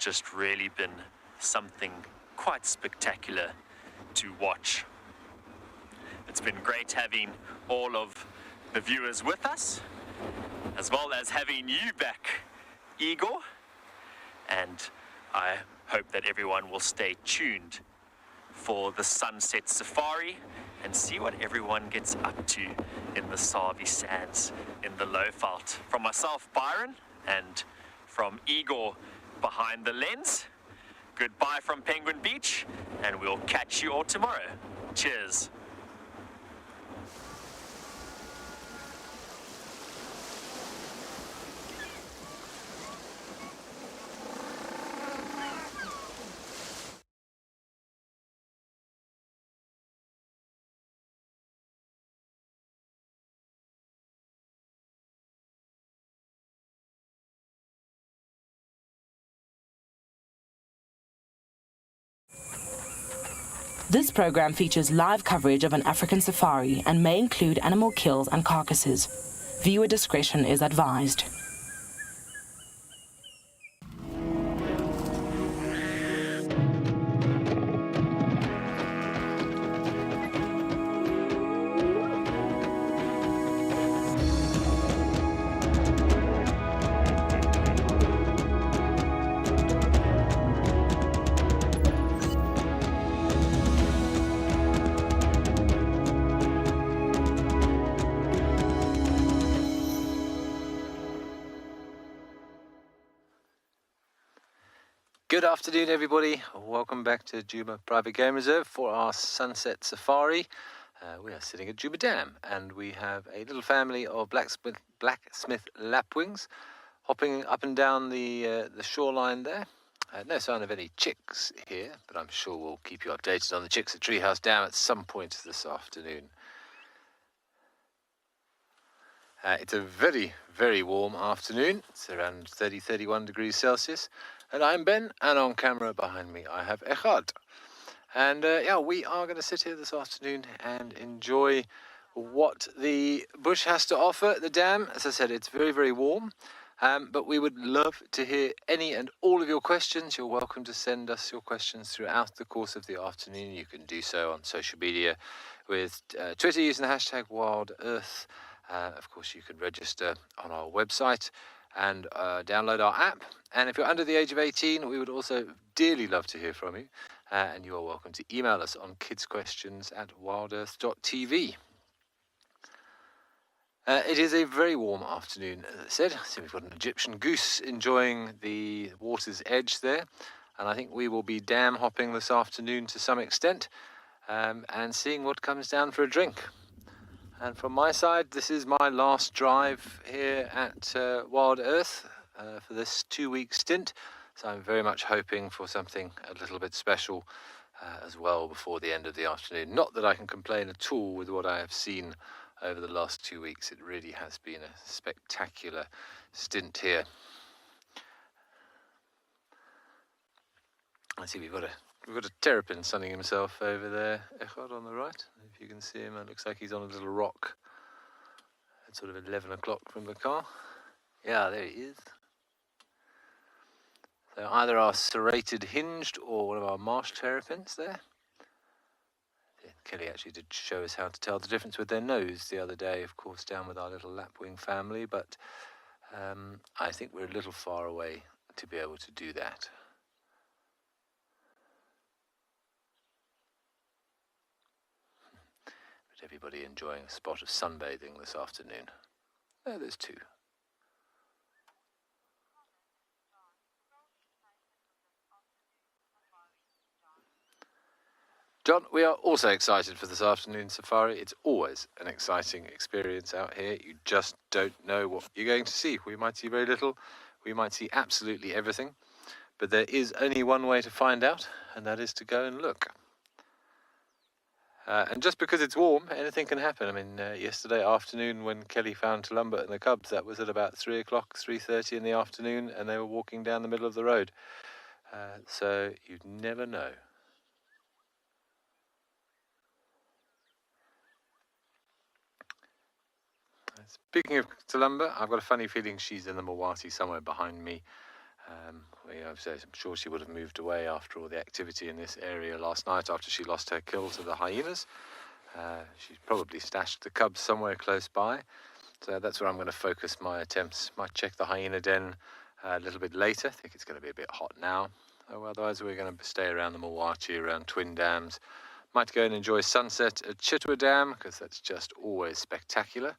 just really been something quite spectacular to watch. It's been great having all of the viewers with us, as well as having you back, Igor. And I hope that everyone will stay tuned for the Sunset Safari and see what everyone gets up to in the Savi Sands in the Lowveld. From myself, Byron, and from Igor behind the lens, goodbye from Penguin Beach, and we'll catch you all tomorrow. Cheers. This program features live coverage of an African safari and may include animal kills and carcasses. Viewer discretion is advised. Good afternoon, everybody. Welcome back to Djuma Private Game Reserve for our Sunset Safari. We are sitting at Djuma Dam, and we have a little family of blacksmith lapwings hopping up and down the shoreline there. No sign of any chicks here, but I'm sure we'll keep you updated on the chicks at Treehouse Dam at some point this afternoon. It's a very, very warm afternoon. It's around 31 degrees Celsius. And I'm Ben, and on camera behind me I have Echad. And we are going to sit here this afternoon and enjoy what the bush has to offer at the dam. As I said, it's very, very warm. But we would love to hear any and all of your questions. You're welcome to send us your questions throughout the course of the afternoon. You can do so on social media with Twitter using the hashtag WildEarth. Of course, you can register on our website and download our app. And if you're under the age of 18, we would also dearly love to hear from you. And you are welcome to email us on kidsquestions@wildearth.tv. It is a very warm afternoon, as I said. So we've got an Egyptian goose enjoying the water's edge there. And I think we will be dam hopping this afternoon to some extent and seeing what comes down for a drink. And from my side, this is my last drive here at WildEarth for this 2-week stint. So I'm very much hoping for something a little bit special as well before the end of the afternoon. Not that I can complain at all with what I have seen over the last 2 weeks. It really has been a spectacular stint here. I see we've got a terrapin sunning himself over there, Echad, on the right. If you can see him, it looks like he's on a little rock at sort of 11 o'clock from the car. Yeah, there he is. So either our serrated hinged or one of our marsh terrapins there. Yeah, Kelly actually did show us how to tell the difference with their nose the other day, of course, down with our little lapwing family, but I think we're a little far away to be able to do that. Everybody enjoying a spot of sunbathing this afternoon. Oh, there's two. John, we are also excited for this afternoon safari. It's always an exciting experience out here. You just don't know what you're going to see. We might see very little. We might see absolutely everything. But there is only one way to find out, and that is to go and look. And just because it's warm, anything can happen. I mean, yesterday afternoon when Kelly found Tulumba and the cubs, that was at about 3 o'clock, 3:30 in the afternoon, and they were walking down the middle of the road. So you never know. Speaking of Tulumba, I've got a funny feeling she's in the Mawati somewhere behind me. I'm sure she would have moved away after all the activity in this area last night after she lost her kill to the hyenas. She's probably stashed the cubs somewhere close by. So that's where I'm going to focus my attempts. Might check the hyena den a little bit later. I think it's going to be a bit hot now. Otherwise, we're going to stay around the Mulwachi, around Twin Dams. Might go and enjoy sunset at Chitwa Dam, because that's just always spectacular.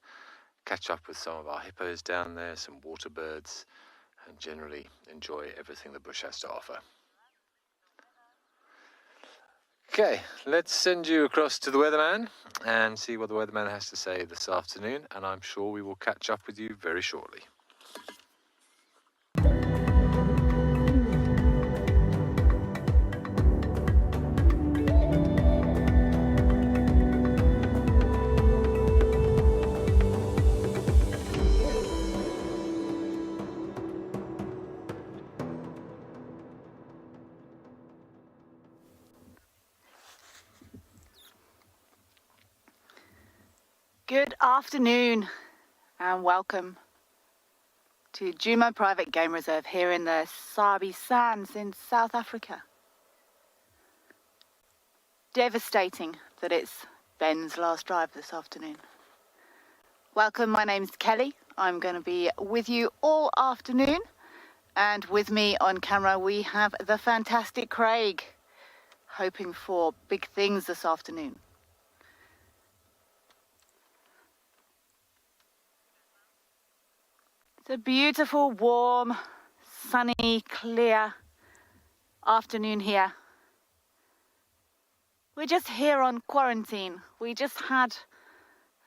Catch up with some of our hippos down there, some water birds, and generally enjoy everything the bush has to offer. Okay, let's send you across to the weatherman and see what the weatherman has to say this afternoon, and I'm sure we will catch up with you very shortly. Good afternoon and welcome to Djuma Private Game Reserve here in the Sabi Sands in South Africa. Devastating that it's Ben's last drive this afternoon. Welcome, my name's Kelly. I'm going to be with you all afternoon, and with me on camera we have the fantastic Craig, hoping for big things this afternoon. It's a beautiful, warm, sunny, clear afternoon here. We're just here on quarantine. We just had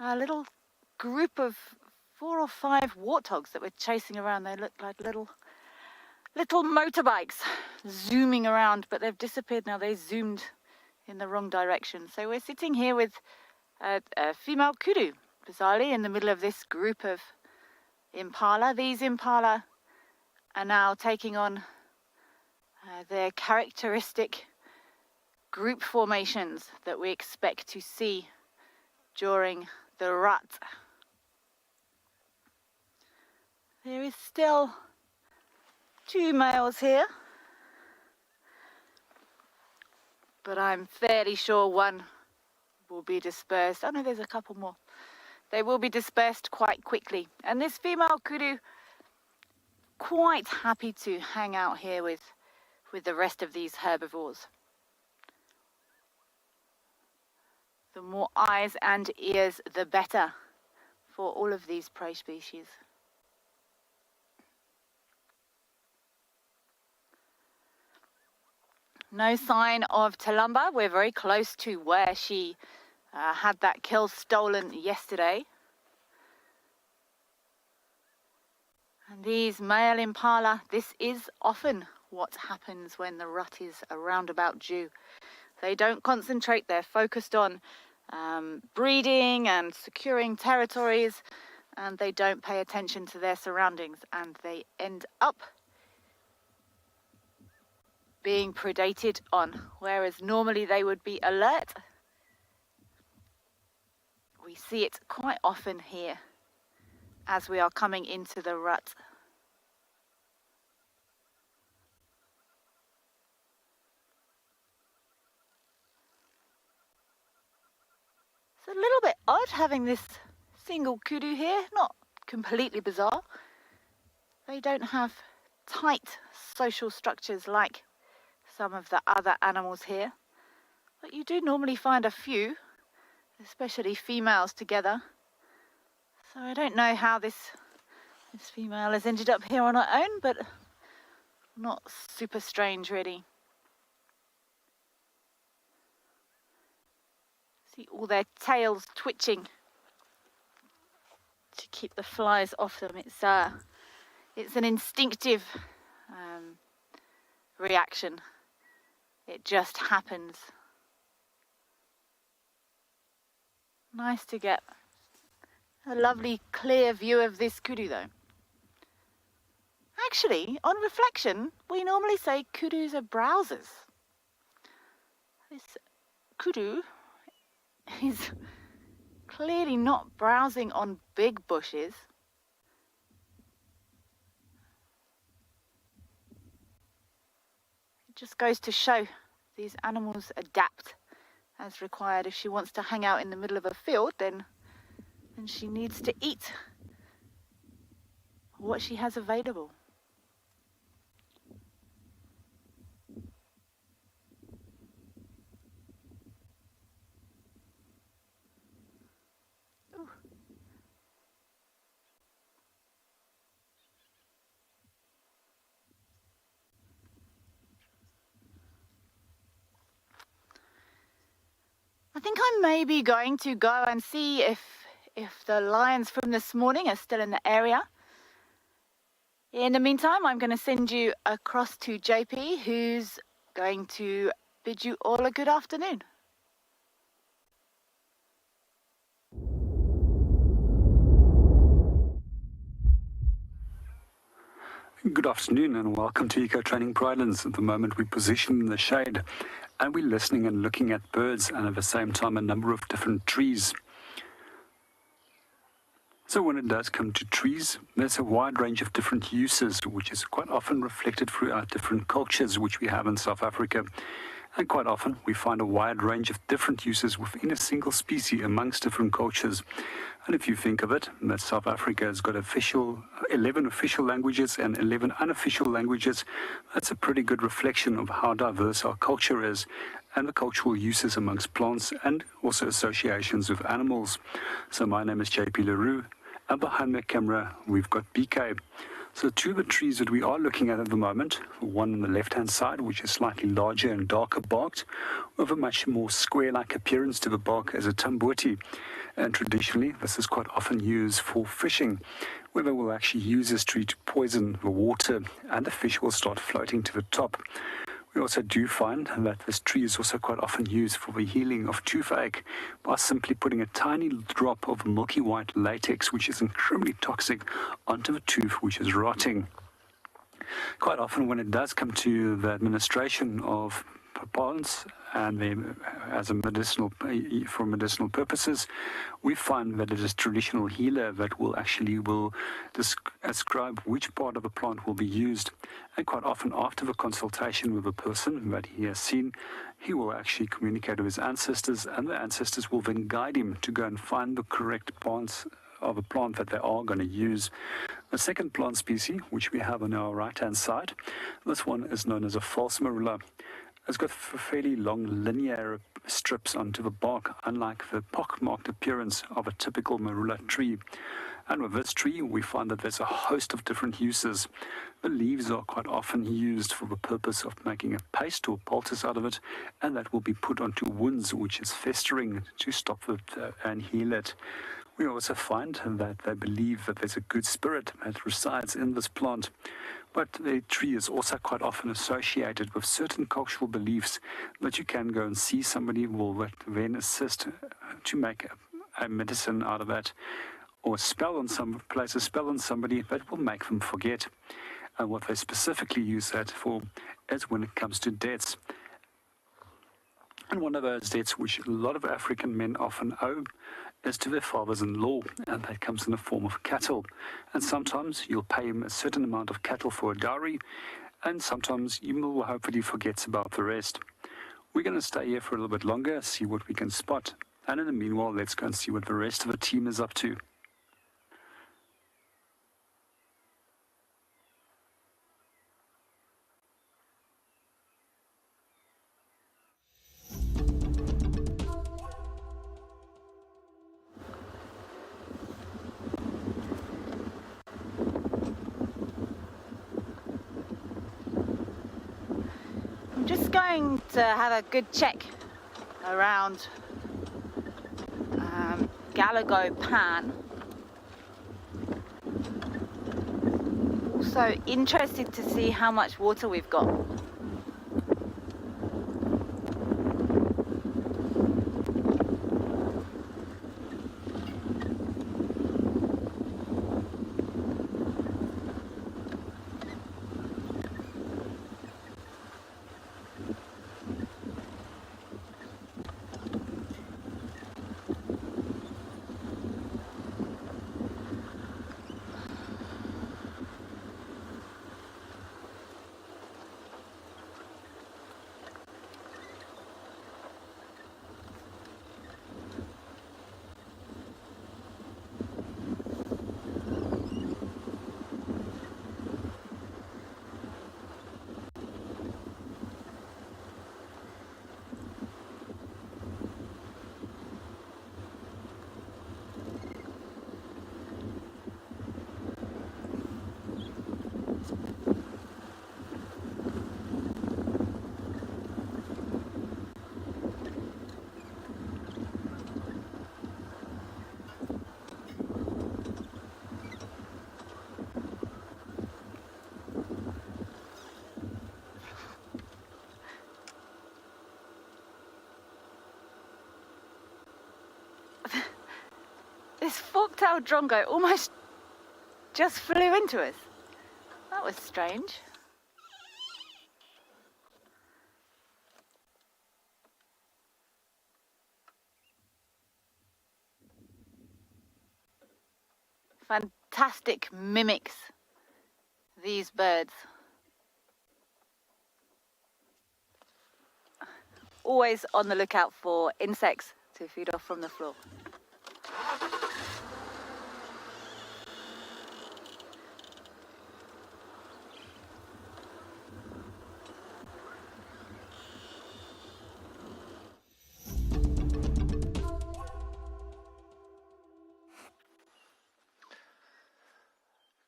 a little group of 4 or 5 warthogs that were chasing around. They looked like little motorbikes zooming around, but they've disappeared now. They zoomed in the wrong direction. So we're sitting here with a female kudu, bizarrely, in the middle of this group of impala. These impala are now taking on their characteristic group formations that we expect to see during the rut. There is still 2 males here, but I'm fairly sure one will be dispersed. Oh no, there's a couple more. They will be dispersed quite quickly. And this female kudu, quite happy to hang out here with the rest of these herbivores. The more eyes and ears, the better for all of these prey species. No sign of Talumba. We're very close to where she had that kill stolen yesterday. And these male impala, this is often what happens when the rut is around about due. They don't concentrate, they're focused on breeding and securing territories, and they don't pay attention to their surroundings, and they end up being predated on, whereas normally they would be alert. We see it quite often here as we are coming into the rut. It's a little bit odd having this single kudu here, not completely bizarre. They don't have tight social structures like some of the other animals here, but you do normally find a few, especially females together. So I don't know how this female has ended up here on her own, but not super strange really. See all their tails twitching to keep the flies off them. It's an instinctive reaction. It just happens. Nice to get a lovely clear view of this kudu though. Actually, on reflection, we normally say kudus are browsers. This kudu is clearly not browsing on big bushes. Just goes to show these animals adapt as required. If she wants to hang out in the middle of a field, then she needs to eat what she has available. I think I'm maybe going to go and see if the lions from this morning are still in the area. In the meantime, I'm going to send you across to JP, who's going to bid you all a good afternoon. Good afternoon and welcome to Eco Training Pridelands. At the moment we're positioned in the shade and we're listening and looking at birds and at the same time a number of different trees. So when it does come to trees, there's a wide range of different uses which is quite often reflected throughout different cultures which we have in South Africa. And quite often we find a wide range of different uses within a single species amongst different cultures. And if you think of it, that South Africa has got 11 official languages and 11 unofficial languages, that's a pretty good reflection of how diverse our culture is and the cultural uses amongst plants and also associations with animals. So my name is JP Leroux, and behind the camera we've got BK. So two of the trees that we are looking at the moment, one on the left-hand side, which is slightly larger and darker barked, with a much more square-like appearance to the bark as a tamboti. And traditionally, this is quite often used for fishing, where they will actually use this tree to poison the water and the fish will start floating to the top. We also do find that this tree is also quite often used for the healing of toothache by simply putting a tiny drop of milky white latex, which is incredibly toxic, onto the tooth which is rotting. Quite often when it does come to the administration of plants and as a for medicinal purposes, we find that it is traditional healer that will describe which part of the plant will be used. And quite often after the consultation with the person that he has seen, he will actually communicate with his ancestors, and the ancestors will then guide him to go and find the correct plants of a plant that they are going to use. The second plant species, which we have on our right-hand side, this one is known as a false marula. It's got fairly long linear strips onto the bark, unlike the pock-marked appearance of a typical marula tree. And with this tree, we find that there's a host of different uses. The leaves are quite often used for the purpose of making a paste or poultice out of it, and that will be put onto wounds which is festering to stop it and heal it. We also find that they believe that there's a good spirit that resides in this plant. But the tree is also quite often associated with certain cultural beliefs that you can go and see somebody will then assist to make a medicine out of that, or place a spell on somebody that will make them forget. And what they specifically use that for is when it comes to debts. And one of those debts which a lot of African men often owe is to their fathers-in-law, and that comes in the form of cattle. And sometimes you'll pay him a certain amount of cattle for a dowry, and sometimes you will hope that he forgets about the rest. We're going to stay here for a little bit longer, see what we can spot, and in the meanwhile, let's go and see what the rest of the team is up to. Going to have a good check around Galago Pan. Also interested to see how much water we've got. this fork-tailed drongo almost just flew into us. That was strange. Fantastic mimics, these birds. Always on the lookout for insects to feed off from the floor.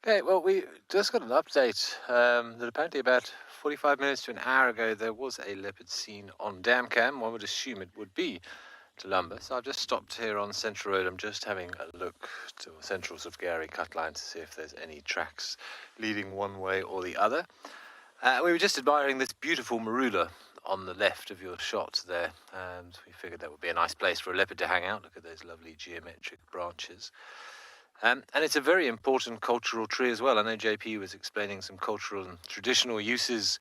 Okay, well, we just got an update that apparently about 45 minutes to an hour ago there was a leopard seen on dam cam. One would assume it would be Tulumba. So I've just stopped here on Central Road. I'm just having a look to Central sort of Gary cut line to see if there's any tracks leading one way or the other. We were just admiring this beautiful marula on the left of your shot there. And we figured that would be a nice place for a leopard to hang out. Look at those lovely geometric branches. And it's a very important cultural tree as well. I know JP was explaining some cultural and traditional uses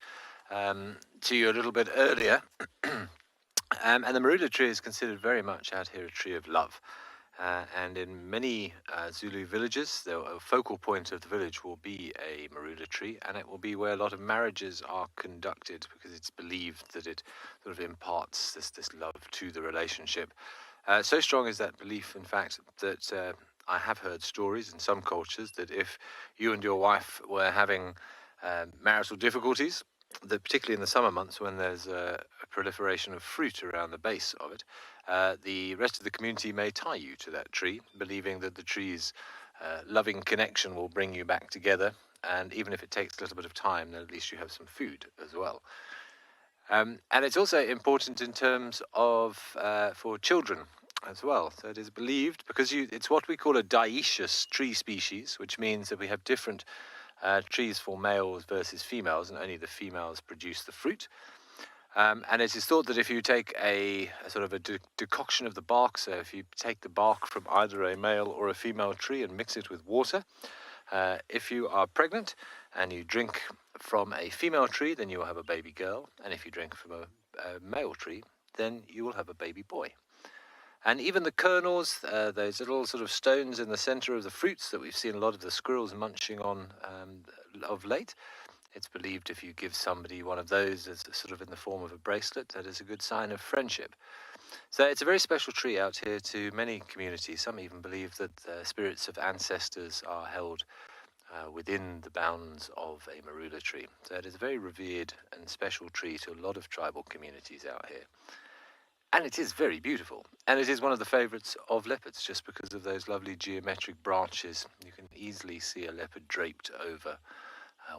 to you a little bit earlier. And the marula tree is considered very much out here a tree of love. And in many Zulu villages, the focal point of the village will be a marula tree, and it will be where a lot of marriages are conducted because it's believed that it sort of imparts this love to the relationship. So strong is that belief, in fact, that I have heard stories in some cultures that if you and your wife were having marital difficulties, that particularly in the summer months when there's a proliferation of fruit around the base of it, the rest of the community may tie you to that tree, believing that the tree's loving connection will bring you back together, and even if it takes a little bit of time, then at least you have some food as well. And it's also important in terms of for children as well. So it is believed, because it's what we call a dioecious tree species, which means that we have different trees for males versus females, and only the females produce the fruit. And it is thought that if you take a sort of a decoction of the bark, so if you take the bark from either a male or a female tree and mix it with water, if you are pregnant and you drink from a female tree, then you will have a baby girl, and if you drink from a male tree, then you will have a baby boy. And even the kernels, those little sort of stones in the center of the fruits that we've seen a lot of the squirrels munching on of late, it's believed if you give somebody one of those as sort of in the form of a bracelet, that is a good sign of friendship. So it's a very special tree out here to many communities. Some even believe that the spirits of ancestors are held within the bounds of a marula tree. So it is a very revered and special tree to a lot of tribal communities out here. And it is very beautiful. And it is one of the favorites of leopards just because of those lovely geometric branches. You can easily see a leopard draped over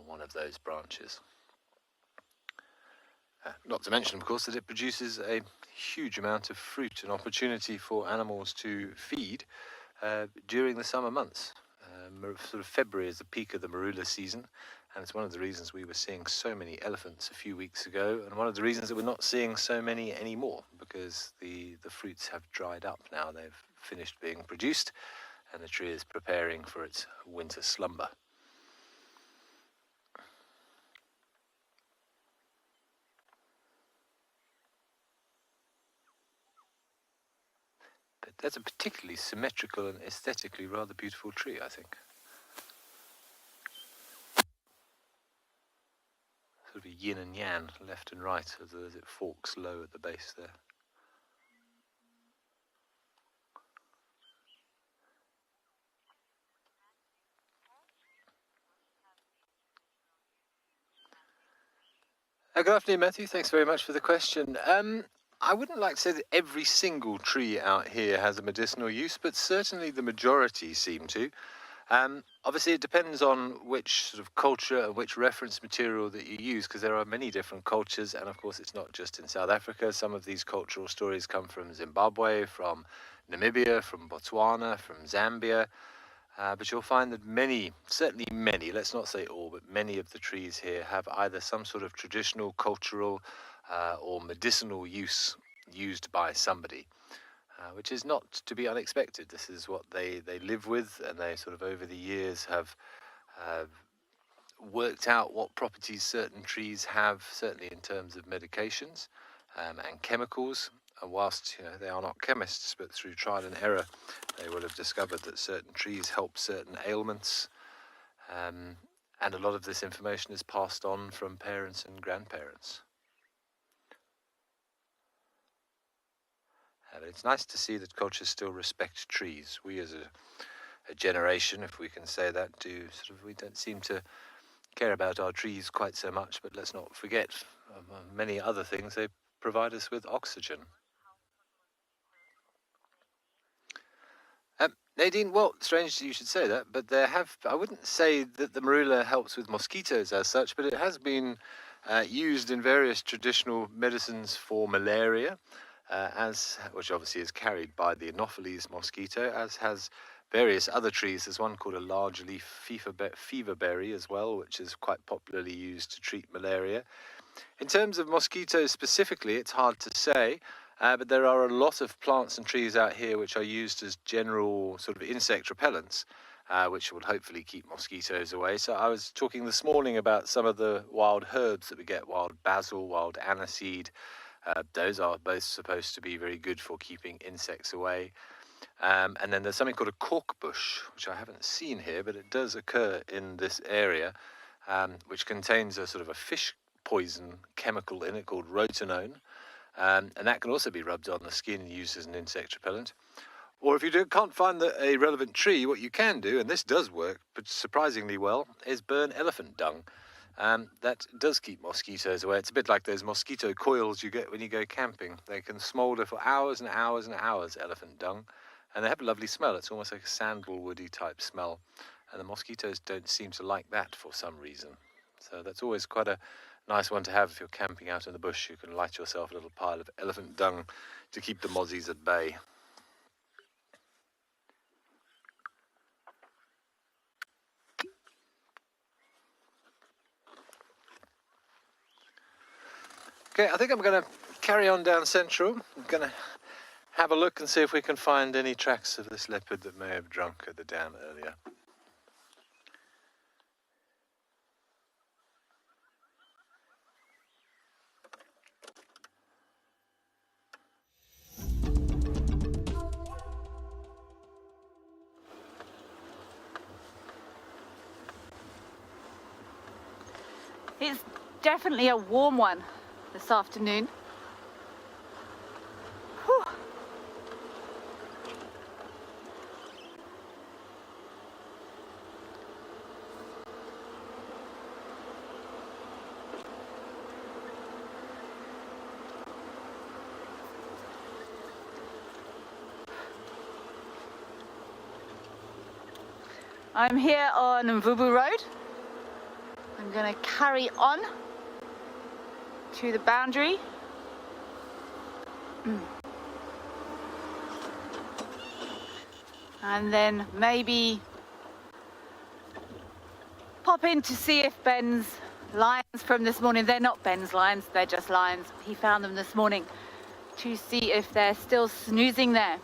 one of those branches. Not to mention, of course, that it produces a huge amount of fruit, an opportunity for animals to feed during the summer months. Sort of February is the peak of the marula season, and it's one of the reasons we were seeing so many elephants a few weeks ago, and one of the reasons that we're not seeing so many anymore, because the fruits have dried up now. They've finished being produced, and the tree is preparing for its winter slumber. But that's a particularly symmetrical and aesthetically rather beautiful tree, I think. Sort of a yin and yang, left and right, as it forks low at the base there. Good afternoon, Matthew. Thanks very much for the question. I wouldn't like to say that every single tree out here has a medicinal use, but certainly the majority seem to. Obviously, it depends on which sort of culture and which reference material that you use, because there are many different cultures, and of course it's not just in South Africa. Some of these cultural stories come from Zimbabwe, from Namibia, from Botswana, from Zambia, but you'll find that many, certainly many, let's not say all, but many of the trees here have either some sort of traditional, cultural, or medicinal use used by somebody. which is not to be unexpected. This is what they live with, and they sort of over the years have worked out what properties certain trees have, certainly in terms of medications and chemicals. And whilst they are not chemists, but through trial and error, they will have discovered that certain trees help certain ailments. And a lot of this information is passed on from parents and grandparents. But it's nice to see that cultures still respect trees. We as a generation, if we can say that, we don't seem to care about our trees quite so much, but let's not forget many other things. They provide us with oxygen. Nadine, well, strange you should say that, but I wouldn't say that the marula helps with mosquitoes as such, but it has been used in various traditional medicines for malaria, which obviously is carried by the Anopheles mosquito, as has various other trees. There's one called a large leaf feverberry as well, which is quite popularly used to treat malaria. In terms of mosquitoes specifically, it's hard to say. But there are a lot of plants and trees out here which are used as general sort of insect repellents, which will hopefully keep mosquitoes away. So I was talking this morning about some of the wild herbs that we get, wild basil, wild aniseed. Those are both supposed to be very good for keeping insects away. And then there's something called a cork bush, which I haven't seen here, but it does occur in this area, which contains a sort of a fish poison chemical in it called rotenone. And that can also be rubbed on the skin and used as an insect repellent. Or if you can't find a relevant tree, what you can do, and this does work but surprisingly well, is burn elephant dung. That does keep mosquitoes away. It's a bit like those mosquito coils you get when you go camping. They can smoulder for hours and hours and hours, elephant dung, and they have a lovely smell. It's almost like a sandalwoody type smell, and the mosquitoes don't seem to like that for some reason. So that's always quite a nice one to have if you're camping out in the bush. You can light yourself a little pile of elephant dung to keep the mozzies at bay. Okay, I think I'm going to carry on down Central. I'm going to have a look and see if we can find any tracks of this leopard that may have drunk at the dam earlier. It's definitely a warm one this afternoon. Whew. I'm here on Mvubu Road. I'm going to carry on to the boundary. And then maybe pop in to see if Ben's lions from this morning, they're not Ben's lions, they're just lions. He found them this morning, to see if they're still snoozing there.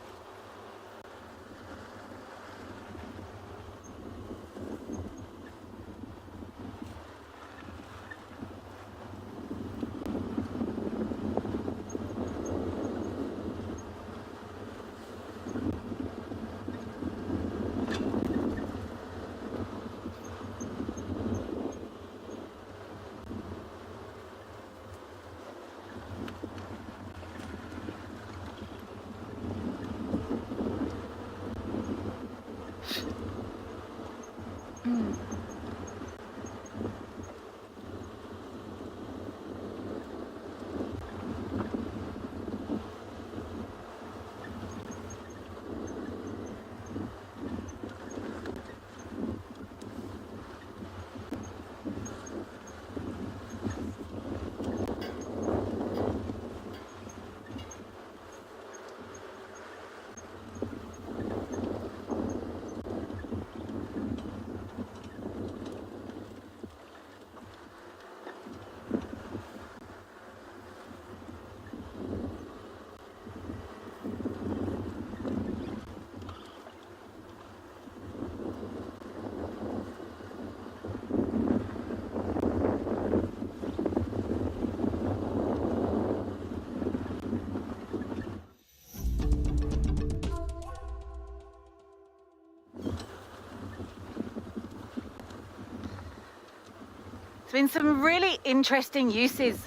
There's been some really interesting uses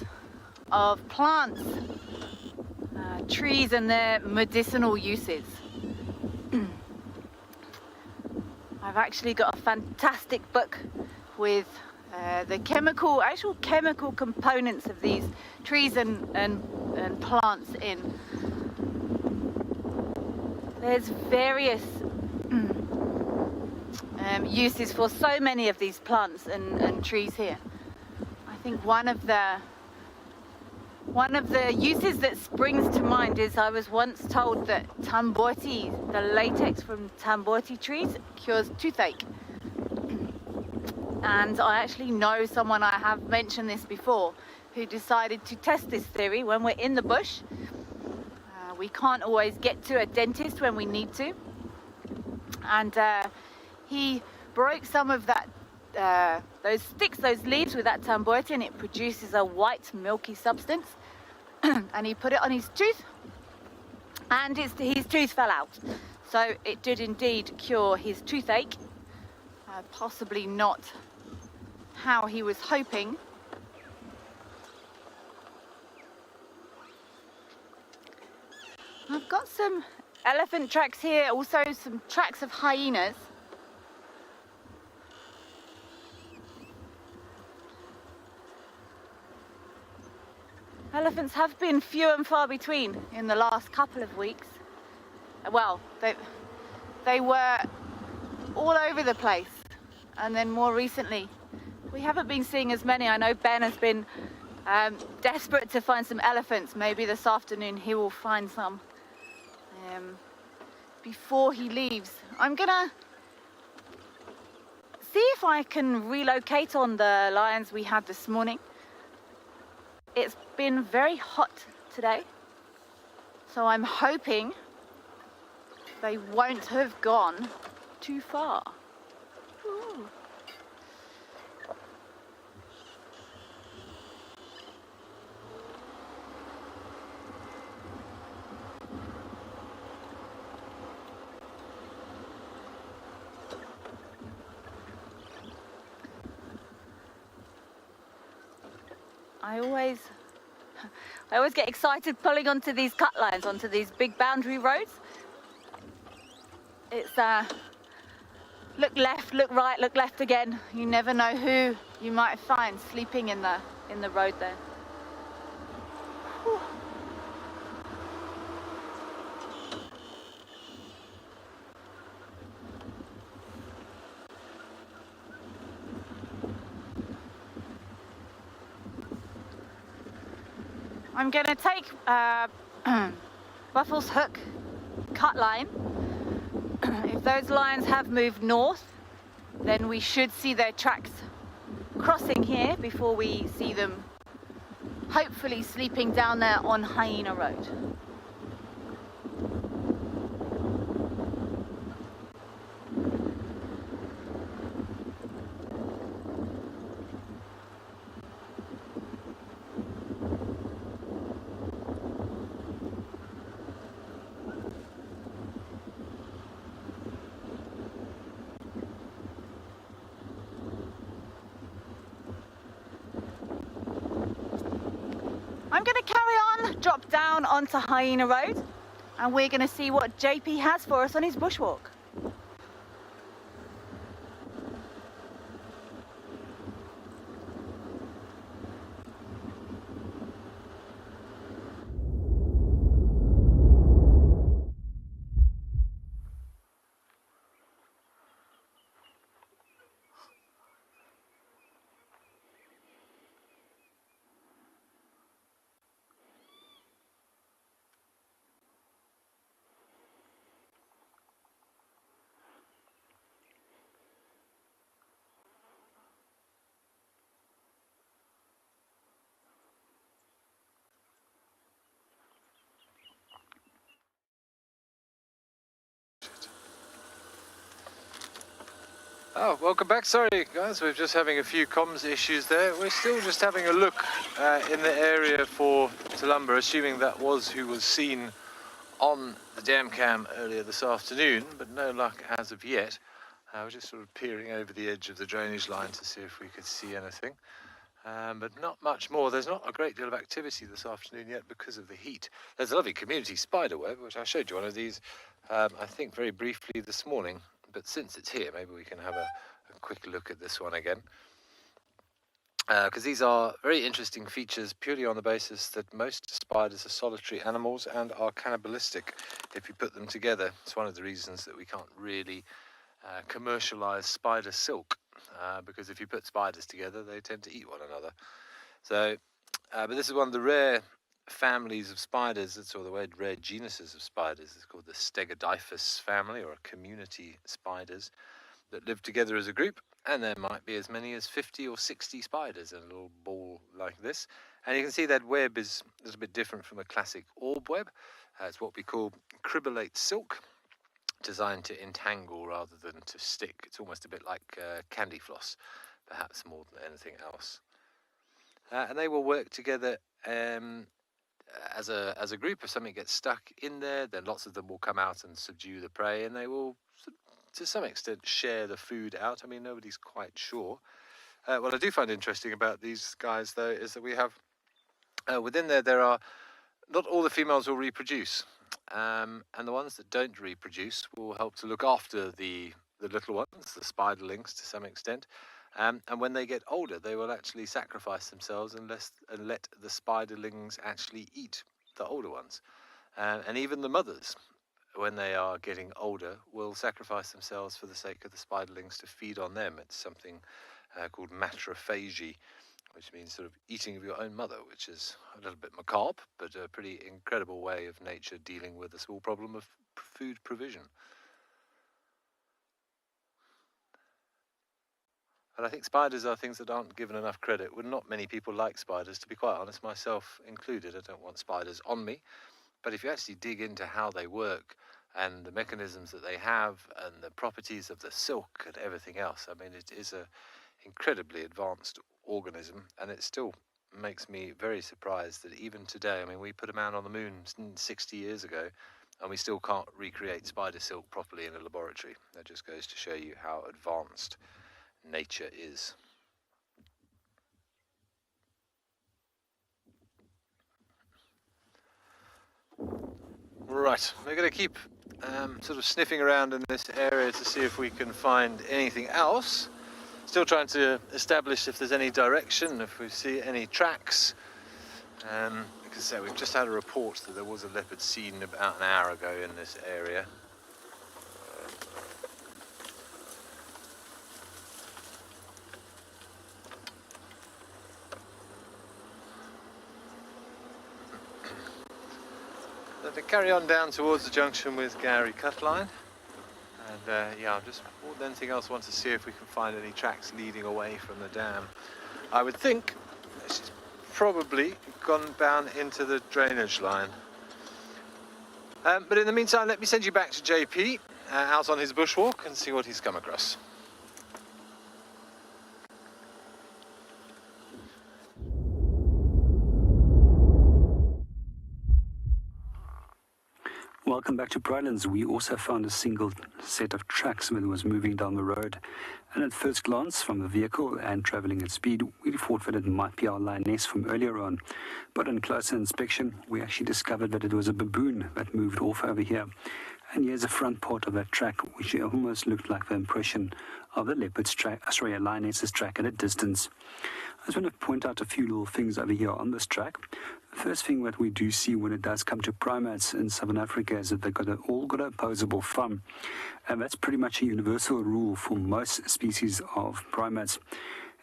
of plants, trees and their medicinal uses. I've actually got a fantastic book with the actual chemical components of these trees and plants in. There's various uses for so many of these plants and trees here. I think one of the uses that springs to mind is I was once told that tamboti, the latex from tamboti trees, cures toothache. And I actually know someone, I have mentioned this before, who decided to test this theory when we're in the bush. We can't always get to a dentist when we need to. And he broke some of that, those sticks, those leaves with that tamboti, and it produces a white milky substance. And he put it on his tooth, and his tooth fell out. So it did indeed cure his toothache, possibly not how he was hoping. I've got some elephant tracks here, also some tracks of hyenas. Elephants have been few and far between in the last couple of weeks. Well, they were all over the place, and then more recently we haven't been seeing as many. I know Ben has been desperate to find some elephants. Maybe this afternoon he will find some before he leaves. I'm gonna see if I can relocate on the lions we had this morning. It's been very hot today, so I'm hoping they won't have gone too far. Ooh. I always get excited pulling onto these cut lines, onto these big boundary roads. It's look left, look right, look left again. You never know who you might find sleeping in the road there. Whew. I'm going to take Buffle's hook cut line. If those lions have moved north, then we should see their tracks crossing here before we see them hopefully sleeping down there on Hyena Road. I'm going to carry on, drop down onto Hyena Road, and we're going to see what JP has for us on his bushwalk. Oh, welcome back. Sorry, guys, we're just having a few comms issues there. We're still just having a look in the area for Tulumba, assuming that was who was seen on the dam cam earlier this afternoon, but no luck as of yet. We're just sort of peering over the edge of the drainage line to see if we could see anything. but not much more. There's not a great deal of activity this afternoon yet because of the heat. There's a lovely community spider web, which I showed you one of these, I think, very briefly this morning. But since it's here, maybe we can have a quick look at this one again. Because these are very interesting features purely on the basis that most spiders are solitary animals and are cannibalistic if you put them together. It's one of the reasons that we can't really commercialize spider silk, because if you put spiders together, they tend to eat one another. So, but this is one of the rare families of spiders, or the rare genuses of spiders. It's called the Stegodipus family, or community spiders that live together as a group. And there might be as many as 50 or 60 spiders in a little ball like this. And you can see that web is a little bit different from a classic orb web. It's what we call cribbulate silk, designed to entangle rather than to stick. It's almost a bit like candy floss, perhaps more than anything else. And they will work together as a group. If something gets stuck in there, then lots of them will come out and subdue the prey, and they will, to some extent, share the food out. I mean, nobody's quite sure. What I do find interesting about these guys, though, is that we have within there are not all the females will reproduce, and the ones that don't reproduce will help to look after the little ones, the spiderlings, to some extent. And when they get older, they will actually sacrifice themselves and let the spiderlings actually eat the older ones. And even the mothers, when they are getting older, will sacrifice themselves for the sake of the spiderlings to feed on them. It's something called matrophagy, which means sort of eating of your own mother, which is a little bit macabre, but a pretty incredible way of nature dealing with the small problem of food provision. And I think spiders are things that aren't given enough credit. Well, not many people like spiders, to be quite honest, myself included. I don't want spiders on me. But if you actually dig into how they work and the mechanisms that they have and the properties of the silk and everything else, I mean, it is an incredibly advanced organism, and it still makes me very surprised that even today, I mean, we put a man on the moon 60 years ago, and we still can't recreate spider silk properly in a laboratory. That just goes to show you how advanced nature is. Right, we're going to keep sort of sniffing around in this area to see if we can find anything else. Still trying to establish if there's any direction, if we see any tracks. Because we've just had a report that there was a leopard seen about an hour ago in this area. To carry on down towards the junction with Gowrie Cutline, and yeah, I'm just more than anything else want to see if we can find any tracks leading away from the dam. I would think she's probably gone down into the drainage line. But in the meantime, let me send you back to JP out on his bushwalk and see what he's come across. Welcome back to Brylands. We also found a single set of tracks when it was moving down the road. And at first glance from the vehicle and travelling at speed, we thought that it might be our lioness from earlier on. But on closer inspection, we actually discovered that it was a baboon that moved off over here. And here's the front part of that track, which almost looked like the impression of the leopard's track, a lioness's track at a distance. I just want to point out a few little things over here on this track. The first thing that we do see when it does come to primates in southern Africa is that they've all got an opposable thumb. And that's pretty much a universal rule for most species of primates,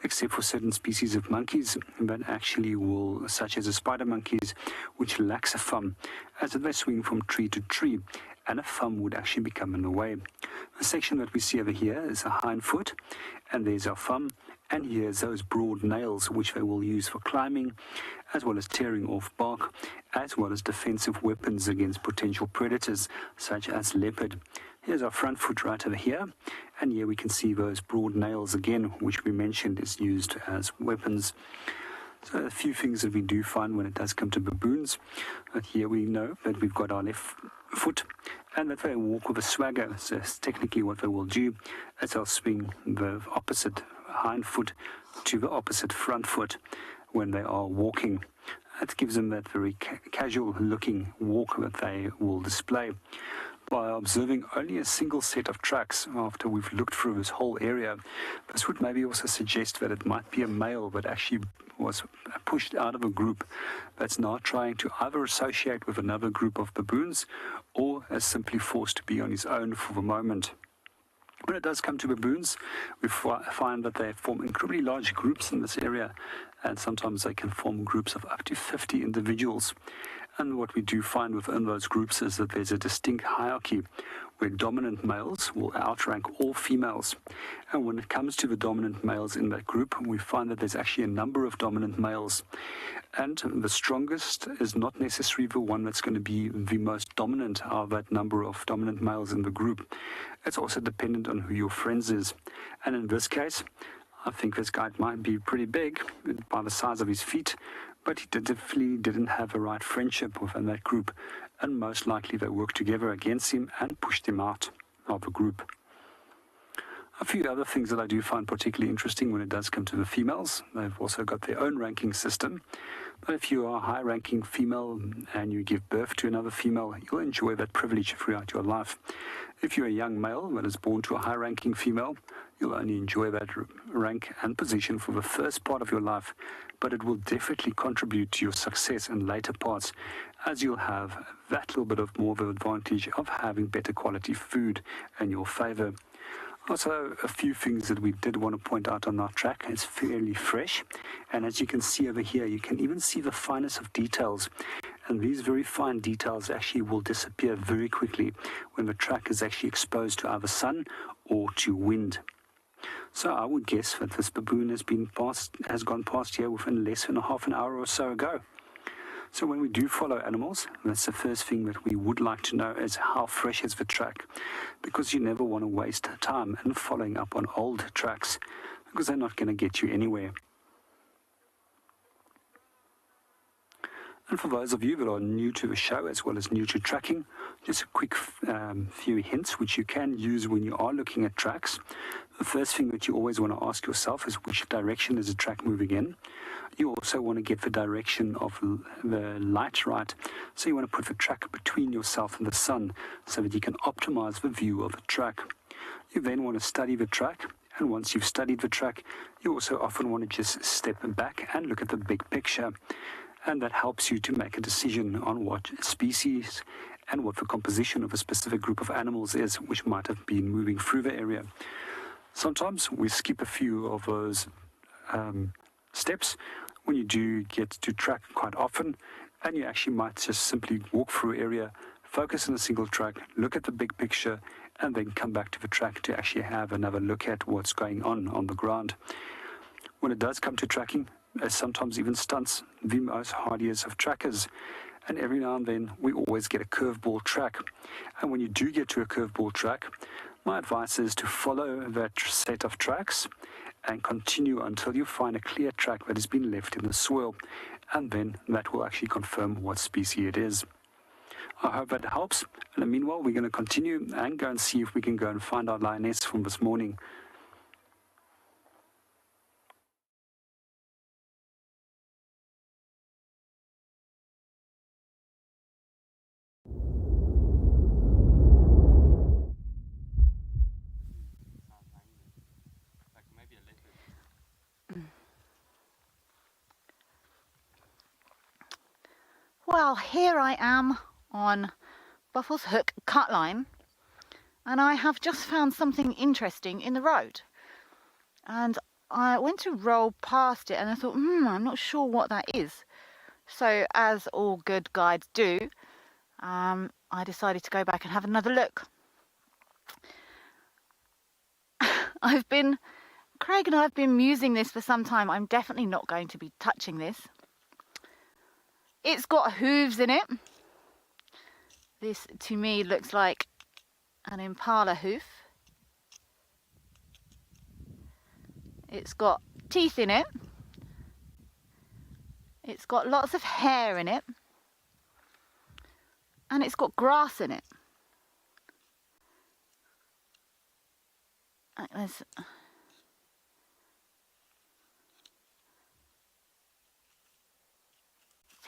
except for certain species of monkeys that actually will, such as the spider monkeys, which lacks a thumb, as they swing from tree to tree, and a thumb would actually become in the way. The section that we see over here is a hind foot, and there's our thumb, and here's those broad nails which they will use for climbing, as well as tearing off bark, as well as defensive weapons against potential predators such as leopard. Here's our front foot right over here, and here we can see those broad nails again, which we mentioned is used as weapons. So a few things that we do find when it does come to baboons. But here we know that we've got our left foot, and that they walk with a swagger. So that's technically what they will do, is they'll swing the opposite hind foot to the opposite front foot when they are walking. It gives them that very casual looking walk that they will display. By observing only a single set of tracks after we've looked through this whole area, this would maybe also suggest that it might be a male that actually was pushed out of a group that's now trying to either associate with another group of baboons or is simply forced to be on his own for the moment. When it does come to baboons, we find that they form incredibly large groups in this area, and sometimes they can form groups of up to 50 individuals. And what we do find within those groups is that there's a distinct hierarchy where dominant males will outrank all females. And when it comes to the dominant males in that group, we find that there's actually a number of dominant males. And the strongest is not necessarily the one that's going to be the most dominant of that number of dominant males in the group. It's also dependent on who your friends is. And in this case, I think this guy might be pretty big by the size of his feet, but he definitely didn't have the right friendship within that group, and most likely they worked together against him and pushed him out of the group. A few other things that I do find particularly interesting when it does come to the females. They've also got their own ranking system. But if you are a high-ranking female and you give birth to another female, you'll enjoy that privilege throughout your life. If you're a young male that is born to a high-ranking female, you'll only enjoy that rank and position for the first part of your life, but it will definitely contribute to your success in later parts, as you'll have that little bit of more of an advantage of having better quality food in your favor. Also, a few things that we did want to point out on our track. It's fairly fresh, and as you can see over here, you can even see the finest of details. And these very fine details actually will disappear very quickly when the track is actually exposed to either sun or to wind. So I would guess that this baboon has gone past here within less than half an hour or so ago. So when we do follow animals, that's the first thing that we would like to know is how fresh is the track, because you never want to waste time in following up on old tracks, because they're not going to get you anywhere. And for those of you that are new to the show as well as new to tracking, just a quick few hints which you can use when you are looking at tracks. The first thing that you always want to ask yourself is which direction is the track moving in. You also want to get the direction of the light right, so you want to put the track between yourself and the sun so that you can optimize the view of the track. You then want to study the track, and once you've studied the track, you also often want to just step back and look at the big picture. And that helps you to make a decision on what species and what the composition of a specific group of animals is, which might have been moving through the area. Sometimes we skip a few of those steps when you do get to track quite often, and you actually might just simply walk through an area, focus on a single track, look at the big picture, and then come back to the track to actually have another look at what's going on the ground. When it does come to tracking, sometimes even stunts the most hardiest of trackers, and every now and then we always get a curveball track. And when you do get to a curveball track, my advice is to follow that set of tracks and continue until you find a clear track that has been left in the soil, and then that will actually confirm what species it is. I hope that helps, and meanwhile we're going to continue and go and see if we can go and find our lioness from this morning. Well, here I am on Buffles Hook Cutline, and I have just found something interesting in the road. And I went to roll past it and I thought, I'm not sure what that is. So as all good guides do, I decided to go back and have another look. Craig and I have been musing this for some time. I'm definitely not going to be touching this. It's got hooves in it. This to me looks like an impala hoof. It's got teeth in it. It's got lots of hair in it. And it's got grass in it.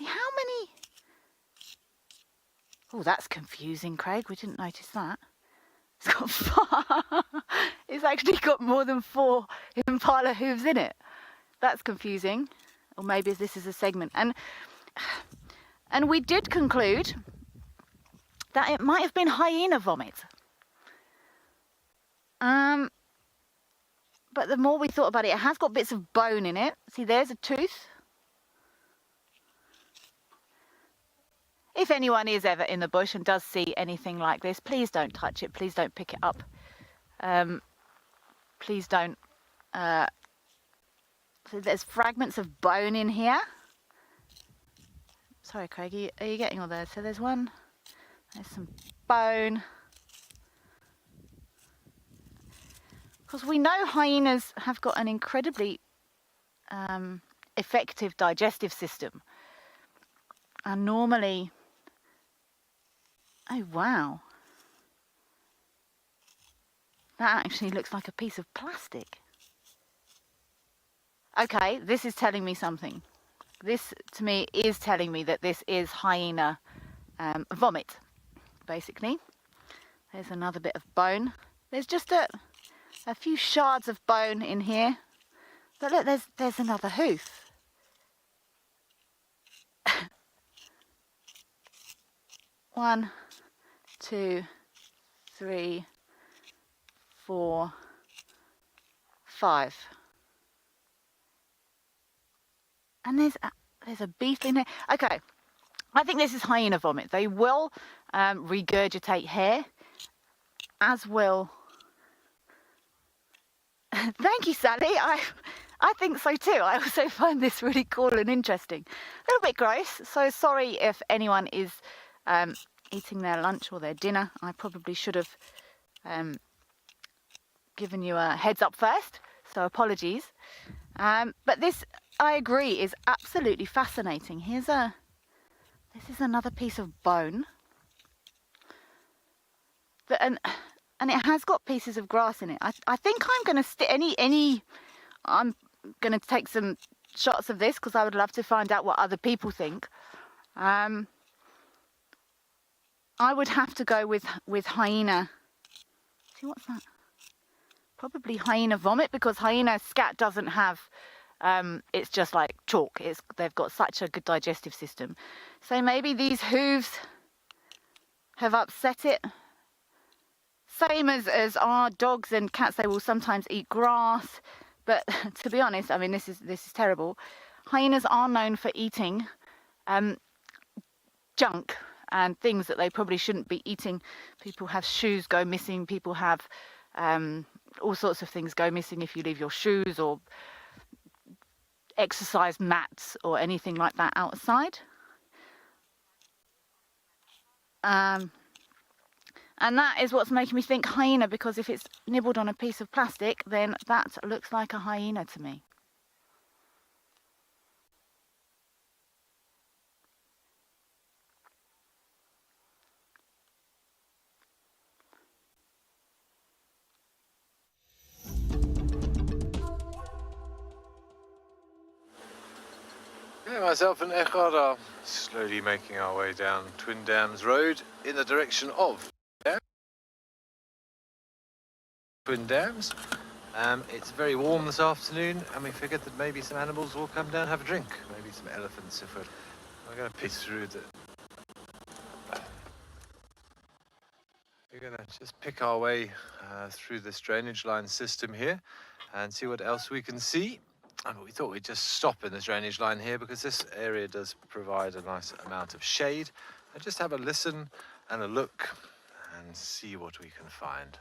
See how many... Oh, that's confusing, Craig. We didn't notice that. It's got it's actually got more than 4 impala hooves in it. That's confusing. Or maybe this is a segment. And we did conclude that it might have been hyena vomit. But the more we thought about it, it has got bits of bone in it. See, there's a tooth. If anyone is ever in the bush and does see anything like this, please don't touch it. Please don't pick it up. Please don't. So there's fragments of bone in here. Sorry, Craig, are you getting all those? So there's one. There's some bone. Because we know hyenas have got an incredibly effective digestive system. And normally... Oh, wow. That actually looks like a piece of plastic. Okay, this is telling me something. This, to me, is telling me that this is hyena vomit, basically. There's another bit of bone. There's just a few shards of bone in here. But look, there's another hoof. 1, 2, 3, 4, 5. And there's a beef in there. Okay, I think this is hyena vomit. They will regurgitate hair, as will... Thank you, Sally. I think so too. I also find this really cool and interesting. A little bit gross, so sorry if anyone is eating their lunch or their dinner. I probably should have given you a heads up first, so apologies. But this, I agree, is absolutely fascinating. This is another piece of bone. And it has got pieces of grass in it. I think I'm going to I'm going to take some shots of this because I would love to find out what other people think. I would have to go with hyena. See, what's that? Probably hyena vomit, because hyena scat doesn't have, it's just like chalk. They've got such a good digestive system. So maybe these hooves have upset it. Same as our dogs and cats, they will sometimes eat grass. But to be honest, I mean, this is terrible. Hyenas are known for eating junk and things that they probably shouldn't be eating. People have shoes go missing. People have all sorts of things go missing if you leave your shoes or exercise mats or anything like that outside. And that is what's making me think hyena, because if it's nibbled on a piece of plastic, then that looks like a hyena to me. Yeah, myself and Echad are slowly making our way down Twin Dams Road in the direction of Twin Dams. It's very warm this afternoon, and we figured that maybe some animals will come down and have a drink. Maybe some elephants if we're going to pick through we're going to just pick our way through this drainage line system here and see what else we can see. And we thought we'd just stop in this drainage line here because this area does provide a nice amount of shade, and just have a listen and a look and see what we can find.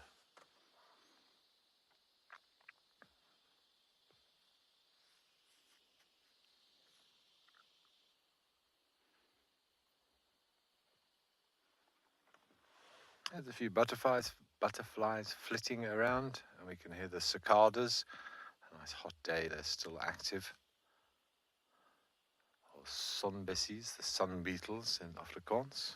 There's a few butterflies flitting around, and we can hear the cicadas. A nice hot day, they're still active. Or sonbessies, the sun beetles in Afrikaans.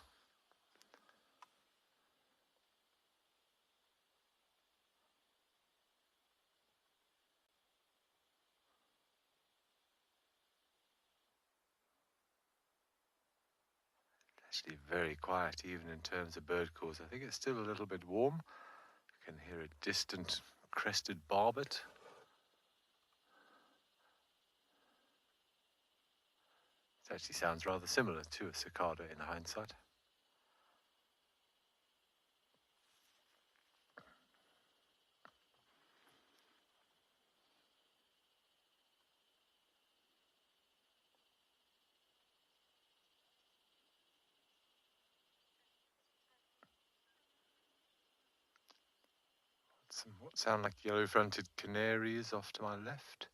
Actually very quiet even in terms of bird calls. I think it's still a little bit warm. You can hear a distant crested barbet. It actually sounds rather similar to a cicada in hindsight. What sound like yellow-fronted canaries off to my left.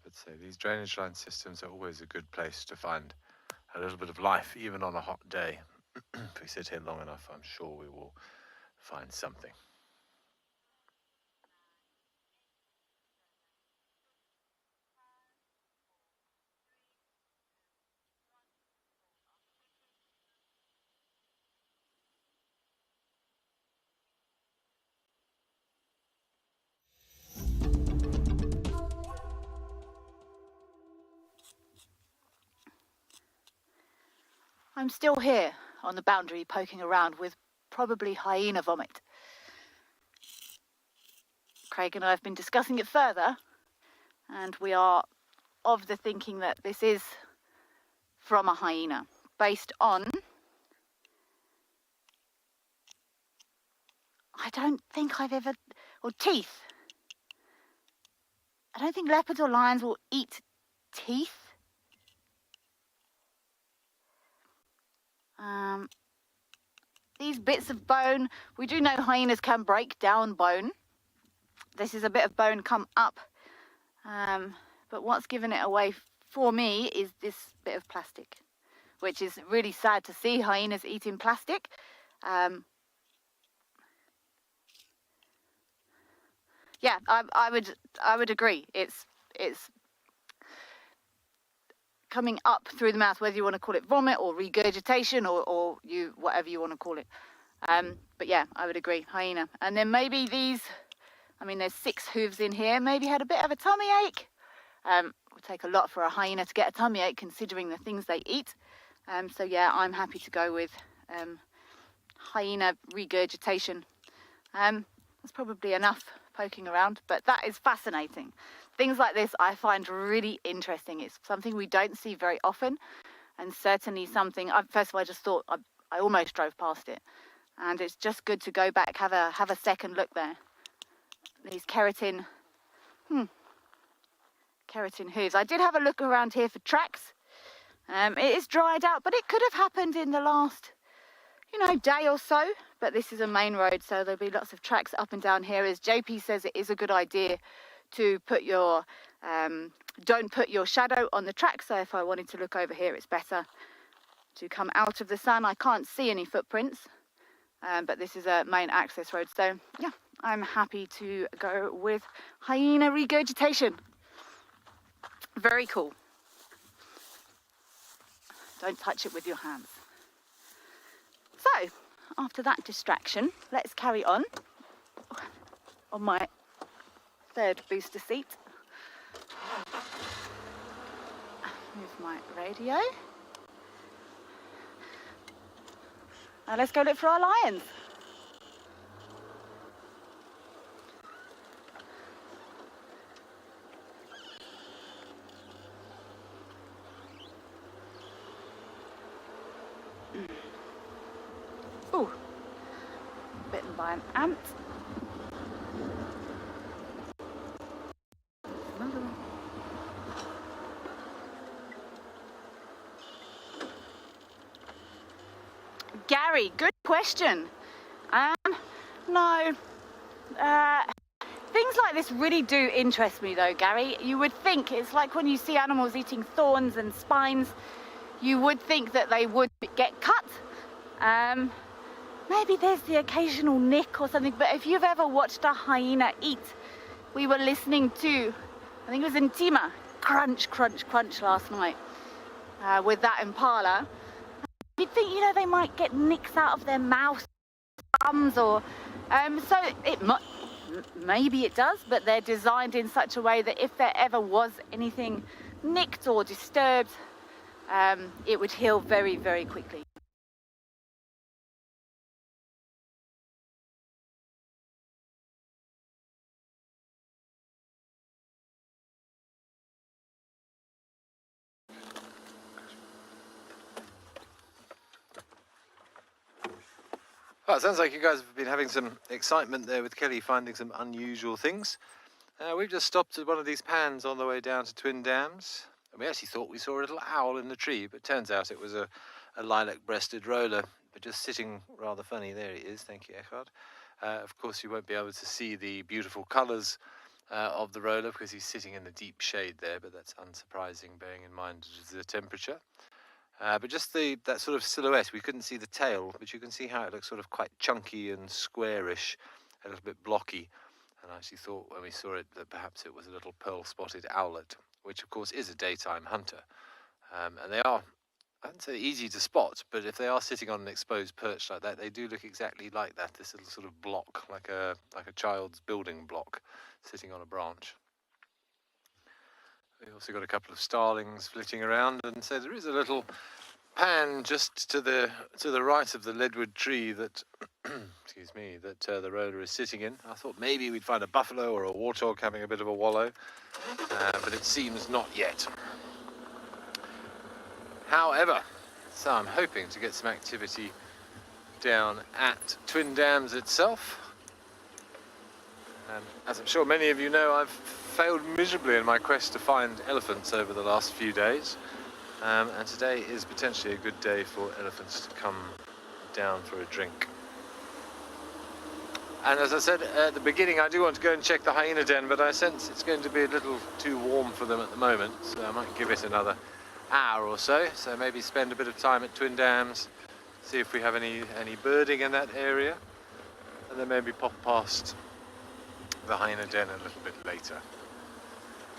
But say these drainage line systems are always a good place to find a little bit of life, even on a hot day. If we sit here long enough, I'm sure we will find something. I'm still here on the boundary poking around with probably hyena vomit. Craig and I have been discussing it further, and we are of the thinking that this is from a hyena, based on... I don't think I've ever... or teeth. I don't think leopards or lions will eat teeth. These bits of bone, we do know hyenas can break down bone. This is a bit of bone come up, but what's given it away for me is this bit of plastic, which is really sad to see hyenas eating plastic. Yeah, I would agree. It's coming up through the mouth, whether you want to call it vomit or regurgitation or whatever you want to call it. But yeah, I would agree, hyena. And then maybe these, I mean, there's 6 hooves in here, maybe had a bit of a tummy ache. It would take a lot for a hyena to get a tummy ache considering the things they eat. So yeah, I'm happy to go with hyena regurgitation. That's probably enough poking around, but that is fascinating. Things like this I find really interesting. It's something we don't see very often, and certainly something, first of all, I just thought, I almost drove past it, and it's just good to go back, have a second look there. These keratin hooves. I did have a look around here for tracks. It is dried out, but it could have happened in the last, day or so. But this is a main road, so there'll be lots of tracks up and down here. As JP says, it is a good idea to put your, don't put your shadow on the track. So if I wanted to look over here, it's better to come out of the sun. I can't see any footprints, but this is a main access road. So yeah, I'm happy to go with hyena regurgitation. Very cool. Don't touch it with your hands. So, after that distraction, let's carry on my 3rd booster seat. Move my radio. Now let's go look for our lions. Ooh, bitten by an ant. Gary, good question. No. Things like this really do interest me though, Gary. You would think, it's like when you see animals eating thorns and spines, you would think that they would get cut. Maybe there's the occasional nick or something, but if you've ever watched a hyena eat, we were listening to, I think it was Ntima, crunch, crunch, crunch last night with that impala. You'd think, they might get nicks out of their mouth, thumbs, or so it maybe it does, but they're designed in such a way that if there ever was anything nicked or disturbed, it would heal very, very quickly. Well, it sounds like you guys have been having some excitement there with Kelly finding some unusual things. We've just stopped at one of these pans on the way down to Twin Dams. And we actually thought we saw a little owl in the tree, but turns out it was a lilac-breasted roller, but just sitting rather funny. There he is. Thank you, Echard. Of course, you won't be able to see the beautiful colours of the roller because he's sitting in the deep shade there, but that's unsurprising, bearing in mind the temperature. But just that sort of silhouette, we couldn't see the tail, but you can see how it looks sort of quite chunky and squarish, a little bit blocky. And I actually thought when we saw it that perhaps it was a little pearl-spotted owlet, which of course is a daytime hunter. And they are, I wouldn't say easy to spot, but if they are sitting on an exposed perch like that, they do look exactly like that, this little sort of block, like a child's building block sitting on a branch. We've also got a couple of starlings flitting around, and so there is a little pan just to the right of the leadwood tree that, excuse me, that the roller is sitting in. I thought maybe we'd find a buffalo or a warthog having a bit of a wallow, but it seems not yet. However, so I'm hoping to get some activity down at Twin Dams itself. And as I'm sure many of you know, I've failed miserably in my quest to find elephants over the last few days. And today is potentially a good day for elephants to come down for a drink. And as I said at the beginning, I do want to go and check the hyena den, but I sense it's going to be a little too warm for them at the moment, so I might give it another hour or so. So maybe spend a bit of time at Twin Dams, see if we have any birding in that area, and then maybe pop past the hyena den a little bit later.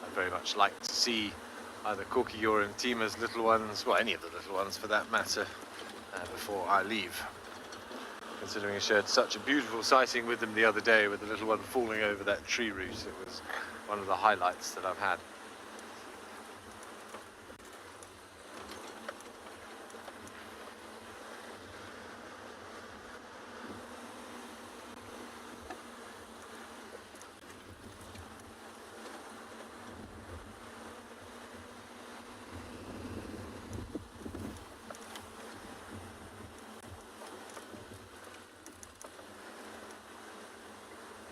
I'd very much like to see either Korkior and Tima's little ones, well, any of the little ones for that matter, before I leave. Considering I shared such a beautiful sighting with them the other day with the little one falling over that tree root, it was one of the highlights that I've had.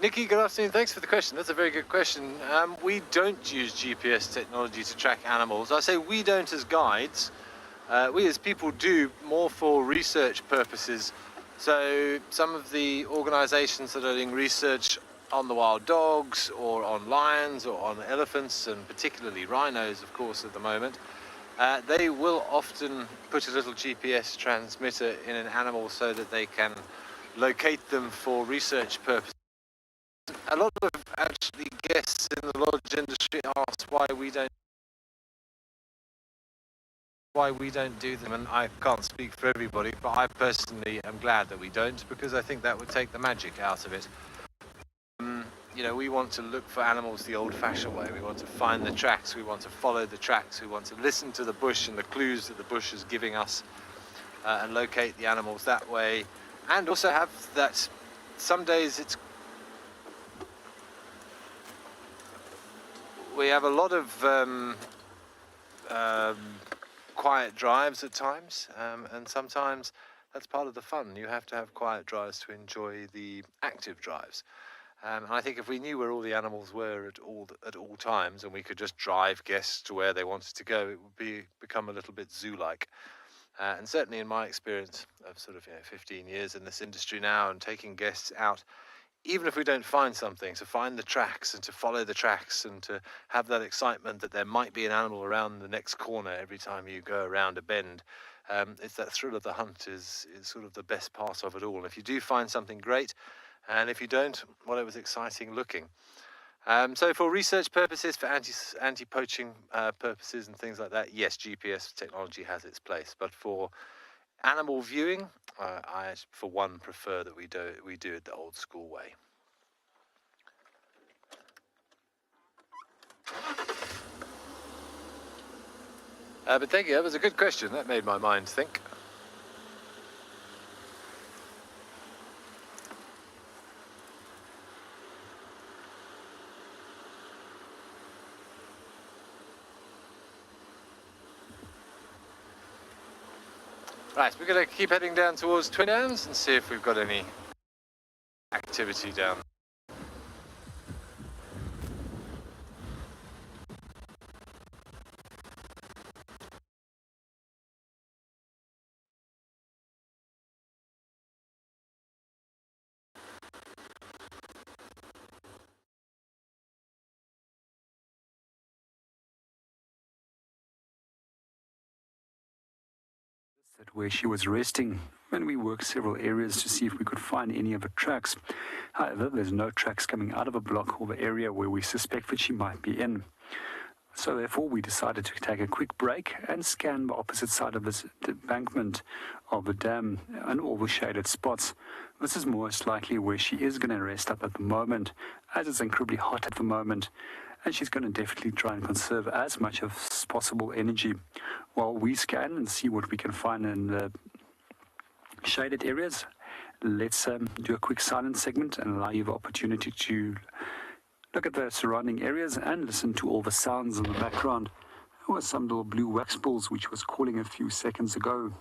Nikki, good afternoon. Thanks for the question. That's a very good question. We don't use GPS technology to track animals. I say we don't as guides. We as people do more for research purposes. So some of the organisations that are doing research on the wild dogs or on lions or on elephants, and particularly rhinos, of course, at the moment, they will often put a little GPS transmitter in an animal so that they can locate them for research purposes. A lot of actually guests in the lodge industry ask why we don't do them, and I can't speak for everybody, but I personally am glad that we don't, because I think that would take the magic out of it. You know, we want to look for animals the old-fashioned way. We want to find the tracks, we want to follow the tracks, we want to listen to the bush and the clues that the bush is giving us, and locate the animals that way, and also have that. Some days we have a lot of quiet drives at times, and sometimes that's part of the fun. You have to have quiet drives to enjoy the active drives. And I think if we knew where all the animals were at all times, and we could just drive guests to where they wanted to go, it would become a little bit zoo-like. And certainly in my experience of sort of 15 years in this industry now, and taking guests out, even if we don't find something, to find the tracks and to follow the tracks and to have that excitement that there might be an animal around the next corner every time you go around a bend. It's that thrill of the hunt is sort of the best part of it all. And if you do find something, great. And if you don't, well, it was exciting looking. So for research purposes, for anti-poaching purposes and things like that, yes, GPS technology has its place. But for animal viewing, I, for one, prefer that we do it the old school way. But thank you, that was a good question. That made my mind think. Right, we're going to keep heading down towards Twin Dams and see if we've got any activity down. Where she was resting, when we worked several areas to see if we could find any of her tracks. However, there's no tracks coming out of a block or the area where we suspect that she might be in. So therefore we decided to take a quick break and scan the opposite side of this embankment of the dam and all the shaded spots. This is most likely where she is going to rest up at the moment, as it's incredibly hot at the moment, and she's going to definitely try and conserve as much of possible energy while we scan and see what we can find in the shaded areas. Let's do a quick silence segment and allow you the opportunity to look at the surrounding areas and listen to all the sounds in the background. There was some little blue wax balls which was calling a few seconds ago.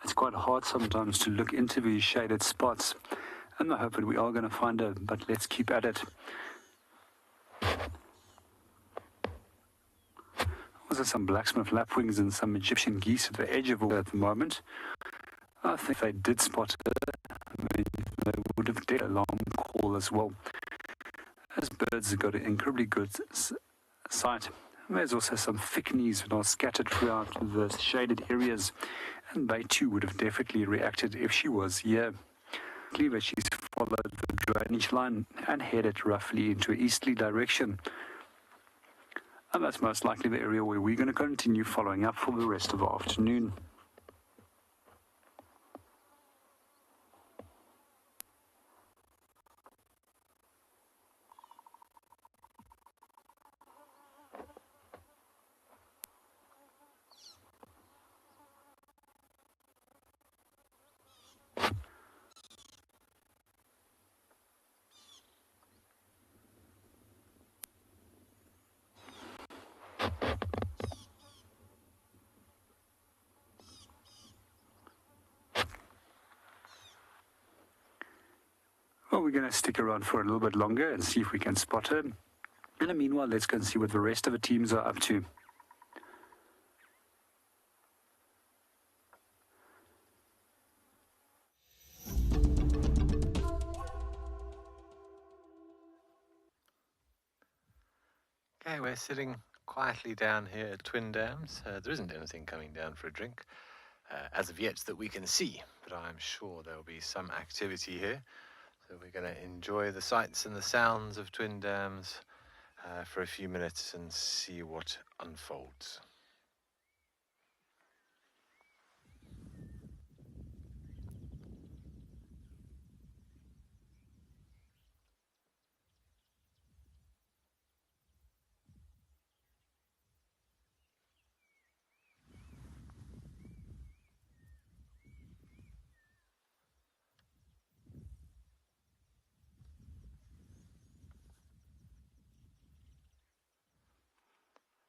It's quite hard sometimes to look into these shaded spots, and I hope that we are going to find her, but let's keep at it. Also some blacksmith lapwings and some Egyptian geese at the edge of all at the moment. I think if they did spot her, they would have did a long call as well, as birds have got an incredibly good sight. There's also some thick knees that are scattered throughout the shaded areas, and they too would have definitely reacted if she was here. I believe that she's followed the drainage line and headed roughly into an easterly direction. And that's most likely the area where we're going to continue following up for the rest of the afternoon. Well, we're going to stick around for a little bit longer and see if we can spot her. In the meanwhile, let's go and see what the rest of the teams are up to. Okay, we're sitting quietly down here at Twin Dams. There isn't anything coming down for a drink as of yet that we can see, but I'm sure there'll be some activity here. So we're going to enjoy the sights and the sounds of Twin Dams for a few minutes and see what unfolds.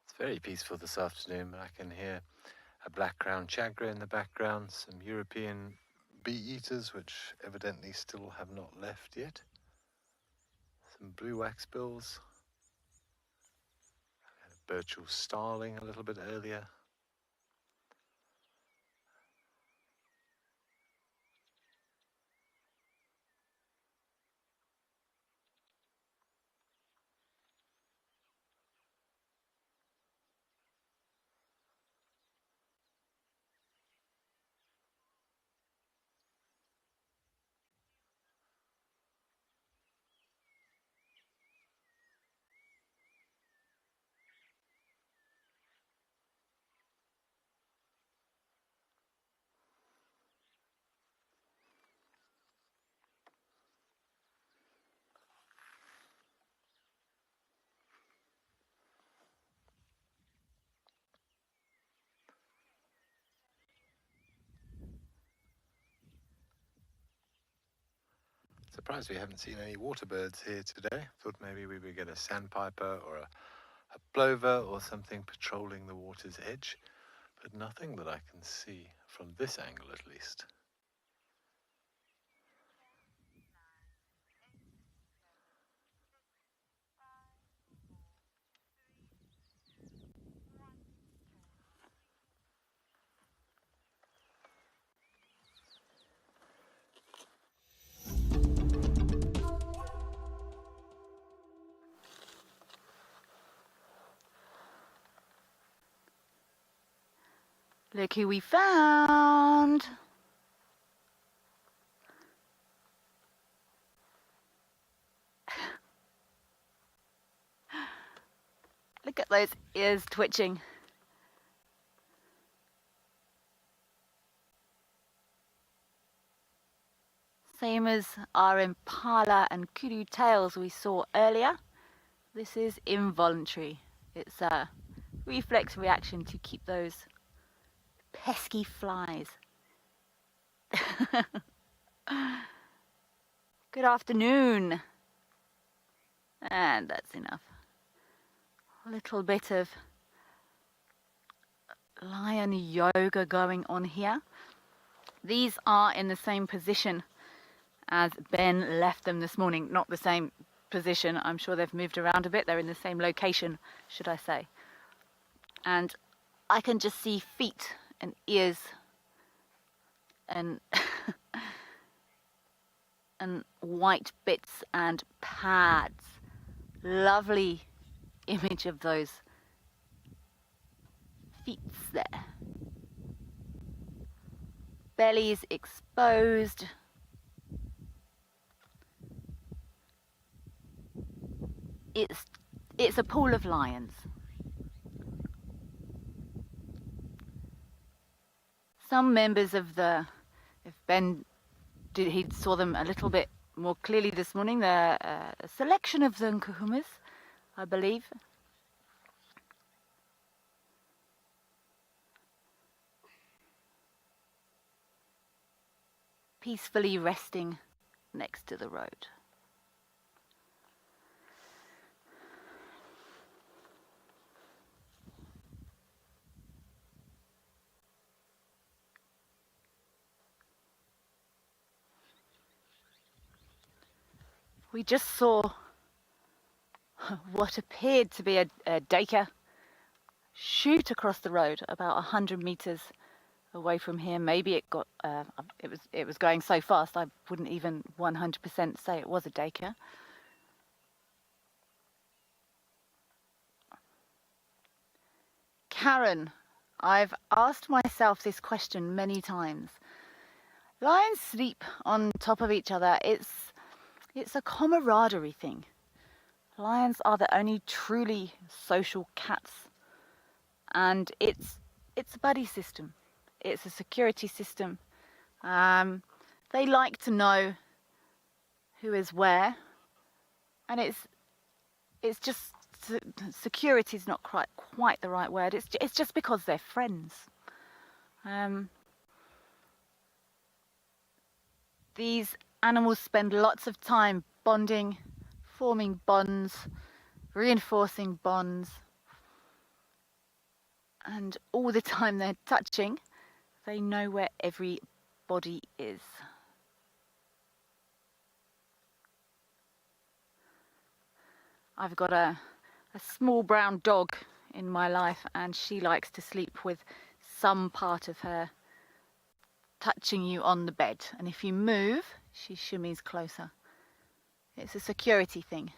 It's very peaceful this afternoon, but I can hear a black-crowned chagrin in the background, some European bee-eaters, which evidently still have not left yet. Some blue waxbills. I had a Birchall starling a little bit earlier. surprised we haven't seen any water birds here today. Thought maybe we would get a sandpiper or a plover or something patrolling the water's edge, but nothing that I can see from this angle at least. Look who we found. Look at those ears twitching. Same as our impala and kudu tails we saw earlier. This is involuntary. It's a reflex reaction to keep those pesky flies. Good afternoon. And that's enough. A little bit of lion yoga going on here. These are in the same position as Ben left them this morning. Not the same position. I'm sure they've moved around a bit. They're in the same location, should I say. And I can just see feet and ears and and white bits and pads. Lovely image of those feet there. Bellies exposed. It's a pool of lions. Some members of the, if Ben did, he saw them a little bit more clearly this morning. They're a selection of the Nkuhumas, I believe. Peacefully resting next to the road. We just saw what appeared to be a duiker shoot across the road about 100 meters away from here. Maybe it got it was going so fast I wouldn't even 100% say it was a duiker. Karen, I've asked myself this question many times. Lions sleep on top of each other. It's a camaraderie thing. Lions are the only truly social cats, and it's a buddy system. It's a security system. They like to know who is where, and it's just security is not quite the right word. It's just because they're friends. These animals spend lots of time bonding, forming bonds, reinforcing bonds, and all the time they're touching, they know where everybody is. I've got a small brown dog in my life, and she likes to sleep with some part of her touching you on the bed, and if you move, she shimmies closer. It's a security thing.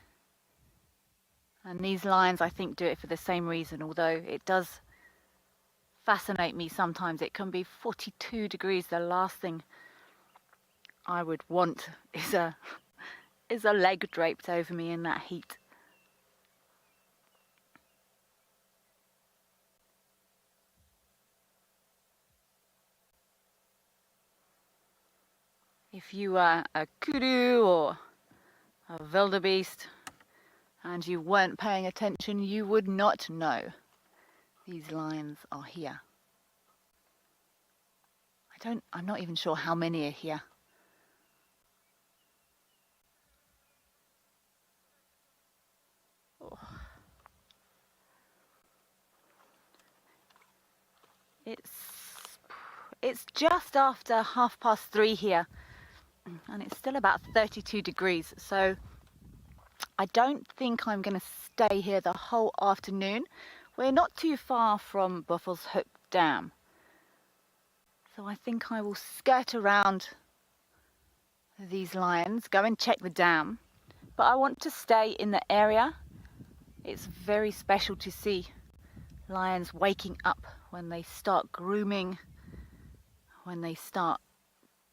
And these lions, I think, do it for the same reason, although it does fascinate me sometimes. It can be 42 degrees. The last thing I would want is a leg draped over me in that heat. If you are a kudu or a wildebeest and you weren't paying attention, you would not know these lions are here. I'm not even sure how many are here. It's just after 3:30 here, and it's still about 32 degrees, so I don't think I'm going to stay here the whole afternoon. We're not too far from Buffels Hook Dam, so I think I will skirt around these lions, go and check the dam, but I want to stay in the area. It's very special to see lions waking up when they start grooming, when they start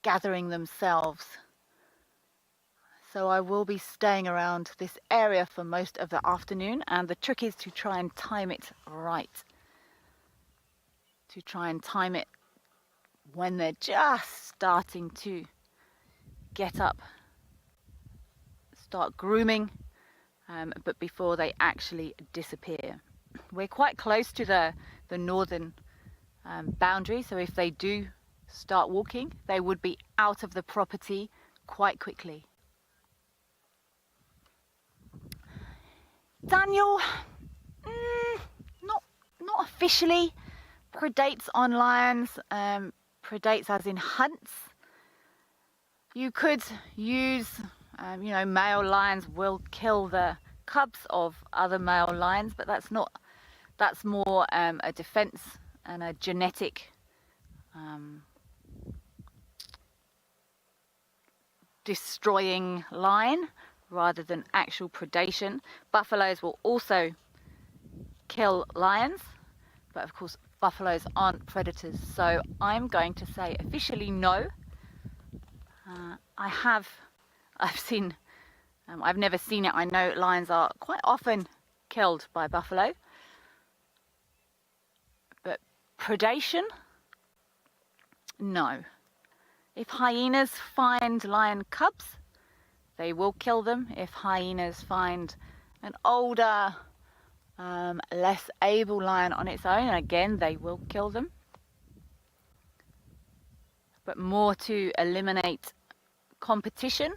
gathering themselves. So I will be staying around this area for most of the afternoon, and the trick is to try and time it right. To try and time it when they're just starting to get up, start grooming, but before they actually disappear. We're quite close to the northern boundary, so if they do start walking, they would be out of the property quite quickly. Daniel, not officially predates on lions, predates as in hunts. You could use, male lions will kill the cubs of other male lions, but that's more a defense and a genetic destroying lion rather than actual predation. Buffaloes will also kill lions, but of course buffaloes aren't predators, so I'm going to say officially no. I've never seen it. I know lions are quite often killed by buffalo, but predation, no. If hyenas find lion cubs, they will kill them. If hyenas find an older, less able lion on its own, again, they will kill them. But more to eliminate competition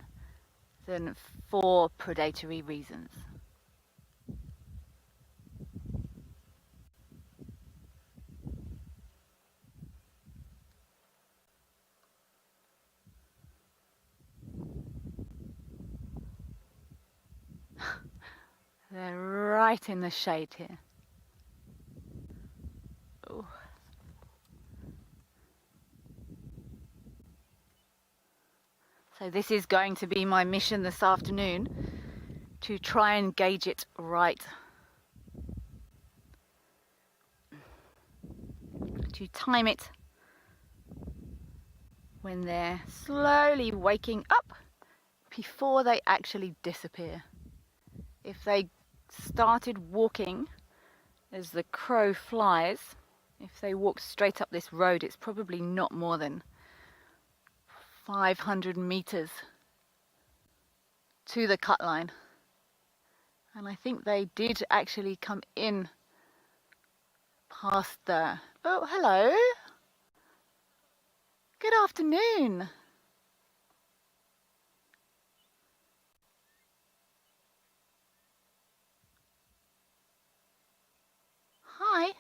than for predatory reasons. They're right in the shade here. Ooh. So this is going to be my mission this afternoon, to try and gauge it right. To time it when they're slowly waking up before they actually disappear. If they started walking as the crow flies, if they walk straight up this road, it's probably not more than 500 meters to the cut line. And I think they did actually come in past the... Oh, hello. Good afternoon. Hi.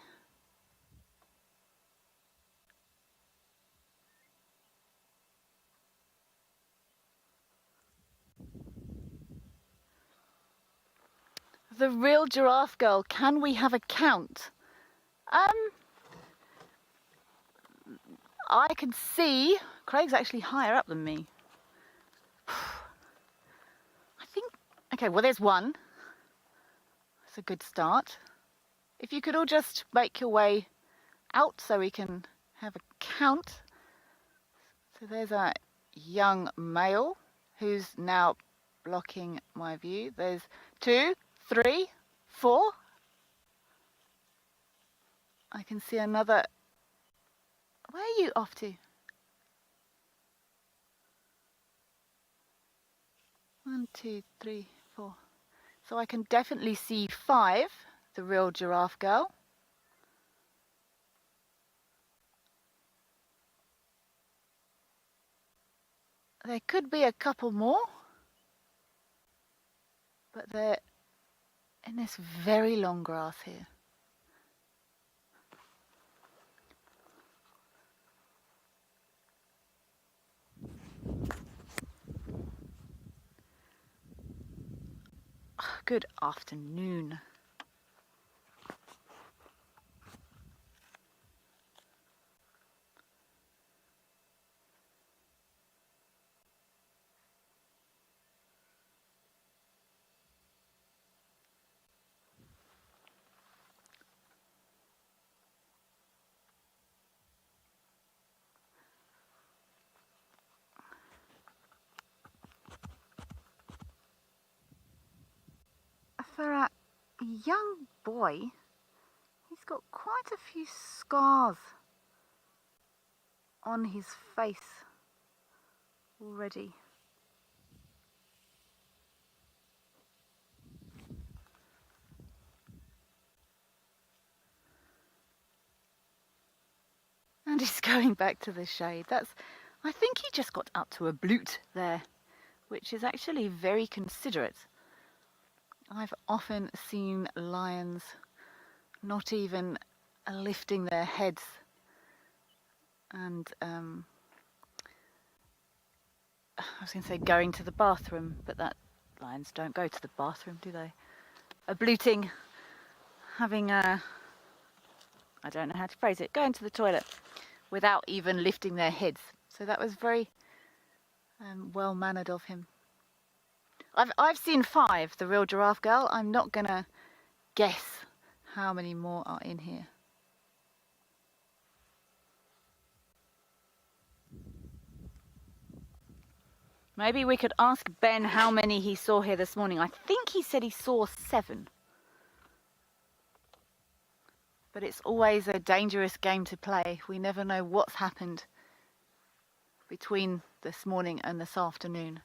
The real giraffe girl, can we have a count? I can see Craig's actually higher up than me. I think, okay, well there's one. That's a good start. If you could all just make your way out so we can have a count. So there's a young male who's now blocking my view. There's 2, 3, 4. I can see another. Where are you off to? 1, 2, 3, 4. So I can definitely see 5, the real giraffe girl. There could be a couple more, but they're in this very long grass here. good afternoon. For a young boy, he's got quite a few scars on his face already. And he's going back to the shade. I think he just got up to a bloot there, which is actually very considerate. I've often seen lions not even lifting their heads, and I was going to say going to the bathroom, but lions don't go to the bathroom, do they? Blooting, having I don't know how to phrase it, going to the toilet without even lifting their heads. So that was very well-mannered of him. I've seen 5, the real giraffe girl. I'm not going to guess how many more are in here. Maybe we could ask Ben how many he saw here this morning. I think he said he saw 7. But it's always a dangerous game to play. We never know what's happened between this morning and this afternoon.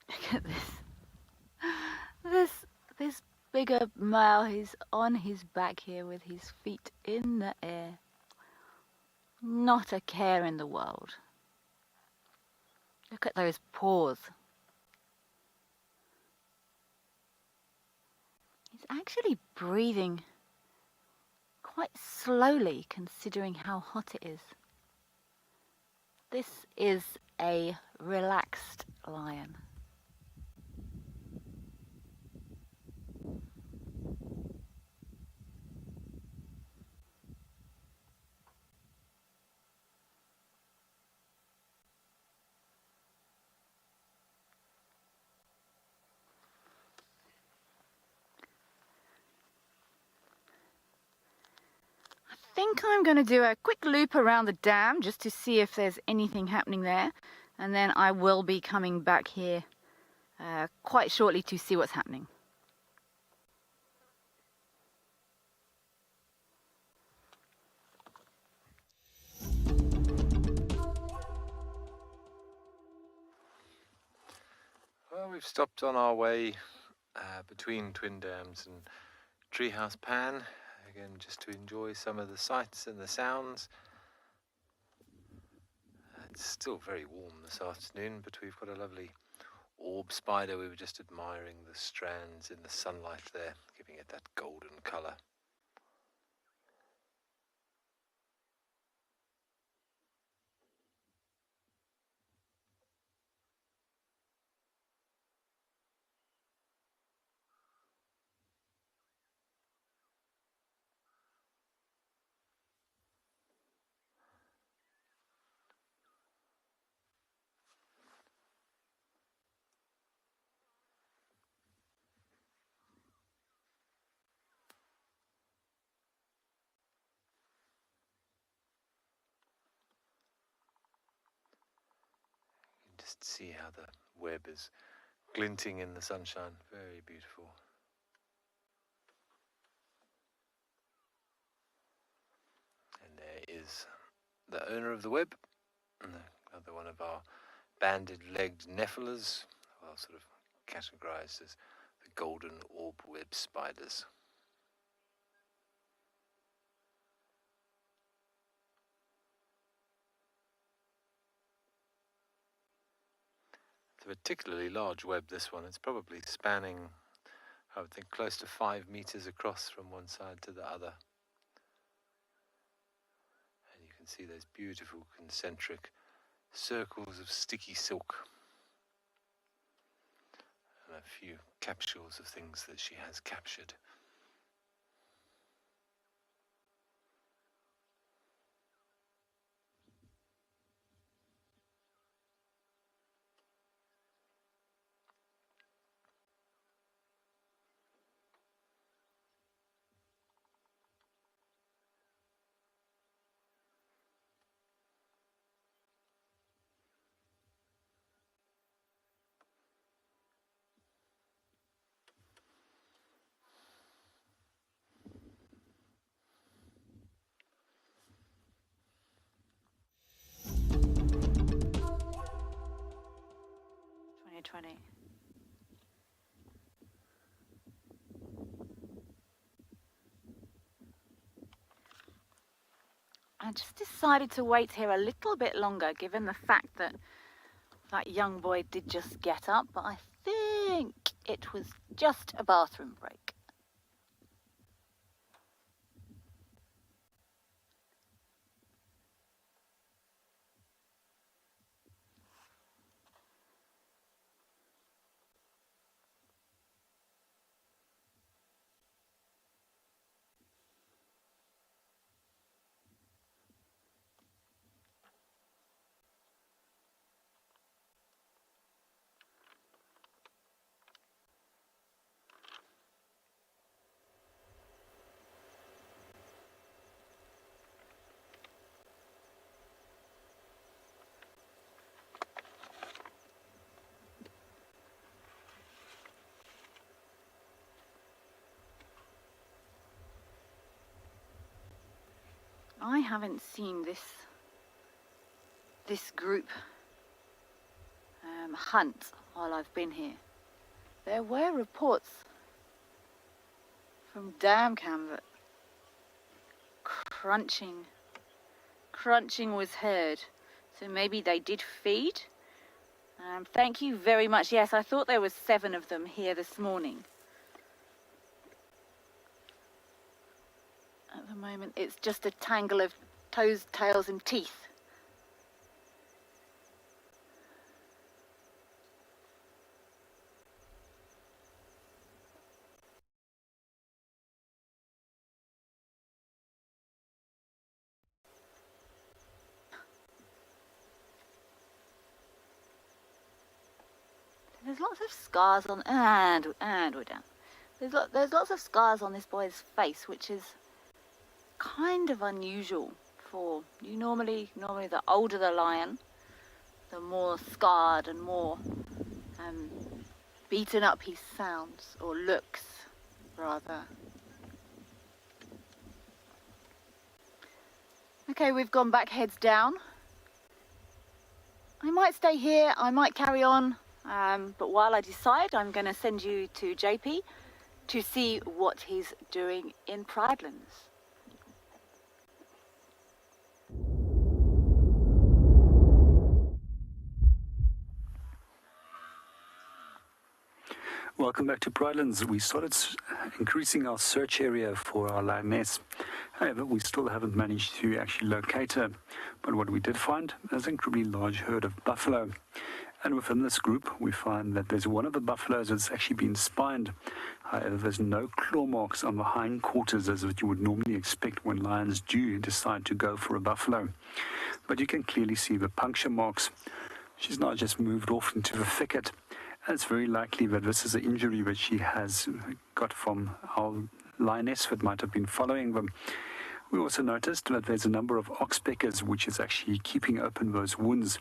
Look at this. This bigger male, he's on his back here with his feet in the air. Not a care in the world. Look at those paws. He's actually breathing quite slowly considering how hot it is. This is a relaxed lion. I think I'm going to do a quick loop around the dam just to see if there's anything happening there, and then I will be coming back here quite shortly to see what's happening. Well, we've stopped on our way between Twin Dams and Treehouse Pan, again just to enjoy some of the sights and the sounds. It's still very warm this afternoon, but we've got a lovely orb spider. We were just admiring the strands in the sunlight there, giving it that golden colour. Just see how the web is glinting in the sunshine. Very beautiful. And there is the owner of the web, another one of our banded-legged nephilas, well, sort of categorized as the golden orb web spiders. It's a particularly large web, this one. It's probably spanning I would think close to 5 meters across from one side to the other. And you can see those beautiful concentric circles of sticky silk. And a few capsules of things that she has captured. I just decided to wait here a little bit longer, given the fact that that young boy did just get up, but I think it was just a bathroom break. I haven't seen this group hunt while I've been here. There were reports from dam cam that crunching was heard, so maybe they did feed. Thank you very much. Yes, I thought there was 7 of them here this morning. At the moment, it's just a tangle of toes, tails, and teeth. There's lots of scars on, and we're down. There's lots of scars on this boy's face, which is kind of unusual for you. Normally the older the lion, the more scarred and more beaten up he sounds, or looks rather. Okay, we've gone back, heads down. I might stay here, I might carry on, but while I decide, I'm going to send you to JP to see what he's doing in Pridelands. Welcome back to Pridelands. We started increasing our search area for our lioness. However, we still haven't managed to actually locate her. But what we did find is an incredibly large herd of buffalo. And within this group, we find that there's one of the buffaloes that's actually been spined. However, there's no claw marks on the hindquarters as what you would normally expect when lions do decide to go for a buffalo. But you can clearly see the puncture marks. She's not just moved off into the thicket. And it's very likely that this is an injury that she has got from our lioness that might have been following them. We also noticed that there's a number of oxpeckers which is actually keeping open those wounds,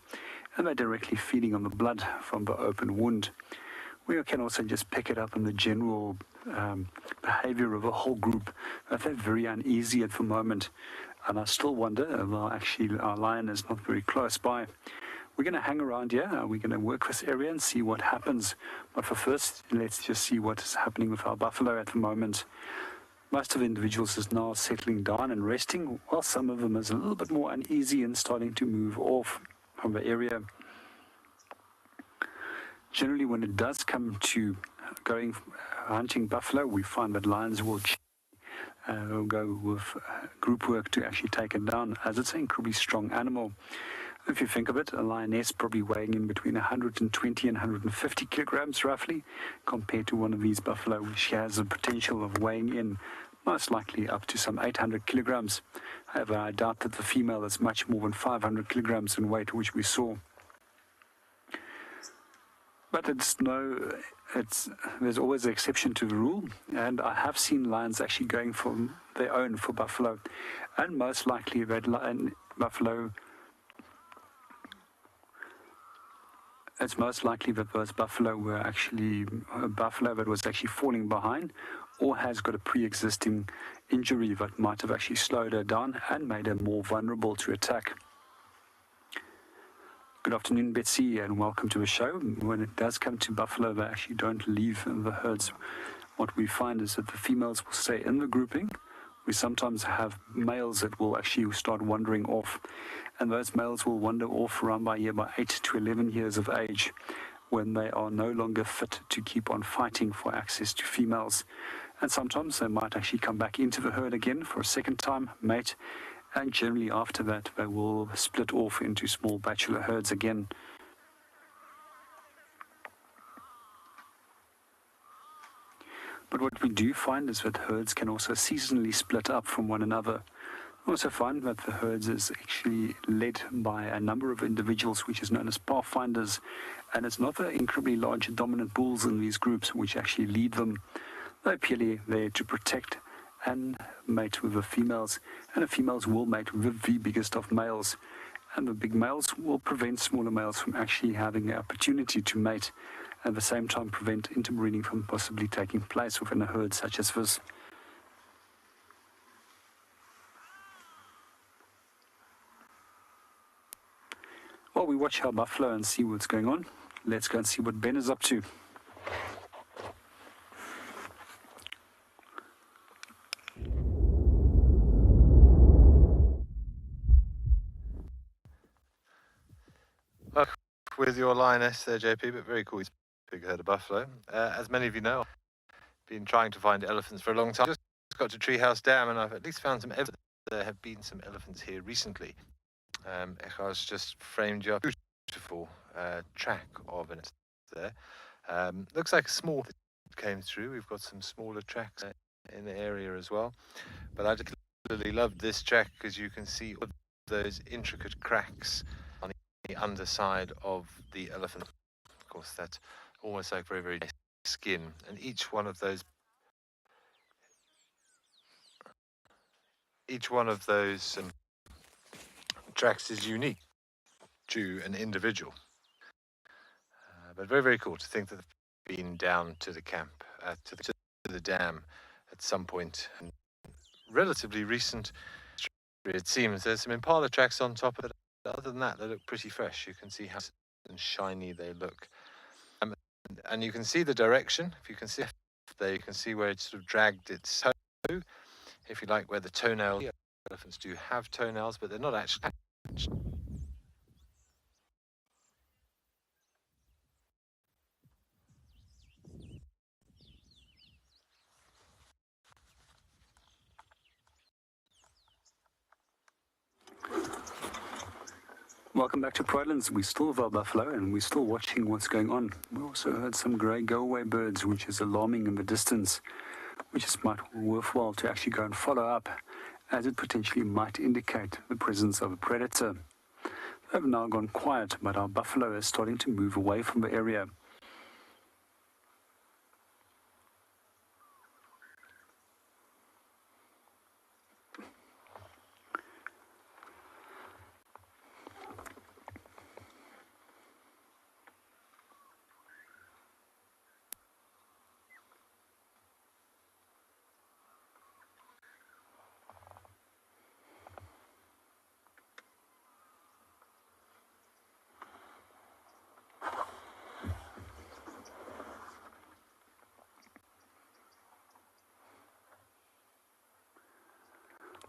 and they're directly feeding on the blood from the open wound. We can also just pick it up in the general behavior of a whole group, that they're very uneasy at the moment. And I still wonder, well, actually our lion is not very close by. We're going to hang around here. We're going to work this area and see what happens. But for first, let's just see what is happening with our buffalo at the moment. Most of the individuals is now settling down and resting, while some of them is a little bit more uneasy and starting to move off from the area. Generally, when it does come to going hunting buffalo, we find that lions will go with group work to actually take it down, as it's an incredibly strong animal. If you think of it, a lioness probably weighing in between 120 and 150 kilograms roughly, compared to one of these buffalo, which has the potential of weighing in most likely up to some 800 kilograms. However, I doubt that the female is much more than 500 kilograms in weight, which we saw. But there's always an exception to the rule, and I have seen lions actually going for their own for buffalo, and most likely that it's most likely that those buffalo were actually a buffalo that was actually falling behind, or has got a pre-existing injury that might have actually slowed her down and made her more vulnerable to attack. Good afternoon, Betsy, and welcome to the show. When it does come to buffalo, they actually don't leave the herds. What we find is that the females will stay in the grouping. We sometimes have males that will actually start wandering off, and those males will wander off around by 8 to 11 years of age, when they are no longer fit to keep on fighting for access to females. And sometimes they might actually come back into the herd again for a second time, mate, and generally after that they will split off into small bachelor herds again. But what we do find is that herds can also seasonally split up from one another. We also find that the herds is actually led by a number of individuals, which is known as pathfinders, and it's not the incredibly large dominant bulls in these groups which actually lead them. They're purely there to protect and mate with the females, and the females will mate with the biggest of males, and the big males will prevent smaller males from actually having the opportunity to mate, and at the same time prevent interbreeding from possibly taking place within a herd such as this. While we watch our buffalo and see what's going on, let's go and see what Ben is up to. With your lioness there, JP, but very cool. It's a big herd of buffalo. As many of you know, I've been trying to find elephants for a long time. Just got to Treehouse Dam, and I've at least found some evidence that there have been some elephants here recently. Echar's just framed you up. Beautiful track of an there. Looks like a small that came through. We've got some smaller tracks in the area as well. But I just really loved this track because you can see all those intricate cracks on the underside of the elephant. Of course, that's almost like very, very nice skin. And each one of those tracks is unique to an individual. But very, very cool to think that they've been down to the camp, to the dam at some point. And relatively recent, it seems. There's some impala tracks on top of it. Other than that, they look pretty fresh. You can see how shiny they look. And you can see the direction. If you can see there, you can see where it sort of dragged its toe. If you like, where the toenail. Elephants do have toenails, but they're not actually. Welcome back to Providence. We still have our buffalo and we're still watching what's going on. We also heard some grey go-away birds, which is alarming in the distance, which is might worthwhile to actually go and follow up, as it potentially might indicate the presence of a predator. They have now gone quiet, but our buffalo is starting to move away from the area.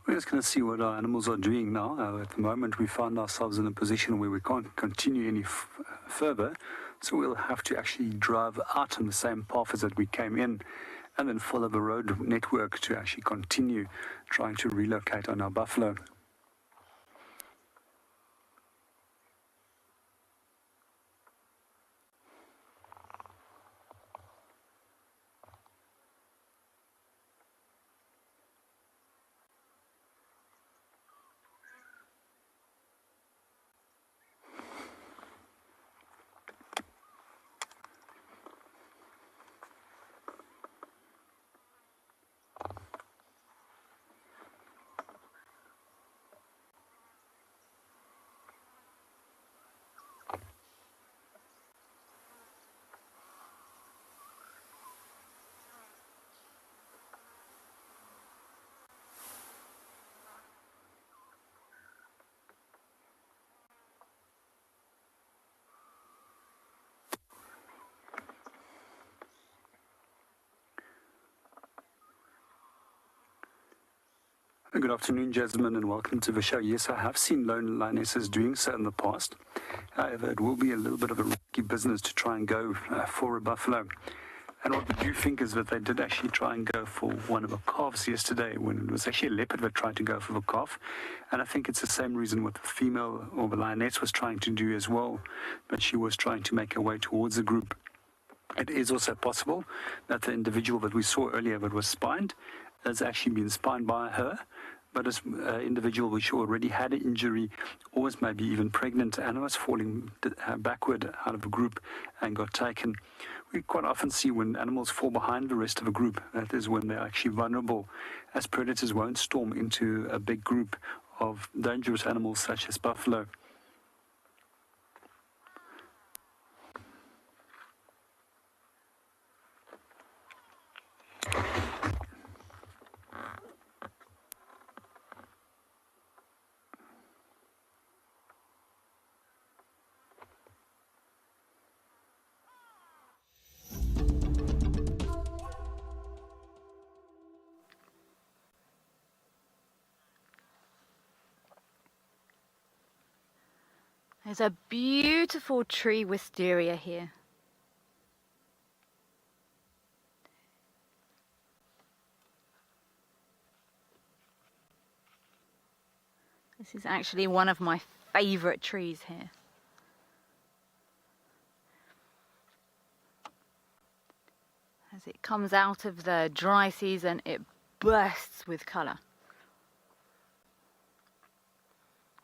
We're just going to see what our animals are doing now. At the moment, we find ourselves in a position where we can't continue any further. So we'll have to actually drive out on the same path as that we came in and then follow the road network to actually continue trying to relocate on our buffalo. Good afternoon, Jasmine, and welcome to the show. Yes, I have seen lone lionesses doing so in the past. However, it will be a little bit of a risky business to try and go for a buffalo. And what we do think is that they did actually try and go for one of the calves yesterday when it was actually a leopard that tried to go for the calf. And I think it's the same reason what the female or the lioness was trying to do as well, but she was trying to make her way towards the group. It is also possible that the individual that we saw earlier that was spined has actually been spined by her, but as an individual which already had an injury or was maybe even pregnant and was falling backward out of the group and got taken. We quite often see when animals fall behind the rest of a group, that is when they're actually vulnerable, as predators won't storm into a big group of dangerous animals such as buffalo. There's a beautiful tree wisteria here. This is actually one of my favourite trees here. As it comes out of the dry season, it bursts with colour.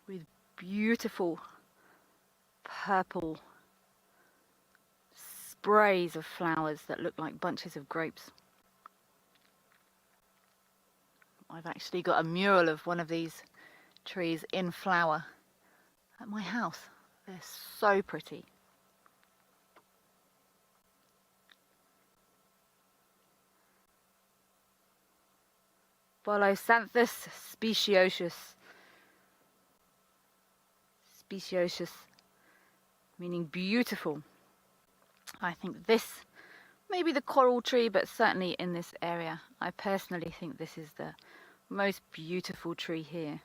With beautiful purple sprays of flowers that look like bunches of grapes. I've actually got a mural of one of these trees in flower at my house. They're so pretty. Bolosanthes speciosus, meaning beautiful. I think this may be the coral tree, but certainly in this area, I personally think this is the most beautiful tree here.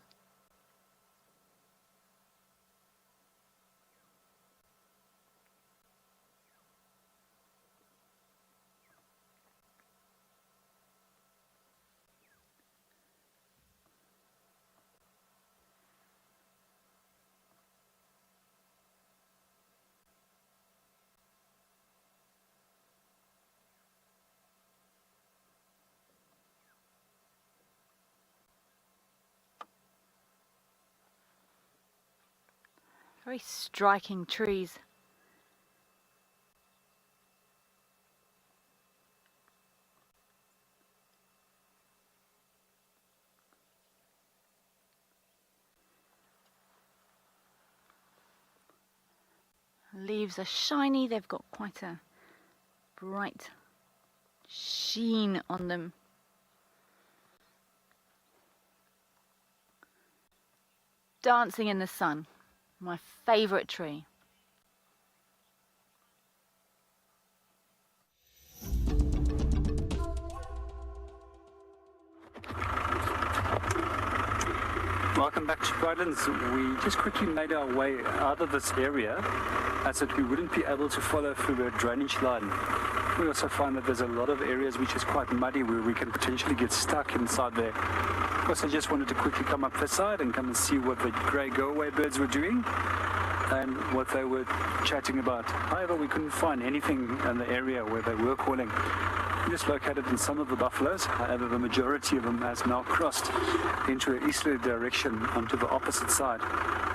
Very striking trees. Leaves are shiny, they've got quite a bright sheen on them. Dancing in the sun. My favourite tree. Welcome welcome back to Guidance. We just quickly made our way out of this area as that we wouldn't be able to follow through a drainage line. We also find that there's a lot of areas which is quite muddy where we can potentially get stuck inside there. Of course, I just wanted to quickly come up this side and come and see what the grey go-away birds were doing and what they were chatting about. However, we couldn't find anything in the area where they were calling. We just located in some of the buffaloes. However, the majority of them has now crossed into an easterly direction onto the opposite side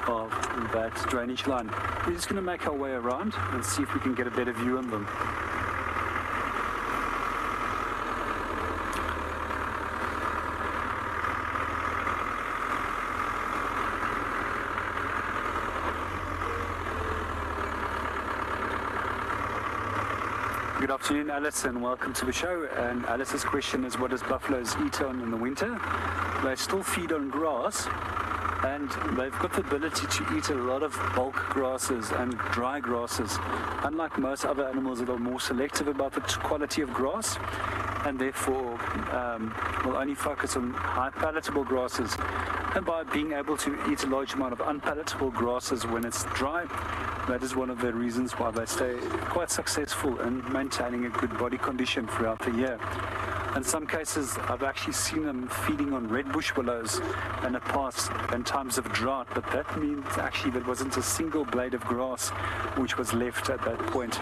of that drainage line. We're just going to make our way around and see if we can get a better view on them. Good afternoon, Alice, and welcome to the show. And Alice's question is, what does buffaloes eat on in the winter? They still feed on grass, and they've got the ability to eat a lot of bulk grasses and dry grasses. Unlike most other animals that are more selective about the quality of grass, and therefore will only focus on high palatable grasses. And by being able to eat a large amount of unpalatable grasses when it's dry, that is one of the reasons why they stay quite successful in maintaining a good body condition throughout the year. In some cases, I've actually seen them feeding on red bush willows in the past in times of drought, but that means actually there wasn't a single blade of grass which was left at that point.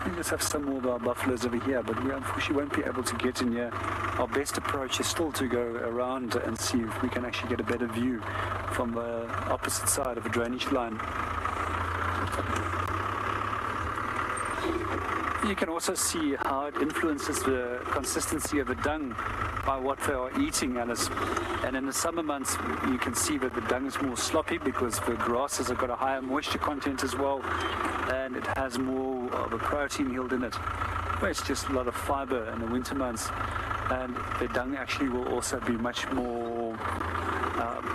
We just have some more of our buffaloes over here, but we unfortunately won't be able to get in here. Our best approach is still to go around and see if we can actually get a better view from the opposite side of the drainage line. You can also see how it influences the consistency of the dung by what they are eating, Alice. And in the summer months, you can see that the dung is more sloppy because the grasses have got a higher moisture content as well, and it has more of a protein yield in it. Well, it's just a lot of fiber in the winter months, and the dung actually will also be much more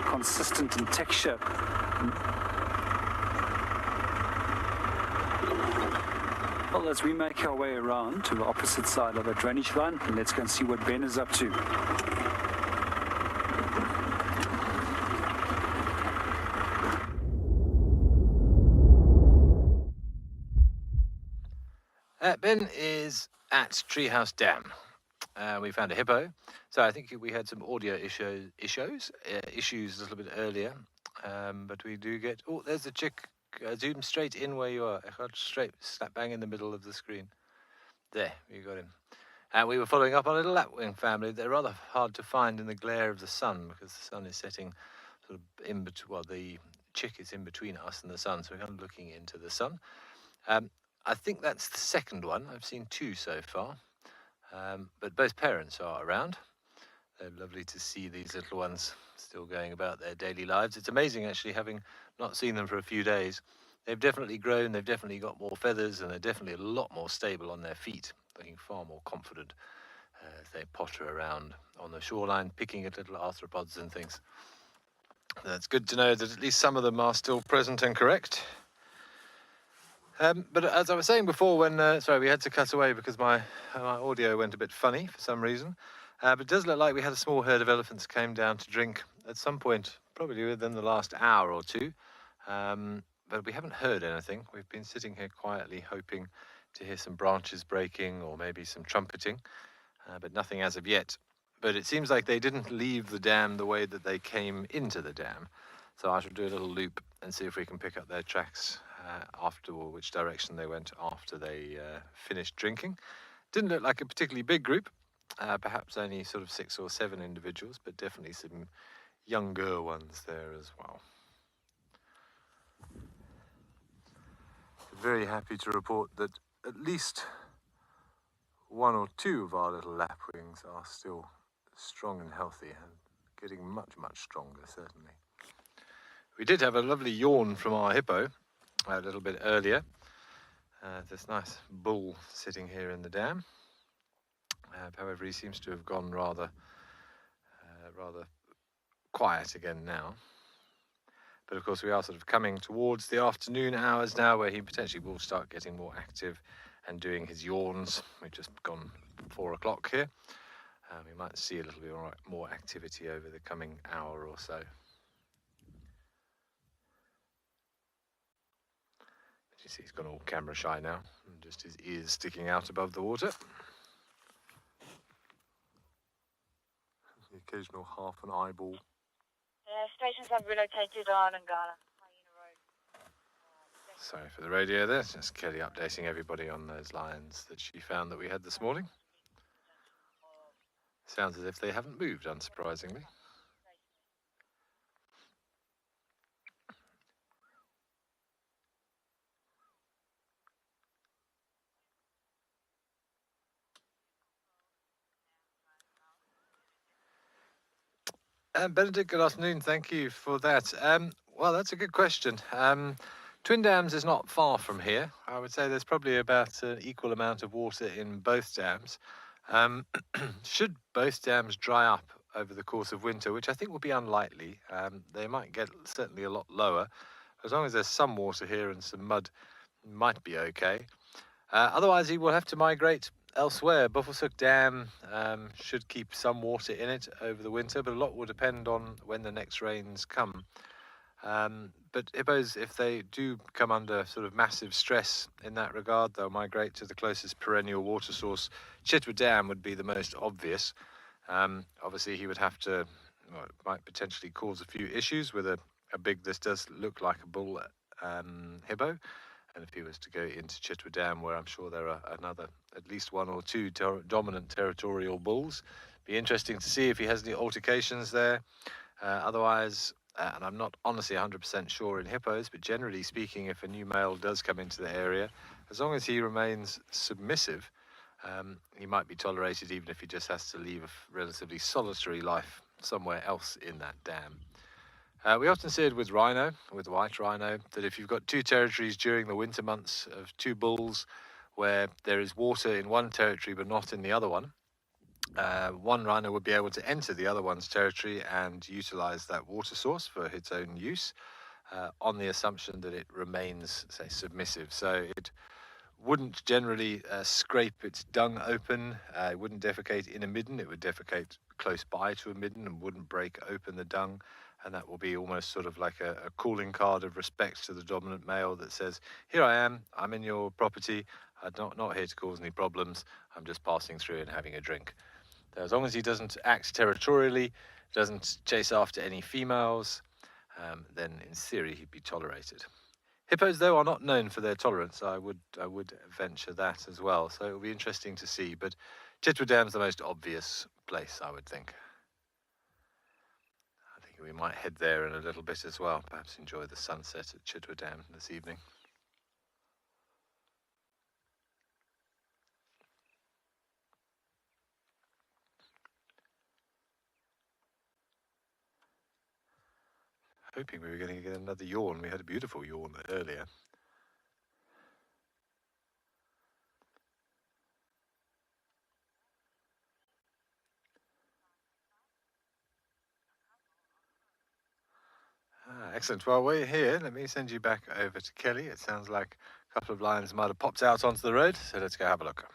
consistent in texture. Well, as we make our way around to the opposite side of the drainage line, let's go and see what Ben is up to. Ben is at Treehouse Dam. We found a hippo, so I think we had some audio issues a little bit earlier, but we do get... Oh, there's a chick. Zoom straight in where you are. I got straight slap bang in the middle of the screen. There, you got him. And we were following up on a little lapwing family. They're rather hard to find in the glare of the sun because the sun is setting sort of in between. Well, the chick is in between us and the sun, so we're kind of looking into the sun. I think that's the second one. I've seen two so far, but both parents are around. They're lovely to see these little ones still going about their daily lives. It's amazing, actually, having not seen them for a few days. They've definitely grown, they've definitely got more feathers, and they're definitely a lot more stable on their feet, looking far more confident as they potter around on the shoreline, picking at little arthropods and things. That's good to know that at least some of them are still present and correct. But as I was saying before, when sorry, we had to cut away because my audio went a bit funny for some reason. But it does look like we had a small herd of elephants came down to drink at some point, probably within the last hour or two. But we haven't heard anything. We've been sitting here quietly hoping to hear some branches breaking or maybe some trumpeting, but nothing as of yet. But it seems like they didn't leave the dam the way that they came into the dam. So I shall do a little loop and see if we can pick up their tracks after, or which direction they went after they finished drinking. Didn't look like a particularly big group. Perhaps only sort of 6 or 7 individuals, but definitely some younger ones there as well. Very happy to report that at least 1 or 2 of our little lapwings are still strong and healthy and getting much, much stronger, certainly. We did have a lovely yawn from our hippo a little bit earlier. This nice bull sitting here in the dam. However, he seems to have gone rather quiet again now. But of course, we are sort of coming towards the afternoon hours now, where he potentially will start getting more active and doing his yawns. We've just gone 4 o'clock here. We might see a little bit more activity over the coming hour or so. You see he's gone all camera shy now, and just his ears sticking out above the water. The occasional half an eyeball. Stations have relocated on Ngala. Sorry for the radio there, just Kelly updating everybody on those lines that she found that we had this morning. Sounds as if they haven't moved, unsurprisingly. Benedict, good afternoon. Thank you for that. Well, that's a good question. Twin Dams is not far from here. I would say there's probably about an equal amount of water in both dams. Should both dams dry up over the course of winter, which I think will be unlikely, they might get certainly a lot lower. As long as there's some water here and some mud, might be okay. Otherwise, he will have to migrate elsewhere. Buffelshoek Dam should keep some water in it over the winter, but a lot will depend on when the next rains come. But hippos, if they do come under sort of massive stress in that regard, they'll migrate to the closest perennial water source. Chitwa Dam would be the most obvious. Obviously, he would have to, well, it might potentially cause a few issues with a big, this does look like a bull hippo. And if he was to go into Chitwa Dam, where I'm sure there are at least one or two dominant territorial bulls, be interesting to see if he has any altercations there. Otherwise, and I'm not honestly 100% sure in hippos, but generally speaking, if a new male does come into the area, as long as he remains submissive, he might be tolerated even if he just has to leave a relatively solitary life somewhere else in that dam. We often see it with rhino, with white rhino, that if you've got two territories during the winter months of two bulls where there is water in one territory but not in the other one, one rhino would be able to enter the other one's territory and utilize that water source for its own use on the assumption that it remains, say, submissive. So it wouldn't generally scrape its dung open, it wouldn't defecate in a midden, it would defecate close by to a midden and wouldn't break open the dung. And that will be almost sort of like a calling card of respect to the dominant male that says, here I am, I'm in your property, I'm not here to cause any problems, I'm just passing through and having a drink. So as long as he doesn't act territorially, doesn't chase after any females, then in theory he'd be tolerated. Hippos, though, are not known for their tolerance. I would venture that as well. So it'll be interesting to see. But Chitwa Dam's the most obvious place, I would think. I think we might head there in a little bit as well. Perhaps enjoy the sunset at Chitwa Dam this evening. Hoping we were going to get another yawn. We had a beautiful yawn earlier. Excellent. Well, we're here. Let me send you back over to Kelly. It sounds like a couple of lions might have popped out onto the road, so let's go have a look.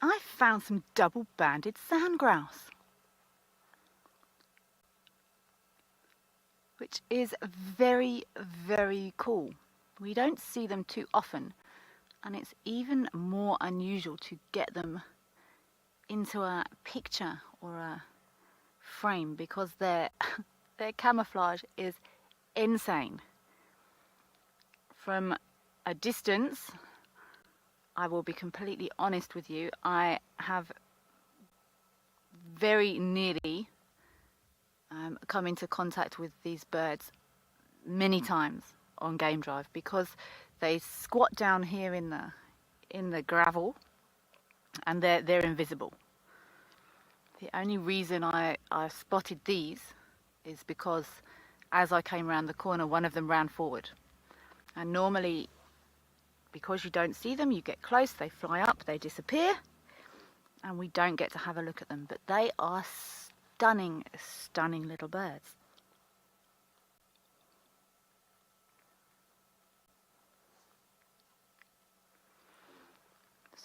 I found some double-banded sand grouse, which is very, very cool. We don't see them too often, and it's even more unusual to get them into a picture or a frame because their camouflage is insane. From a distance, I will be completely honest with you, I have very nearly come into contact with these birds many times on game drive because they squat down here in the gravel and they're invisible. The only reason I spotted these is because as I came around the corner, one of them ran forward. And normally, because you don't see them, you get close, they fly up, they disappear, and we don't get to have a look at them. But they are stunning, stunning little birds.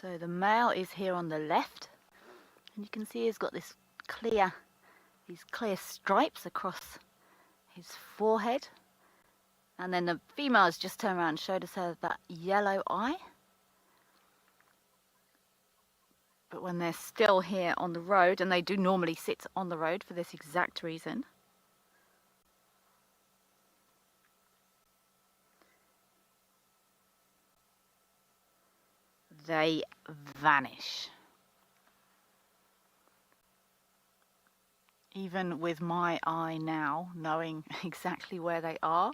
So the male is here on the left, and you can see he's got these clear stripes across his forehead. And then the female has just turned around and showed us that yellow eye. But when they're still here on the road, and they do normally sit on the road for this exact reason, they vanish. Even with my eye now knowing exactly where they are,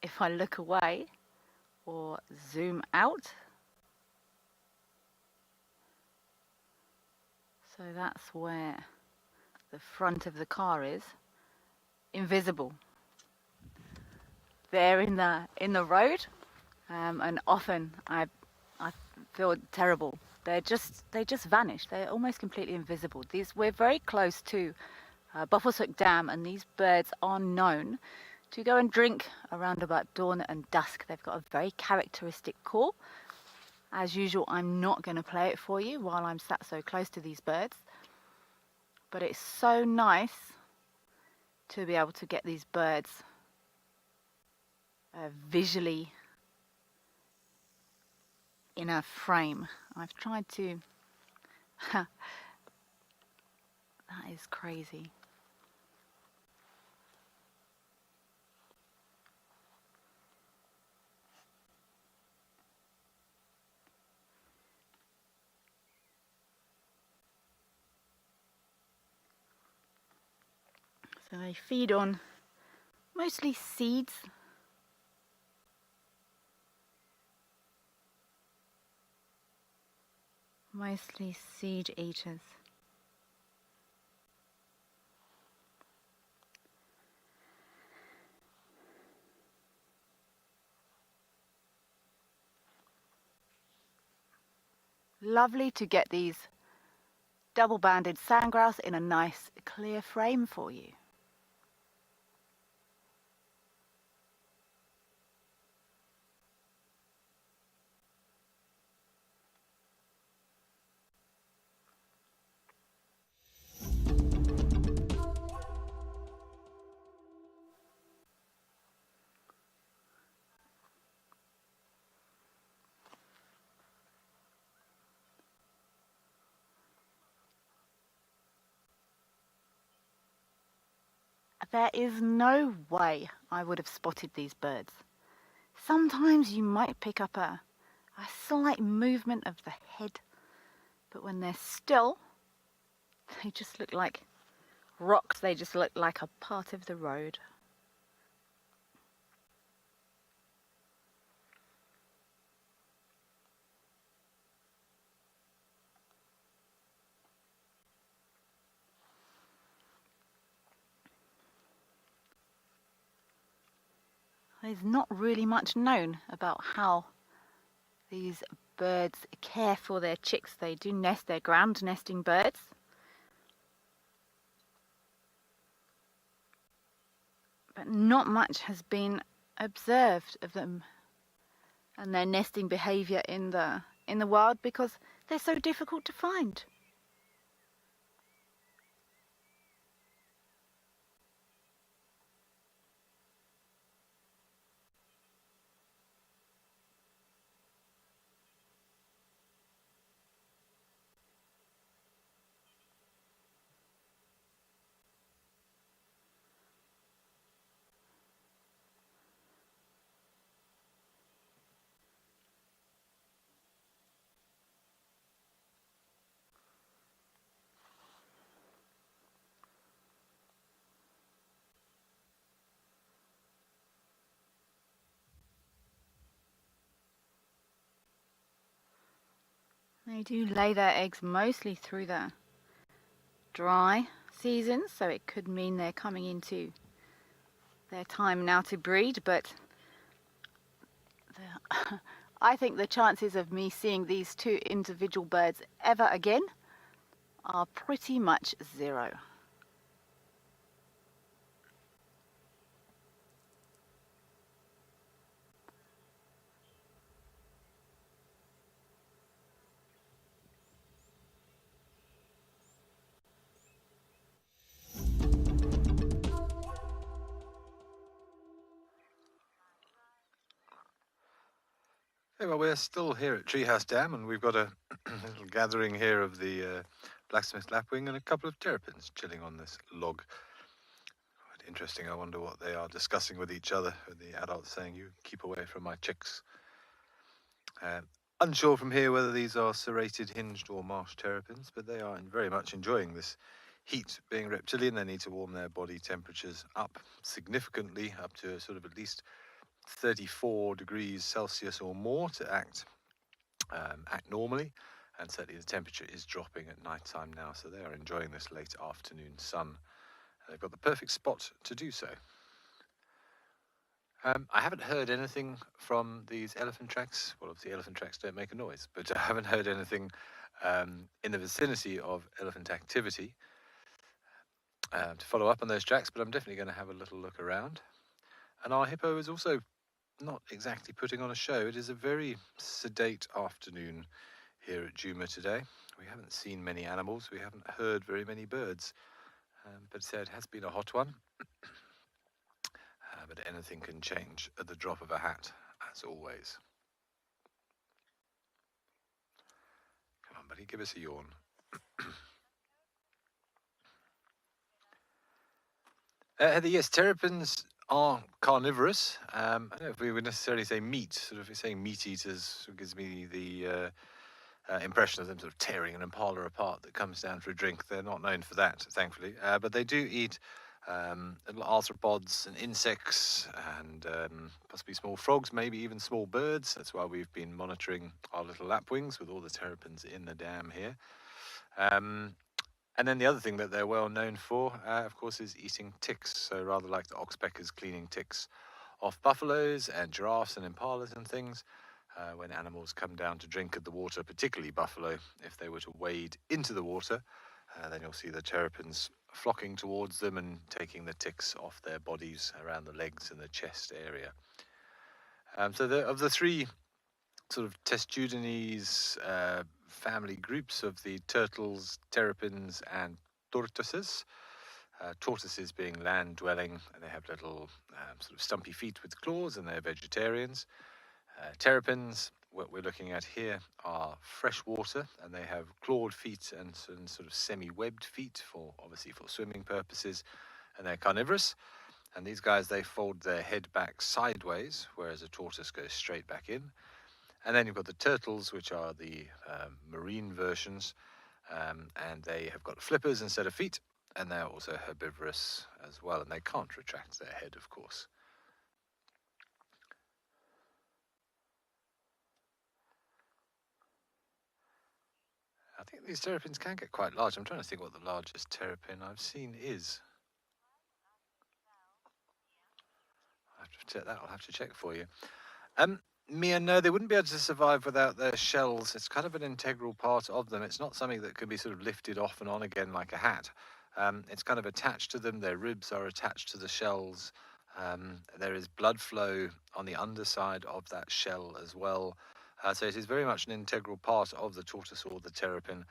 if I look away or zoom out, so that's where the front of the car is, invisible. They're in the road, and often I feel terrible. They just vanish. They're almost completely invisible. We're very close to Buffelshoek Dam, and these birds are known to go and drink around about dawn and dusk. They've got a very characteristic call. As usual, I'm not going to play it for you while I'm sat so close to these birds, but it's so nice to be able to get these birds visually in a frame. I've tried to that is crazy. So they feed on mostly seeds. Mostly seed eaters. Lovely to get these double-banded sandgrouse in a nice clear frame for you. There is no way I would have spotted these birds. Sometimes you might pick up a slight movement of the head, but when they're still, they just look like rocks. They just look like a part of the road. There's not really much known about how these birds care for their chicks. They do nest, they're ground nesting birds. But not much has been observed of them and their nesting behavior in the wild because they're so difficult to find. They do lay their eggs mostly through the dry season, so it could mean they're coming into their time now to breed, but I think the chances of me seeing these two individual birds ever again are pretty much zero. Hey, well, we're still here at Treehouse Dam, and we've got a little gathering here of the blacksmith lapwing and a couple of terrapins chilling on this log. Quite interesting. I wonder what they are discussing with each other. The adults saying, "You keep away from my chicks." Unsure from here whether these are serrated, hinged, or marsh terrapins, but they are very much enjoying this heat. Being reptilian, they need to warm their body temperatures up significantly, up to sort of at least 34 degrees Celsius or more to act normally, and certainly the temperature is dropping at night time now, so they are enjoying this late afternoon sun. They've got the perfect spot to do so. I haven't heard anything from these elephant tracks. Well, obviously elephant tracks don't make a noise, but I haven't heard anything in the vicinity of elephant activity to follow up on those tracks, but I'm definitely going to have a little look around. And our hippo is also not exactly putting on a show. It is a very sedate afternoon here at Djuma today. We haven't seen many animals. We haven't heard very many birds. But it has been a hot one. But anything can change at the drop of a hat, as always. Come on, buddy, give us a yawn. Yes, terrapins are carnivorous. I don't know if we would necessarily say meat. Sort of saying meat eaters sort of gives me the impression of them sort of tearing an impala apart that comes down for a drink. They're not known for that, thankfully. But they do eat little arthropods and insects and possibly small frogs, maybe even small birds. That's why we've been monitoring our little lapwings with all the terrapins in the dam here. And then the other thing that they're well known for, of course, is eating ticks. So rather like the oxpeckers cleaning ticks off buffaloes and giraffes and impalas and things, when animals come down to drink at the water, particularly buffalo, if they were to wade into the water, then you'll see the terrapins flocking towards them and taking the ticks off their bodies around the legs and the chest area. So of the three sort of testudines family groups of the turtles, terrapins, and tortoises, tortoises being land-dwelling, and they have little sort of stumpy feet with claws, and they're vegetarians. Terrapins, what we're looking at here, are freshwater, and they have clawed feet and sort of semi-webbed feet, obviously for swimming purposes, and they're carnivorous. And these guys, they fold their head back sideways, whereas a tortoise goes straight back in. And then you've got the turtles, which are the marine versions, and they have got flippers instead of feet, and they're also herbivorous as well, and they can't retract their head, of course. I think these terrapins can get quite large. I'm trying to think what the largest terrapin I've seen is. I'll have to check that. I'll have to check for you. Mia, no, they wouldn't be able to survive without their shells. It's kind of an integral part of them. It's not something that can be sort of lifted off and on again like a hat. It's kind of attached to them. Their ribs are attached to the shells. There is blood flow on the underside of that shell as well. So it is very much an integral part of the tortoise or the terrapin.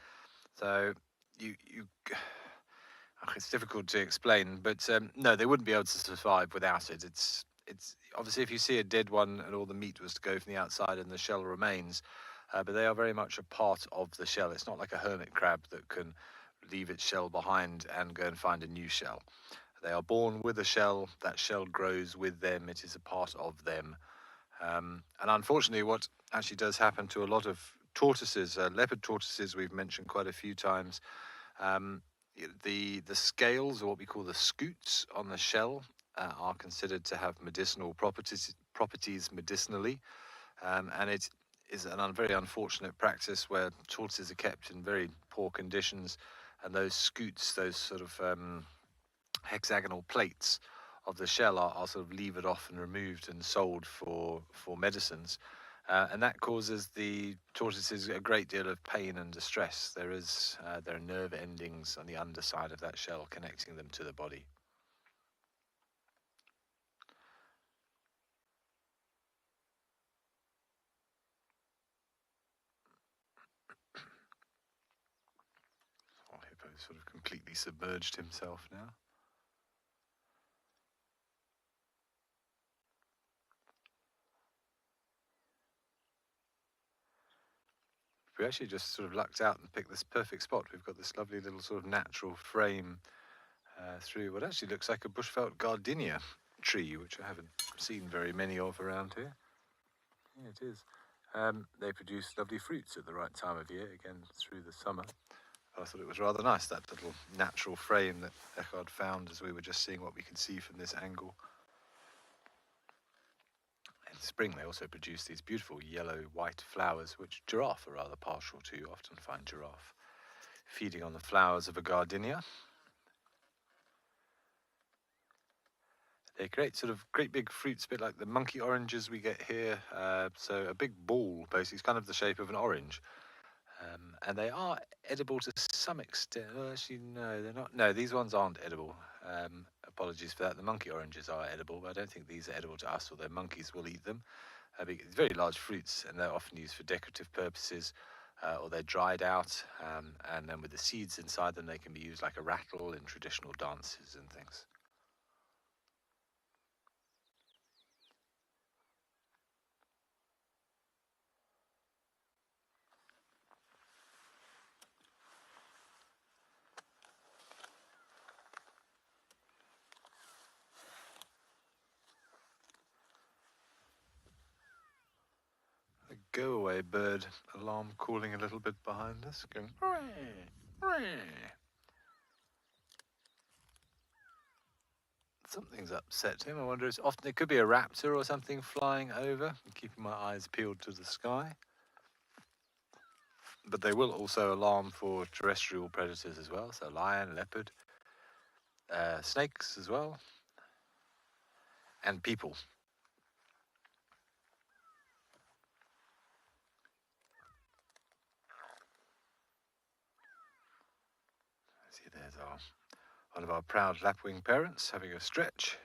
So it's difficult to explain, but no, they wouldn't be able to survive without it. It's obviously, if you see a dead one and all the meat was to go from the outside and the shell remains, but they are very much a part of the shell. It's not like a hermit crab that can leave its shell behind and go and find a new shell. They are born with a shell. That shell grows with them. It is a part of them. And unfortunately, what actually does happen to a lot of tortoises, leopard tortoises, we've mentioned quite a few times, the scales, or what we call the scutes on the shell, are considered to have medicinal properties medicinally, and it is a very unfortunate practice where tortoises are kept in very poor conditions, and those scutes, those sort of hexagonal plates of the shell, are sort of levered off and removed and sold for medicines, and that causes the tortoises a great deal of pain and distress. There are nerve endings on the underside of that shell connecting them to the body. Hippo sort of completely submerged himself now. We actually just sort of lucked out and picked this perfect spot. We've got this lovely little sort of natural frame through what actually looks like a bushveld gardenia tree, which I haven't seen very many of around here. Yeah, it is. They produce lovely fruits at the right time of year, again through the summer. I thought it was rather nice, that little natural frame that Echard found as we were just seeing what we could see from this angle. In spring they also produce these beautiful yellow-white flowers, which giraffe are rather partial to. You often find giraffe feeding on the flowers of a gardenia. They create sort of great big fruits, a bit like the monkey oranges we get here. So a big ball, basically. It's kind of the shape of an orange. And they are edible to some extent. Oh, actually, no, they're not. No, these ones aren't edible. Apologies for that. The monkey oranges are edible, but I don't think these are edible to us, although monkeys will eat them. It's very large fruits, and they're often used for decorative purposes, or they're dried out, and then with the seeds inside them, they can be used like a rattle in traditional dances and things. A go-away bird alarm calling a little bit behind us, going, hooray, hooray. Something's upset him. I wonder, it could be a raptor or something flying over. I'm keeping my eyes peeled to the sky. But they will also alarm for terrestrial predators as well, so lion, leopard, snakes as well, and people. See, there's one of our proud lapwing parents having a stretch.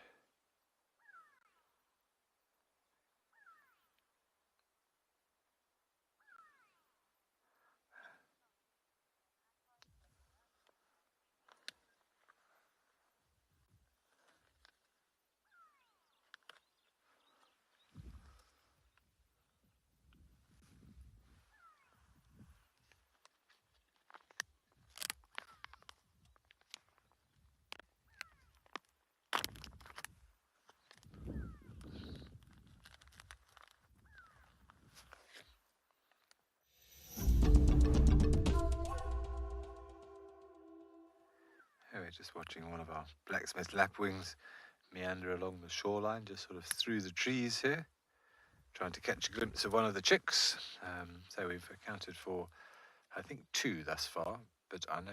We're just watching one of our blacksmith lapwings meander along the shoreline, just sort of through the trees here, trying to catch a glimpse of one of the chicks. So we've accounted for, I think, 2 thus far, but I'm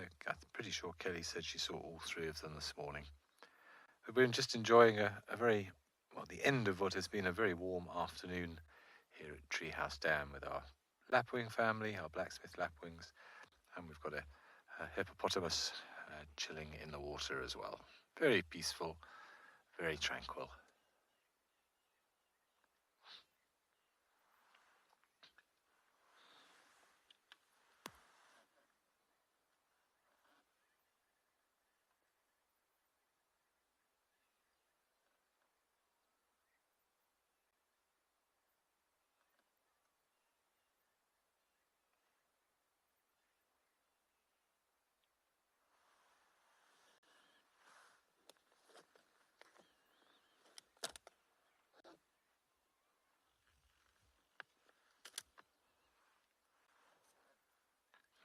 pretty sure Kelly said she saw all 3 of them this morning. But we're just enjoying the end of what has been a very warm afternoon here at Treehouse Dam with our lapwing family, our blacksmith lapwings, and we've got a hippopotamus chilling in the water as well. Very peaceful, very tranquil.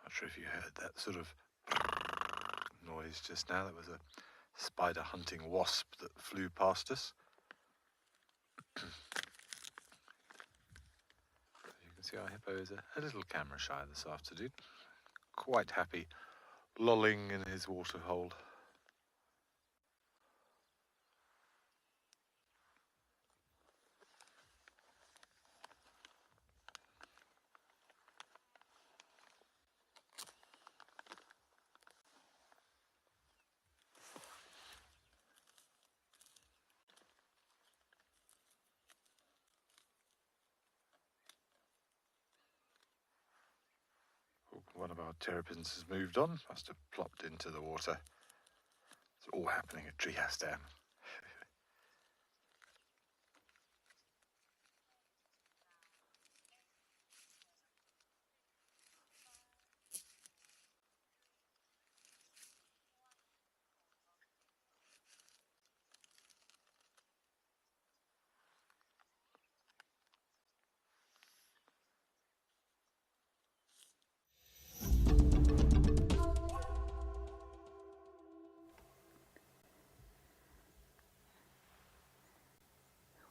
Not sure if you heard that sort of noise just now. That was a spider hunting wasp that flew past us. As you can see, our hippo is a little camera shy this afternoon. Quite happy, lolling in his water hole. One of our terrapins has moved on, must have plopped into the water. It's all happening at Treehouse Dam.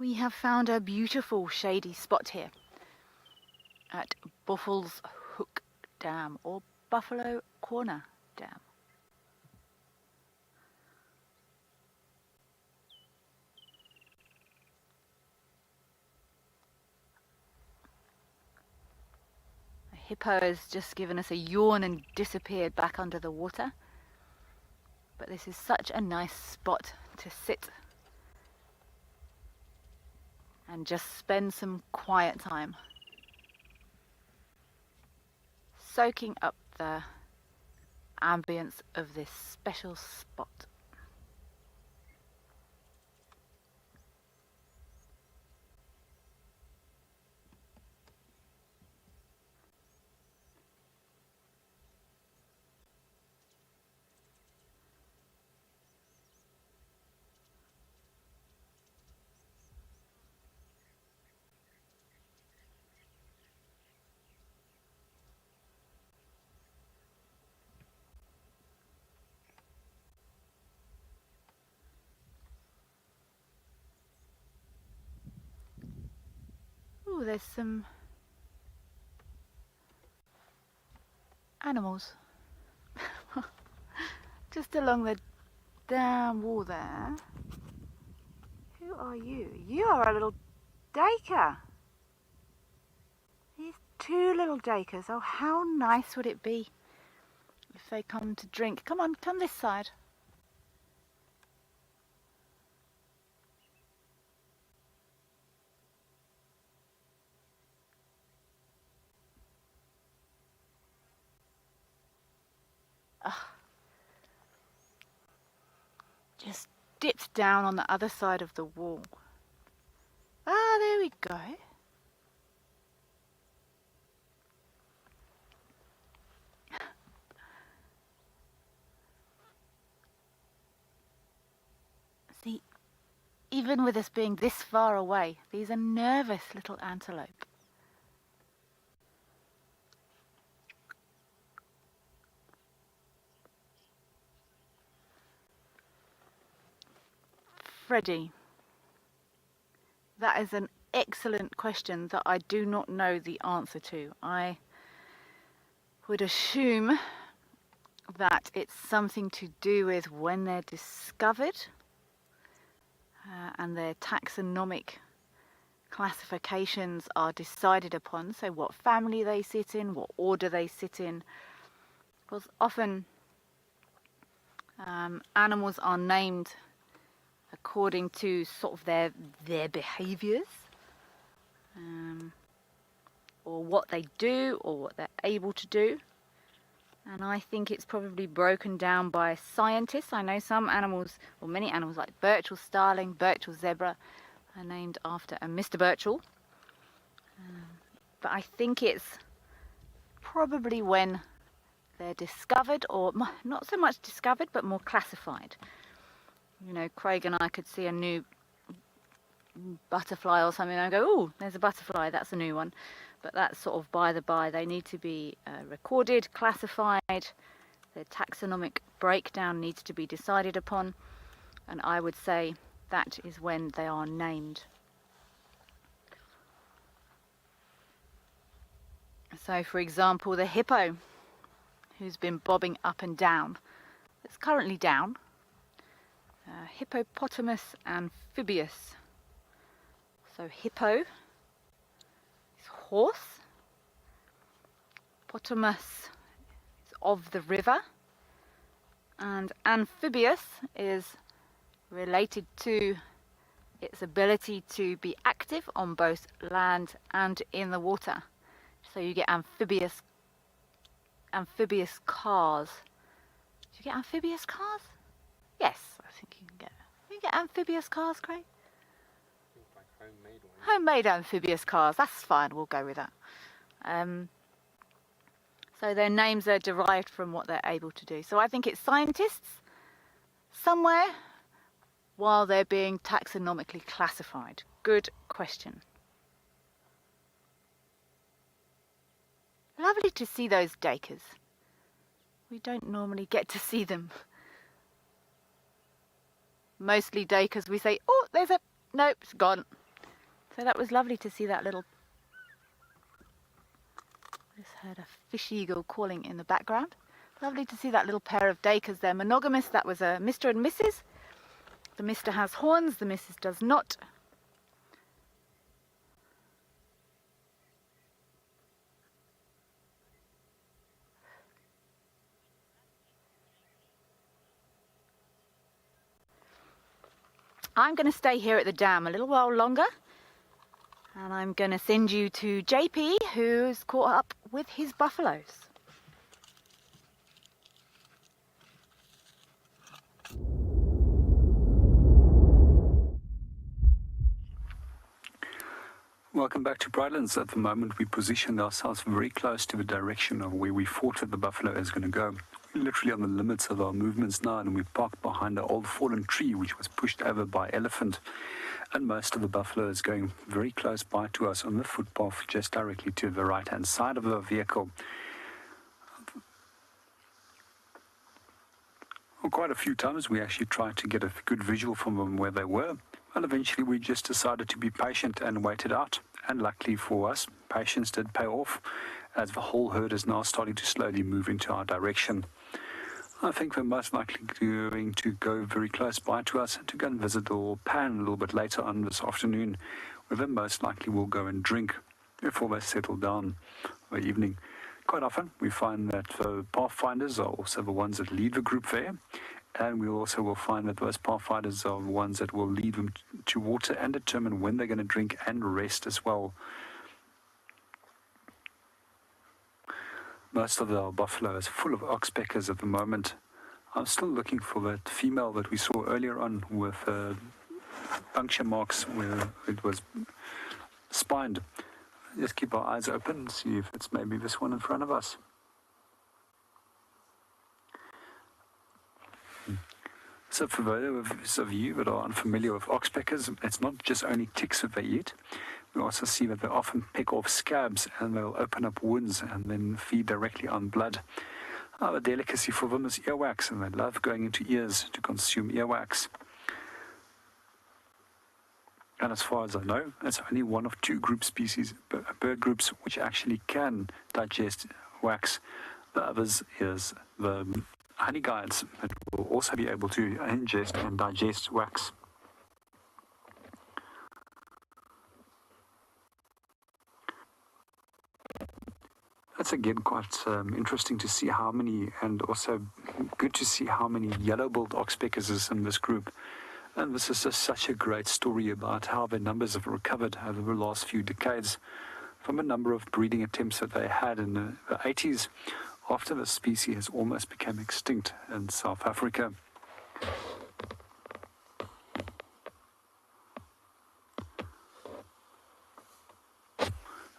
We have found a beautiful shady spot here at Buffalo's Hook Dam, or Buffalo Corner Dam. A hippo has just given us a yawn and disappeared back under the water. But this is such a nice spot to sit and just spend some quiet time, soaking up the ambience of this special spot. Ooh, there's some animals just along the dam wall there. Who are you? You are a little daker. These two little dakers. Oh, how nice would it be if they come to drink? Come on, come this side. Just dipped down on the other side of the wall. Ah, there we go. See, even with us being this far away, these are nervous little antelope. Freddie, that is an excellent question that I do not know the answer to. I would assume that it's something to do with when they're discovered and their taxonomic classifications are decided upon. So what family they sit in, what order they sit in. Because often animals are named according to sort of their behaviours, or what they do, or what they're able to do. And I think it's probably broken down by scientists. I know some animals, or many animals, like Birchall starling, Birchall zebra, are named after a Mr. Birchall. But I think it's probably when they're discovered, or not so much discovered, but more classified. You know, Craig and I could see a new butterfly or something and go, oh, there's a butterfly, that's a new one. But that's sort of by the by. They need to be recorded, classified. Their taxonomic breakdown needs to be decided upon. And I would say that is when they are named. So, for example, the hippo, who's been bobbing up and down, it's currently down. Hippopotamus amphibius. So hippo is horse. Potamus is of the river. And amphibious is related to its ability to be active on both land and in the water. So you get amphibious cars. Do you get amphibious cars? Yes, I think you can get. You get amphibious cars, Craig? Like homemade ones. Homemade amphibious cars. That's fine. We'll go with that. So their names are derived from what they're able to do. So I think it's scientists somewhere while they're being taxonomically classified. Good question. Lovely to see those dakers. We don't normally get to see them. Mostly dakers, we say, oh, there's a... Nope, it's gone. So that was lovely to see that little... I just heard a fish eagle calling in the background. Lovely to see that little pair of duikers. They're monogamous. That was a Mr. and Mrs. The Mr. has horns, the Mrs. does not. I'm going to stay here at the dam a little while longer, and I'm going to send you to JP, who's caught up with his buffaloes. Welcome back to Brightlands. At the moment, we positioned ourselves very close to the direction of where we thought that the buffalo is going to go. We're literally on the limits of our movements now, and we've parked behind an old fallen tree which was pushed over by elephant. And most of the buffalo is going very close by to us on the footpath, just directly to the right-hand side of the vehicle. Well, quite a few times we actually tried to get a good visual from them where they were. Well, eventually we just decided to be patient and wait it out. And luckily for us, patience did pay off, as the whole herd is now starting to slowly move into our direction. I think they're most likely going to go very close by to us to go and visit or pan a little bit later on this afternoon, where they most likely will go and drink before they settle down for the evening. Quite often we find that the pathfinders are also the ones that lead the group there. And we also will find that those pathfinders are the ones that will lead them to water and determine when they're going to drink and rest as well. Most of our buffalo is full of oxpeckers at the moment. I'm still looking for that female that we saw earlier on with puncture marks where it was spined. Just keep our eyes open and see if it's maybe this one in front of us. So for those of you that are unfamiliar with oxpeckers, it's not just only ticks that they eat. We also see that they often pick off scabs and they'll open up wounds and then feed directly on blood. The delicacy for them is earwax, and they love going into ears to consume earwax. And as far as I know, it's only one of two bird groups which actually can digest wax. The others is the honey guides that will also be able to ingest and digest wax. That's again quite interesting to see how many, and also good to see how many yellow-billed oxpeckers is in this group. And this is just such a great story about how their numbers have recovered over the last few decades from a number of breeding attempts that they had in the 80s. After the species has almost become extinct in South Africa.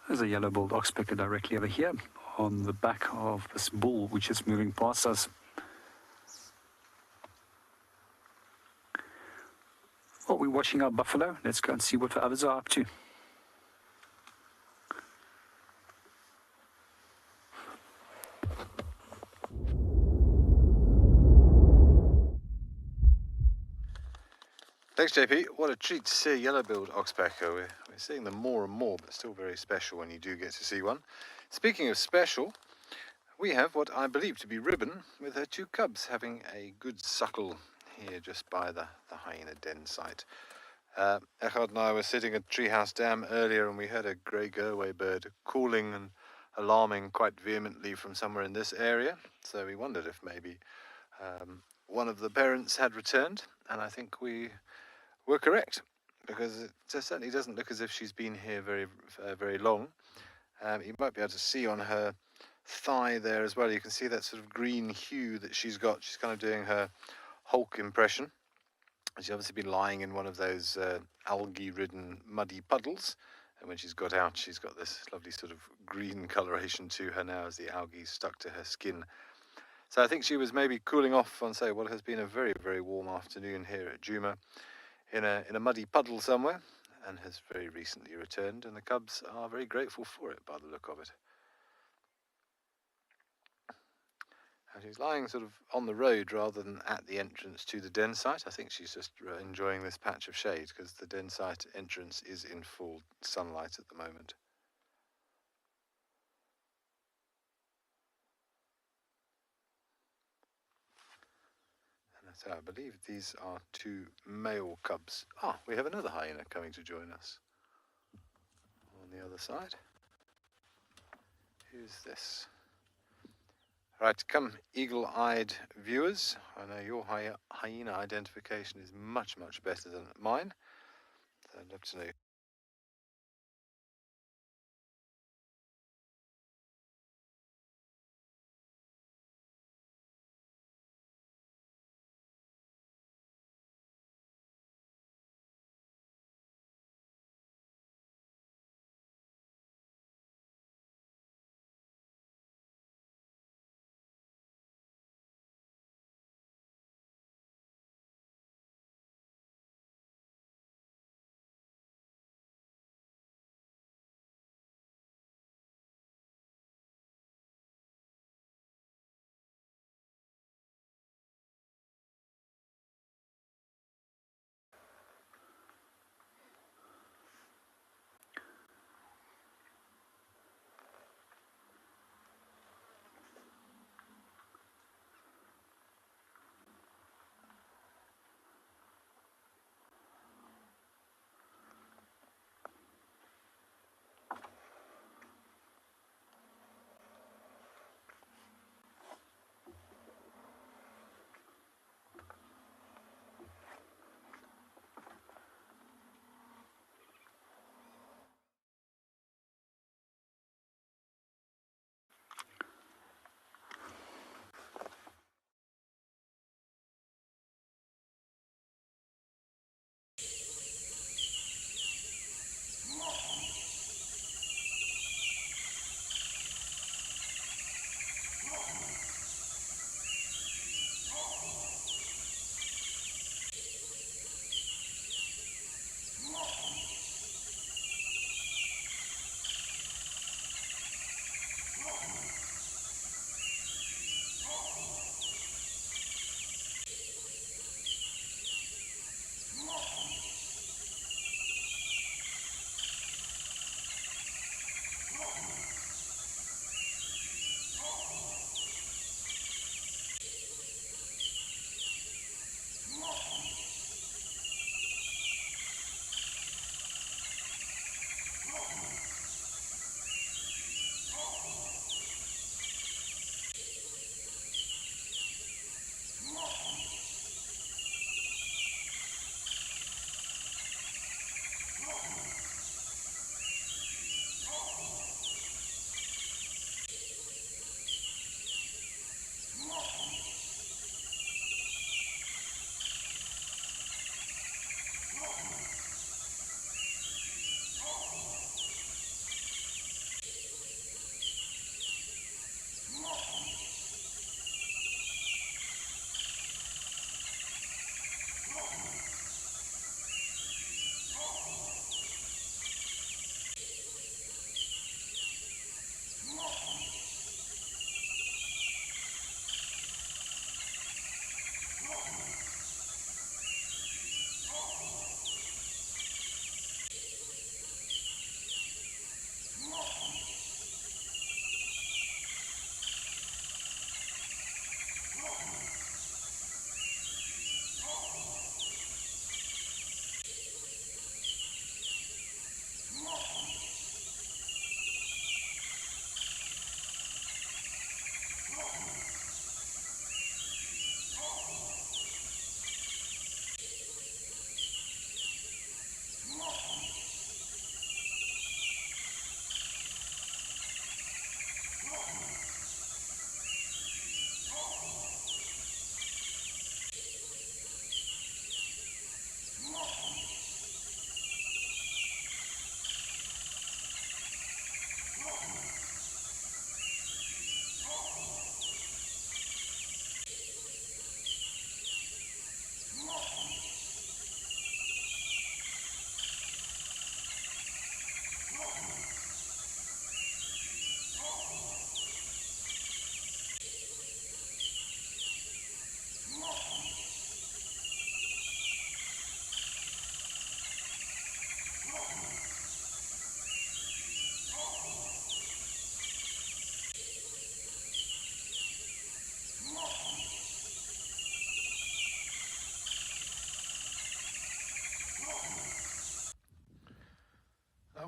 There's a yellow-billed oxpecker directly over here on the back of this bull which is moving past us. Well, we're watching our buffalo. Let's go and see what the others are up to. Thanks, JP. What a treat to see a yellow-billed oxpecker. We're seeing them more and more, but still very special when you do get to see one. Speaking of special, we have what I believe to be Ribbon with her two cubs having a good suckle here just by the hyena den site. Echard and I were sitting at Treehouse Dam earlier and we heard a grey go-away bird calling and alarming quite vehemently from somewhere in this area. So we wondered if maybe one of the parents had returned, and I think we were correct, because it certainly doesn't look as if she's been here very long. You might be able to see on her thigh there as well, you can see that sort of green hue that she's got. She's kind of doing her Hulk impression. She's obviously been lying in one of those algae-ridden muddy puddles, and when she's got out, she's got this lovely sort of green coloration to her now as the algae stuck to her skin. So I think she was maybe cooling off on, say, what has been a very, very warm afternoon here at Djuma in a muddy puddle somewhere, and has very recently returned, and the cubs are very grateful for it by the look of it. And she's lying sort of on the road rather than at the entrance to the den site. I think she's just enjoying this patch of shade because the den site entrance is in full sunlight at the moment. And so I believe these are 2 male cubs. Ah, we have another hyena coming to join us on the other side. Who's this? Right, come eagle-eyed viewers. I know your hyena identification is much, much better than mine. So I'd love to know.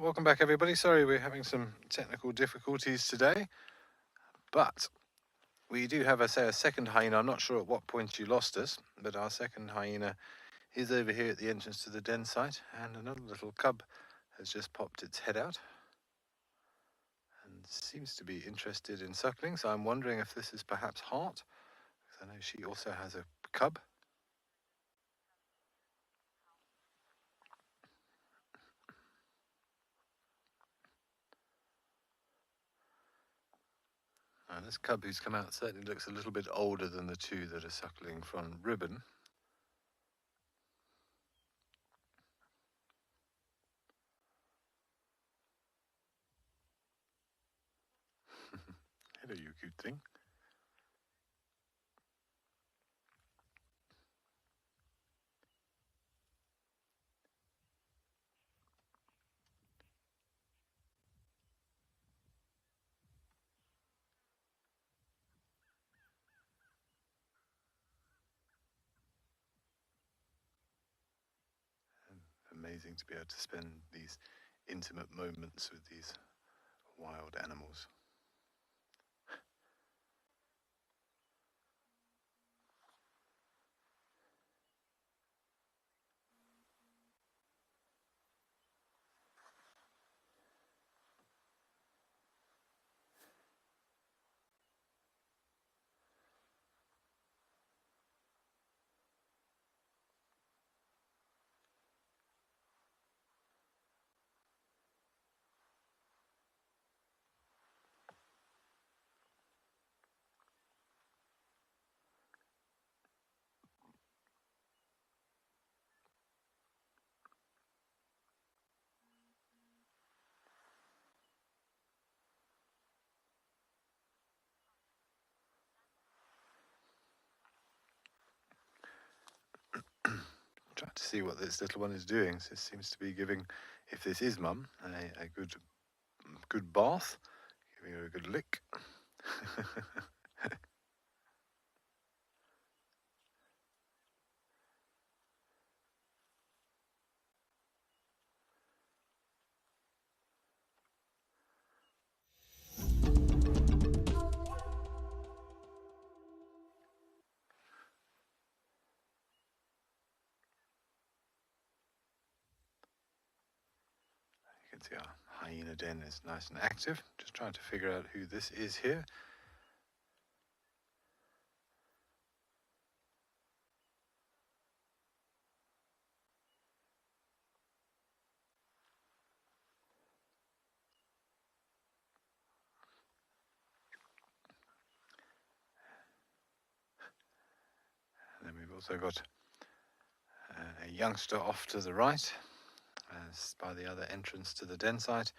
Welcome back, everybody. Sorry we're having some technical difficulties today, but we do have, a second hyena. I'm not sure at what point you lost us, but our second hyena is over here at the entrance to the den site, and another little cub has just popped its head out and seems to be interested in suckling, so I'm wondering if this is perhaps Heart, because I know she also has a cub. This cub who's come out certainly looks a little bit older than the two that are suckling from Ribbon. Hello, you cute thing. Amazing to be able to spend these intimate moments with these wild animals. Trying to see what this little one is doing. So it seems to be giving, if this is Mum, a good bath, giving her a good lick. You can see our hyena den is nice and active. Just trying to figure out who this is here. And then we've also got a youngster off to the right, by the other entrance to the den site.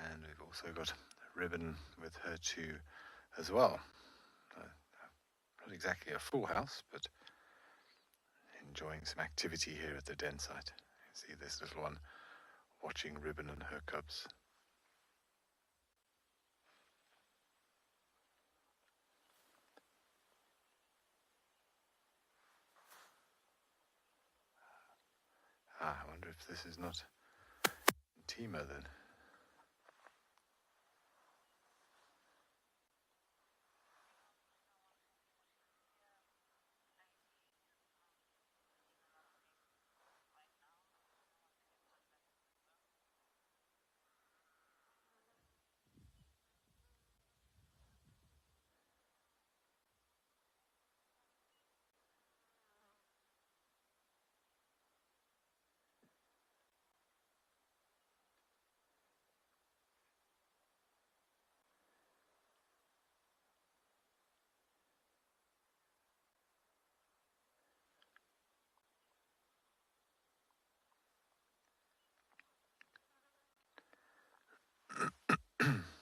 And we've also got Ribbon with her two as well. Not exactly a full house, but enjoying some activity here at the den site. You see this little one watching Ribbon and her cubs. I wonder if this is not Tima then.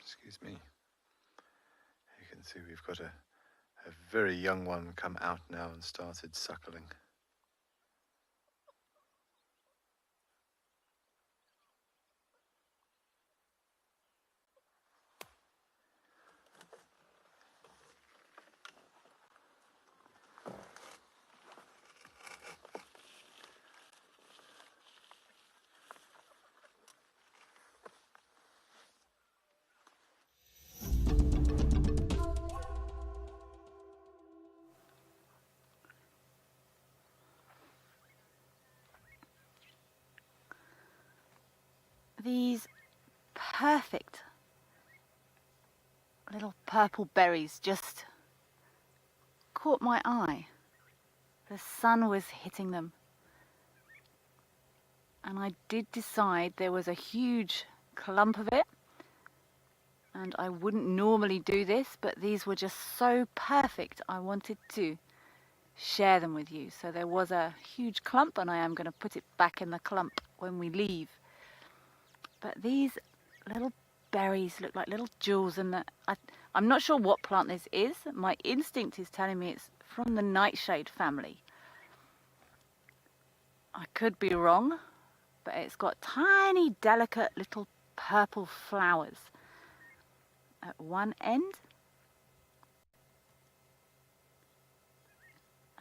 Excuse me. You can see we've got a very young one come out now and started suckling. these perfect little purple berries just caught my eye. The sun was hitting them. And I did decide there was a huge clump of it. And I wouldn't normally do this, but these were just so perfect. I wanted to share them with you. So there was a huge clump, and I am going to put it back in the clump when we leave. But these little berries look like little jewels, and I'm not sure what plant this is. My instinct is telling me it's from the nightshade family. I could be wrong, but it's got tiny, delicate little purple flowers at one end.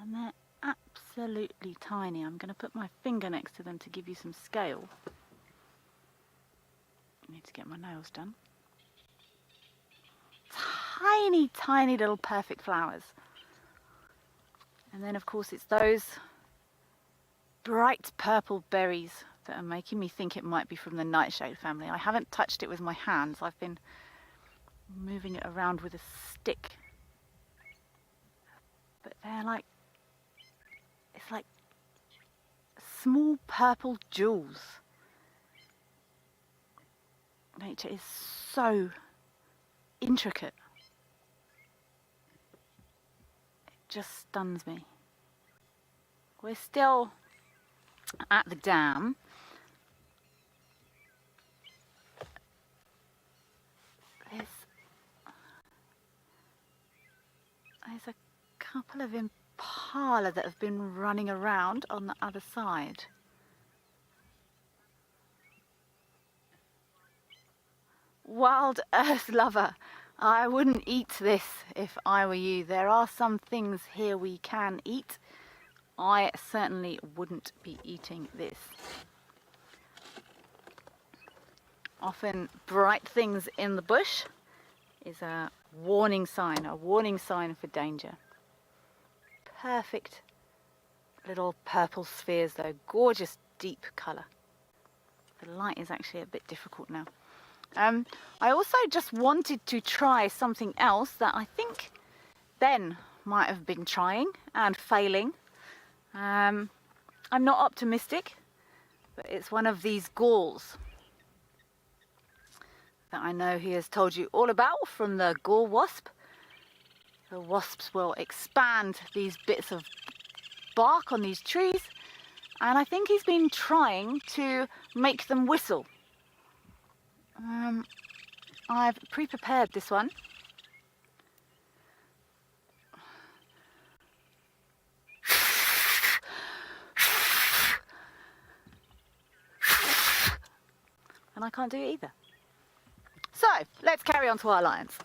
And they're absolutely tiny. I'm going to put my finger next to them to give you some scale. I need to get my nails done. Tiny, tiny little perfect flowers. And then, of course, it's those bright purple berries that are making me think it might be from the nightshade family. I haven't touched it with my hands. I've been moving it around with a stick. But they're like, it's like small purple jewels. Nature is so intricate. It just stuns me. We're still at the dam. There's a couple of impala that have been running around on the other side. Wild Earth lover, I wouldn't eat this if I were you. There are some things here we can eat. I certainly wouldn't be eating this. Often bright things in the bush is a warning sign for danger. Perfect little purple spheres though, gorgeous deep colour. The light is actually a bit difficult now. I also just wanted to try something else that I think Ben might have been trying and failing. I'm not optimistic, but it's one of these galls that I know he has told you all about from the gall wasp. The wasps will expand these bits of bark on these trees, and I think he's been trying to make them whistle. I've pre-prepared this one. And I can't do it either. So, let's carry on to our lions.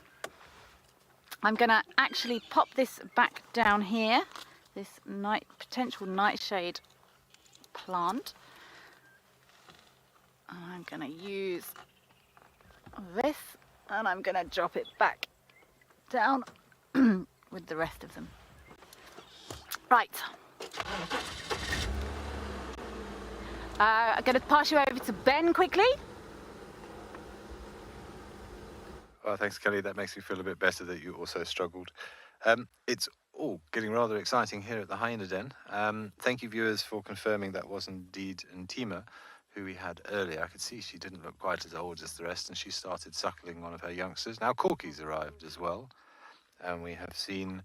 I'm going to actually pop this back down here, this potential nightshade plant. I'm going to use this, and I'm going to drop it back down with the rest of them. Right. I'm going to pass you over to Ben quickly. Well, thanks, Kelly. That makes me feel a bit better that you also struggled. It's all getting rather exciting here at the hyena den. Thank you, viewers, for confirming that was indeed Ntima, who we had earlier. I could see she didn't look quite as old as the rest, and she started suckling one of her youngsters. Now Corky's arrived as well, and we have seen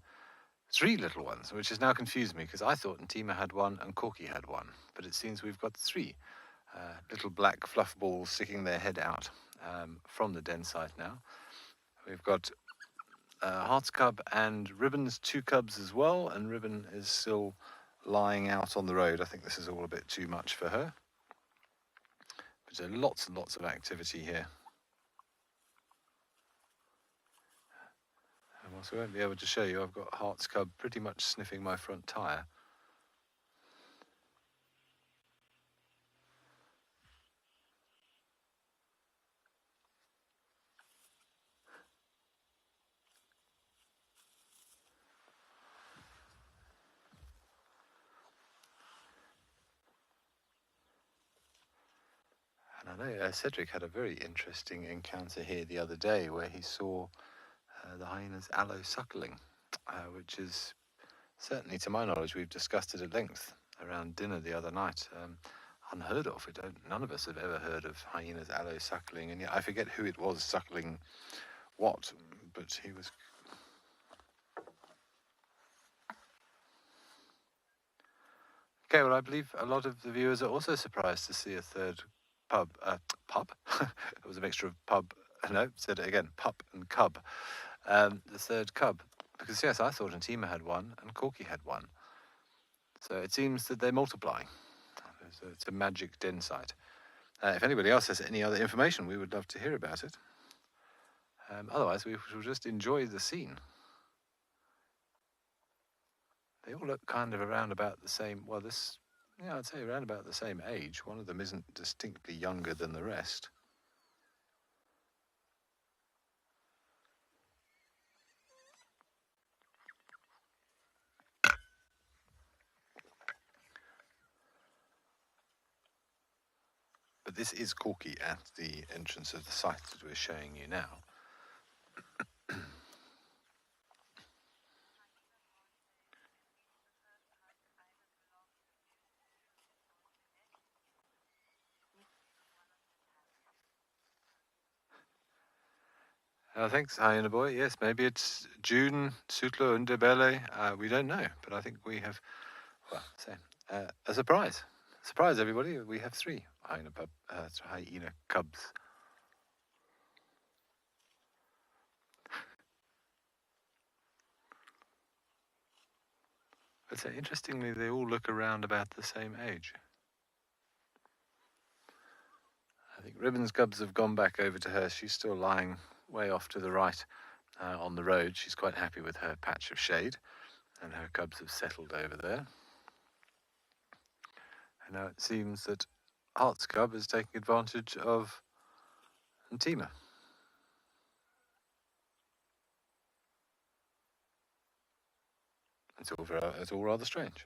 3 little ones, which has now confused me, because I thought Ntima had 1 and Corky had 1, but it seems we've got 3 little black fluff balls sticking their head out from the den site now. We've got Heart's cub and Ribbon's 2 cubs as well, and Ribbon is still lying out on the road. I think this is all a bit too much for her. But there are lots and lots of activity here. And whilst we won't be able to show you, I've got Heart's cub pretty much sniffing my front tyre. I know Cedric had a very interesting encounter here the other day where he saw the hyenas aloe suckling, which is certainly, to my knowledge, we've discussed it at length around dinner the other night. Unheard of. None of us have ever heard of hyenas aloe suckling, and yet I forget who it was suckling what, but he was. Okay, well, I believe a lot of the viewers are also surprised to see a third pub. It was a mixture of pub. No, said it again. Pup and cub. The third cub, because yes, I thought Antima had one and Corky had one. So it seems that they're multiplying. So it's a magic den site. If anybody else has any other information, we would love to hear about it. Otherwise, we shall just enjoy the scene. They all look kind of around about the same. Well, I'd say around about the same age. One of them isn't distinctly younger than the rest. But this is Corky at the entrance of the site that we're showing you now. Thanks, Hyena Boy. Yes, maybe it's June, Sutlo, and Debele. We don't know, but I think we have, a surprise. Surprise, everybody. We have 3 hyena cubs. But interestingly, they all look around about the same age. I think Ribbon's cubs have gone back over to her. She's still lying way off to the right on the road. She's quite happy with her patch of shade, and her cubs have settled over there. And now it seems that Heart's cub is taking advantage of Antima. It's all rather strange.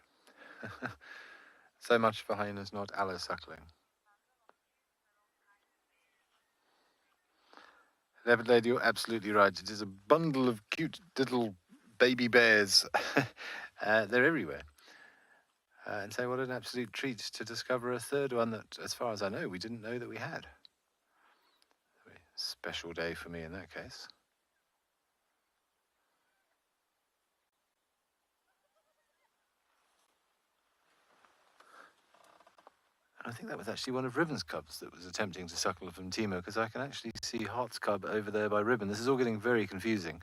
So much for hyenas not aloe suckling. Leopard Lady, you're absolutely right. It is a bundle of cute little baby bears. They're everywhere. And so what an absolute treat to discover a third one that, as far as I know, we didn't know that we had. A very special day for me in that case. I think that was actually one of Ribbon's cubs that was attempting to suckle from Timo, because I can actually see Heart's cub over there by Ribbon. This is all getting very confusing.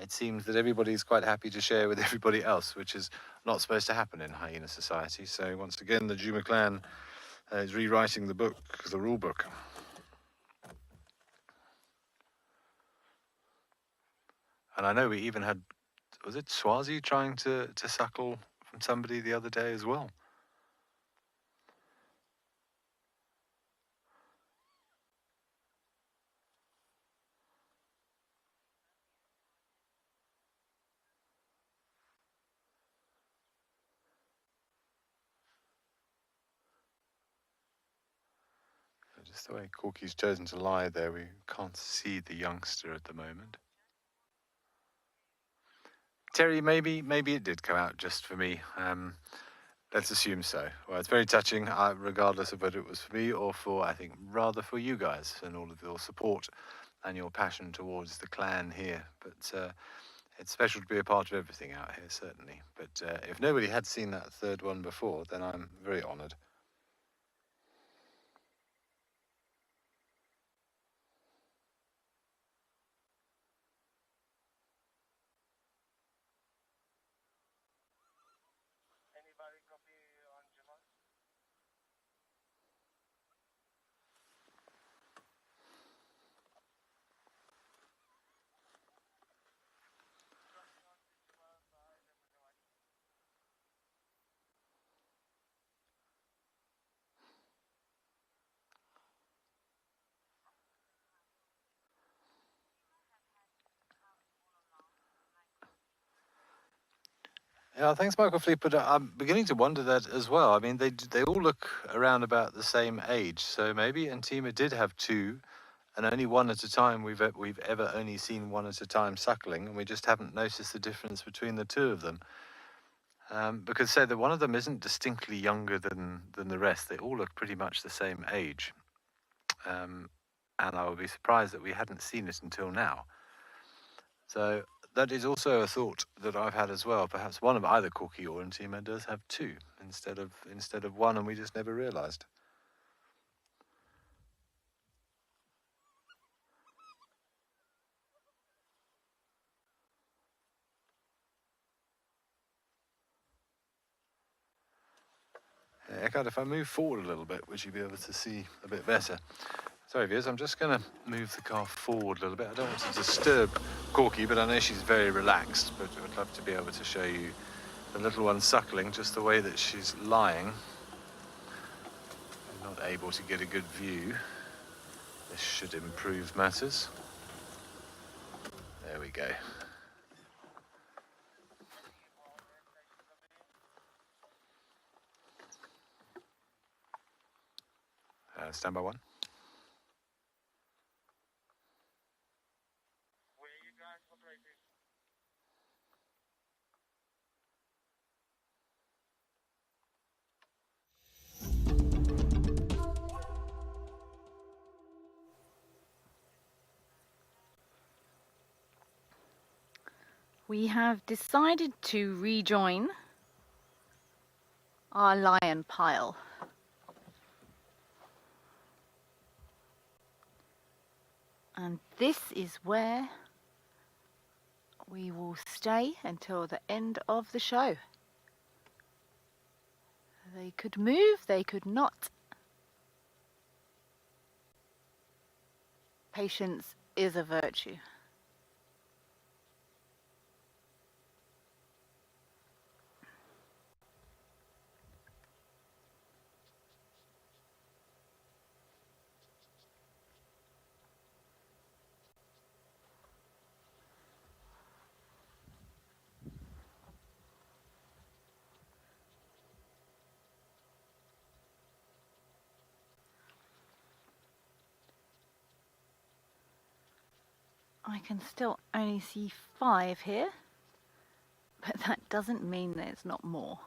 It seems that everybody's quite happy to share with everybody else, which is not supposed to happen in hyena society. So once again, the Juma clan is rewriting the book, the rule book. And I know we even had, was it Swazi trying to suckle from somebody the other day as well? Just the way Corky's chosen to lie there, we can't see the youngster at the moment. Terry, maybe it did come out just for me. Let's assume so. Well, it's very touching, regardless of whether it was for me or for, I think, rather for you guys and all of your support and your passion towards the clan here. But it's special to be a part of everything out here, certainly. But if nobody had seen that third one before, then I'm very honoured. Yeah, thanks, Michael Fleet. But I'm beginning to wonder that as well. I mean, they all look around about the same age. So maybe Antima did have two, and only one at a time. We've ever only seen one at a time suckling, and we just haven't noticed the difference between the two of them. Because say that one of them isn't distinctly younger than the rest. They all look pretty much the same age. And I would be surprised that we hadn't seen it until now. So that is also a thought that I've had as well. Perhaps one of either Corky or Antima does have two instead of one, and we just never realised. Eckhard, if I move forward a little bit, would you be able to see a bit better? Sorry, viewers, I'm just going to move the car forward a little bit. I don't want to disturb Corky, but I know she's very relaxed, but I would love to be able to show you the little one suckling, just the way that she's lying. I'm not able to get a good view. This should improve matters. There we go. Stand by one. We have decided to rejoin our lion pile. And this is where we will stay until the end of the show. They could move, they could not. Patience is a virtue. I can still only see 5 here, but that doesn't mean there's not more.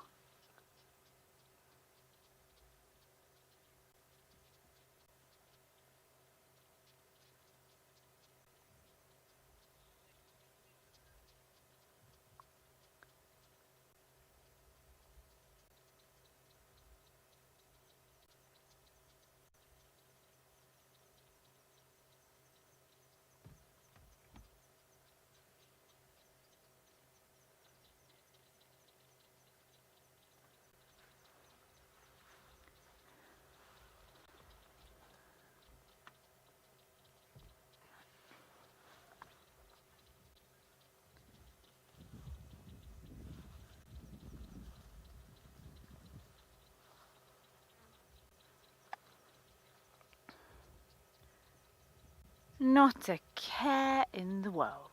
Not a care in the world.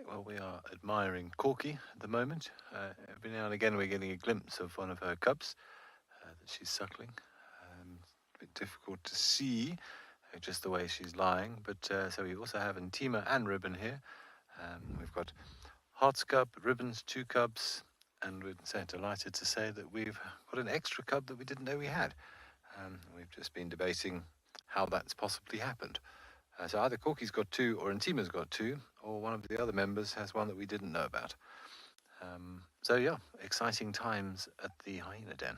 Well, we are admiring Corky at the moment. Every now and again we're getting a glimpse of one of her cubs that she's suckling. A bit difficult to see just the way she's lying, but so we also have Antima and Ribbon here. We've got Heart's cub, Ribbon's 2 cubs, and we're delighted to say that we've got an extra cub that we didn't know we had. We've just been debating how that's possibly happened. So either Corky's got 2 or Antima's got 2, or one of the other members has one that we didn't know about. So yeah, exciting times at the hyena den.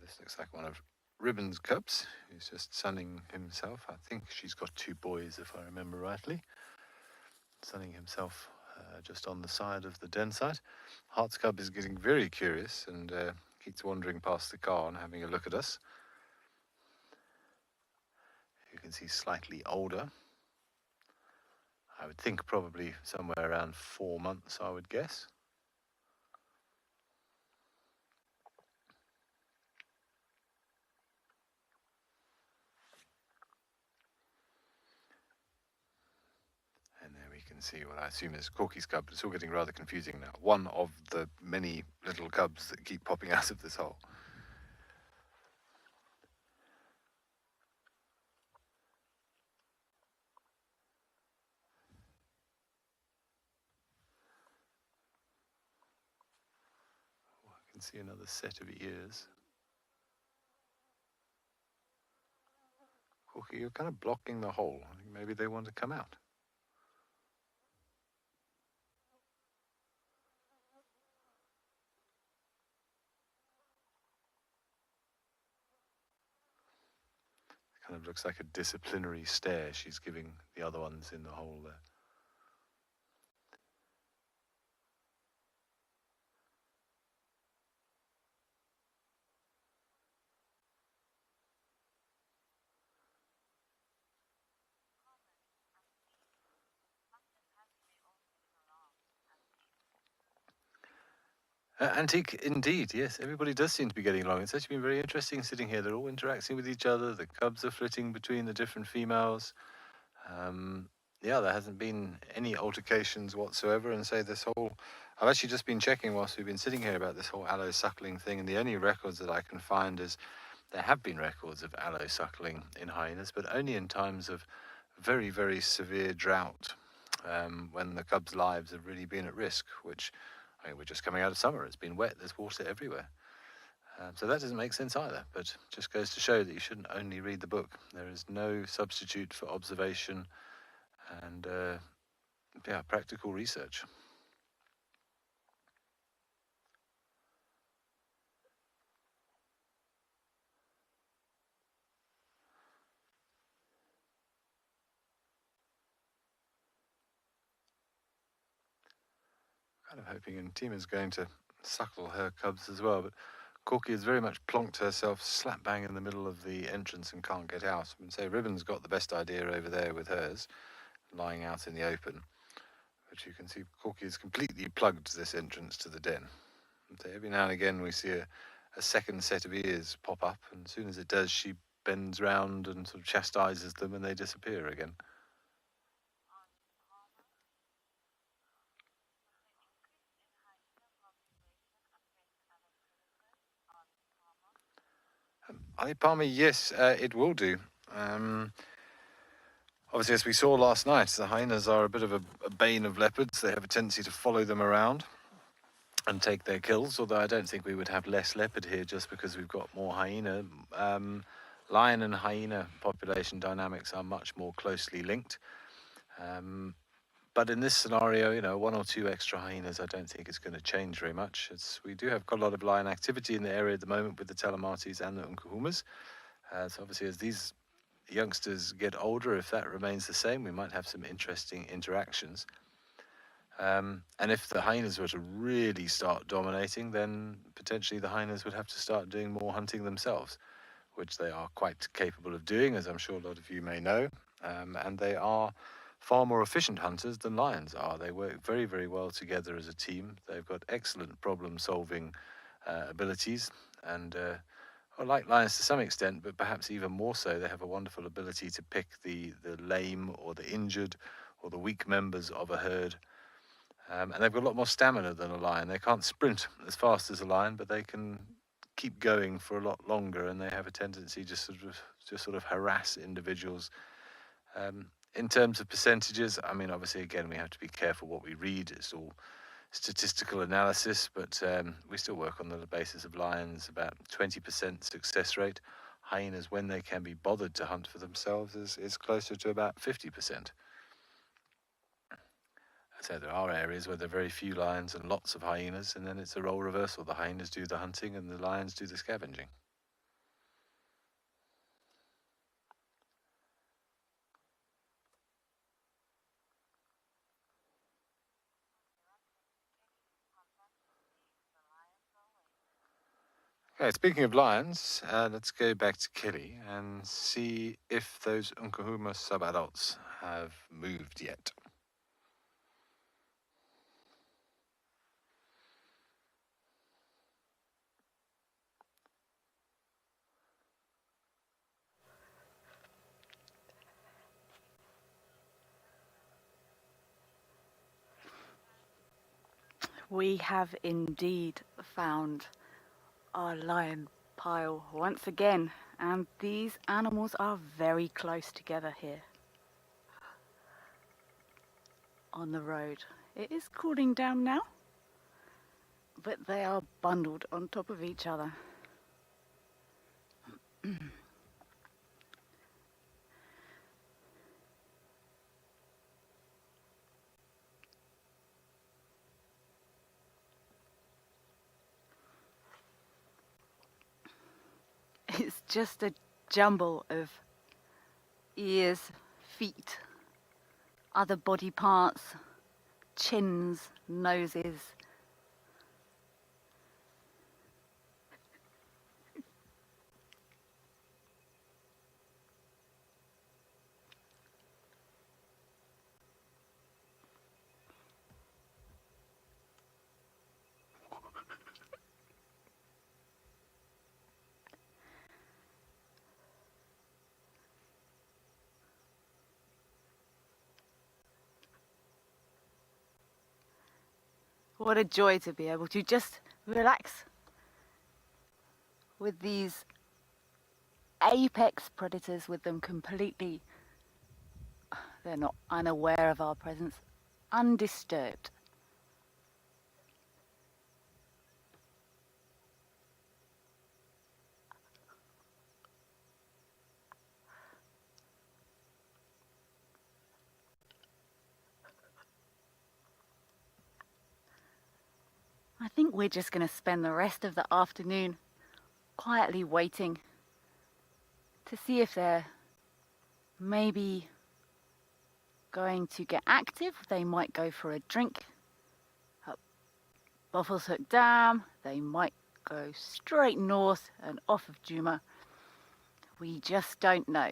This looks like one of Ribbon's cubs, who's just sunning himself. I think she's got 2 boys, if I remember rightly. Sunning himself just on the side of the den site. Heart's cub is getting very curious and keeps wandering past the car and having a look at us. You can see slightly older. I would think probably somewhere around 4 months, I would guess. And there we can see what I assume is Corky's cub. It's all getting rather confusing now. One of the many little cubs that keep popping out of this hole. I can see another set of ears. Corky, you're kind of blocking the hole. I think maybe they want to come out. Kind of looks like a disciplinary stare she's giving the other ones in the hole there. Antique indeed, yes. Everybody does seem to be getting along. It's actually been very interesting sitting here. They're all interacting with each other. The cubs are flitting between the different females. Yeah, there hasn't been any altercations whatsoever. And say this whole, I've actually just been checking whilst we've been sitting here about this whole allo suckling thing. And the only records that I can find is there have been records of allo suckling in hyenas, but only in times of very, very severe drought, when the cubs' lives have really been at risk, which, I mean, we're just coming out of summer. It's been wet. There's water everywhere. So that doesn't make sense either, but just goes to show that you shouldn't only read the book. There is no substitute for observation and practical research. Kind of hoping, and Tima's going to suckle her cubs as well, but Corky has very much plonked herself slap bang in the middle of the entrance and can't get out. And say Ribbon's got the best idea over there with hers, lying out in the open. But you can see Corky has completely plugged this entrance to the den. And so every now and again we see a second set of ears pop up, and as soon as it does, she bends round and sort of chastises them and they disappear again. Ali Palmer, yes, it will do. Obviously, as we saw last night, the hyenas are a bit of a bane of leopards. They have a tendency to follow them around and take their kills, although I don't think we would have less leopard here just because we've got more hyena. Lion and hyena population dynamics are much more closely linked. But in this scenario, you know, 1 or 2 extra hyenas, I don't think it's going to change very much. We do have quite a lot of lion activity in the area at the moment with the Telemates and the Nkuhumas. So obviously, as these youngsters get older, if that remains the same, we might have some interesting interactions. And if the hyenas were to really start dominating, then potentially the hyenas would have to start doing more hunting themselves, which they are quite capable of doing, as I'm sure a lot of you may know. And they are far more efficient hunters than lions are. They work very, very well together as a team. They've got excellent problem-solving abilities, and like lions to some extent, but perhaps even more so, they have a wonderful ability to pick the lame or the injured or the weak members of a herd. And they've got a lot more stamina than a lion. They can't sprint as fast as a lion, but they can keep going for a lot longer, and they have a tendency to sort of harass individuals. In terms of percentages, I mean, obviously, again, we have to be careful what we read. It's all statistical analysis, but we still work on the basis of lions, about 20% success rate. Hyenas, when they can be bothered to hunt for themselves, is closer to about 50%. So there are areas where there are very few lions and lots of hyenas, and then it's a role reversal. The hyenas do the hunting and the lions do the scavenging. Okay, speaking of lions, let's go back to Kelly and see if those Nkahuma subadults have moved yet. We have indeed found our lion pile once again, and these animals are very close together here on the road. It is cooling down now, but they are bundled on top of each other. It's just a jumble of ears, feet, other body parts, chins, noses. What a joy to be able to just relax with these apex predators, with them completely, they're not unaware of our presence, undisturbed. I think we're just going to spend the rest of the afternoon quietly waiting to see if they're maybe going to get active. They might go for a drink at Buffalo's Hook Dam. They might go straight north and off of Djuma. We just don't know.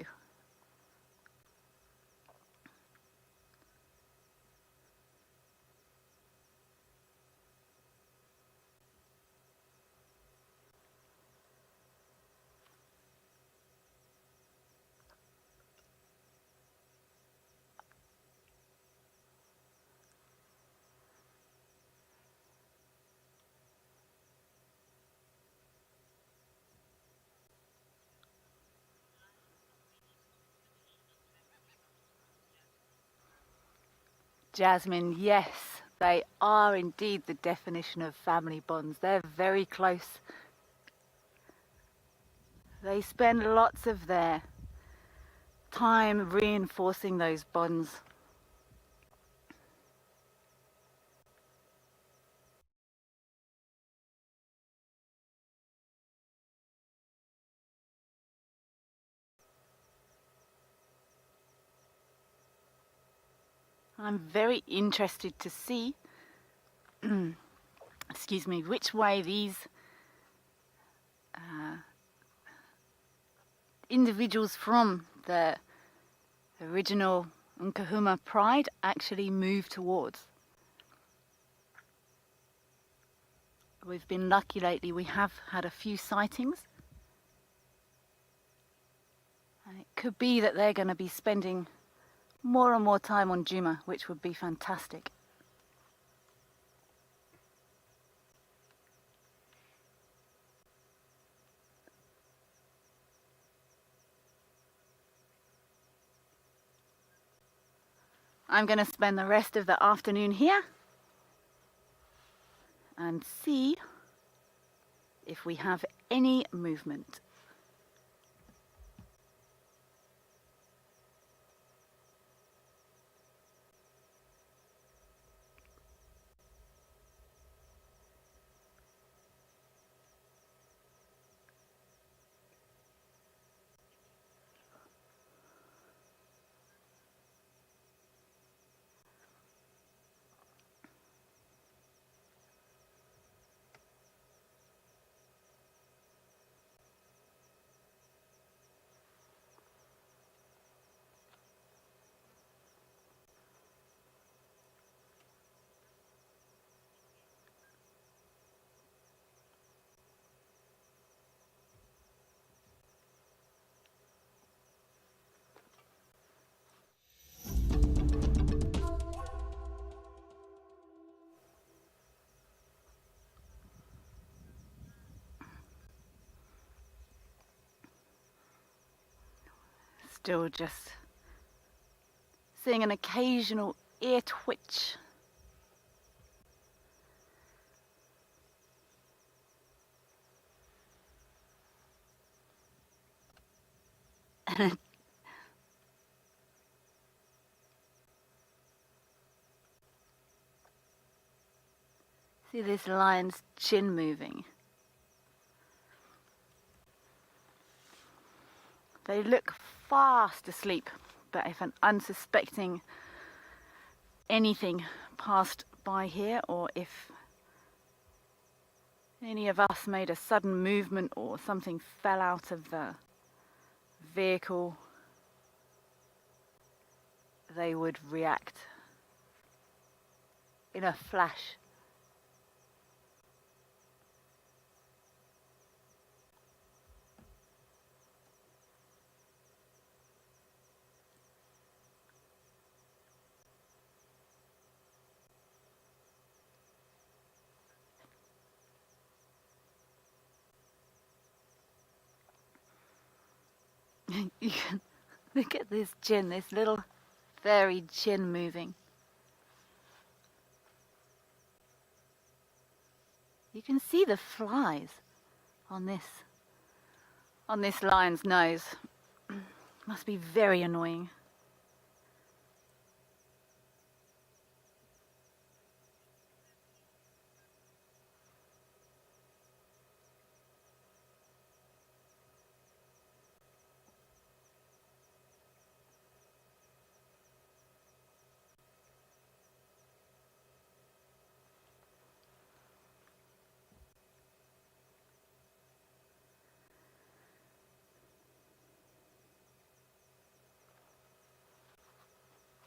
Jasmine, yes, they are indeed the definition of family bonds. They're very close. They spend lots of their time reinforcing those bonds. I'm very interested to see, excuse me, which way these individuals from the original Nkahuma pride actually move towards. We've been lucky lately, we have had a few sightings. And it could be that they're going to be spending more and more time on Djuma, which would be fantastic. I'm going to spend the rest of the afternoon here and see if we have any movement. still just seeing an occasional ear twitch. See this lion's chin moving. They look fast asleep, but if an unsuspecting anything passed by here, or if any of us made a sudden movement or something fell out of the vehicle, they would react in a flash. You can look at this chin, this little furry chin moving. You can see the flies on this lion's nose. Must be very annoying.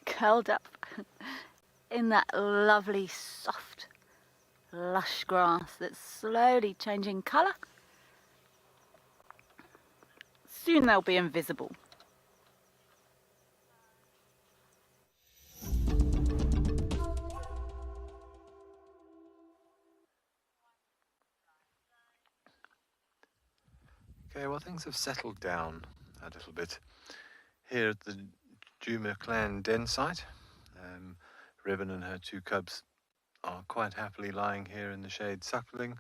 Curled up in that lovely, soft, lush grass that's slowly changing colour. Soon they'll be invisible. Okay, well, things have settled down a little bit here at the Djuma clan den site. Ribbon and her two cubs are quite happily lying here in the shade suckling,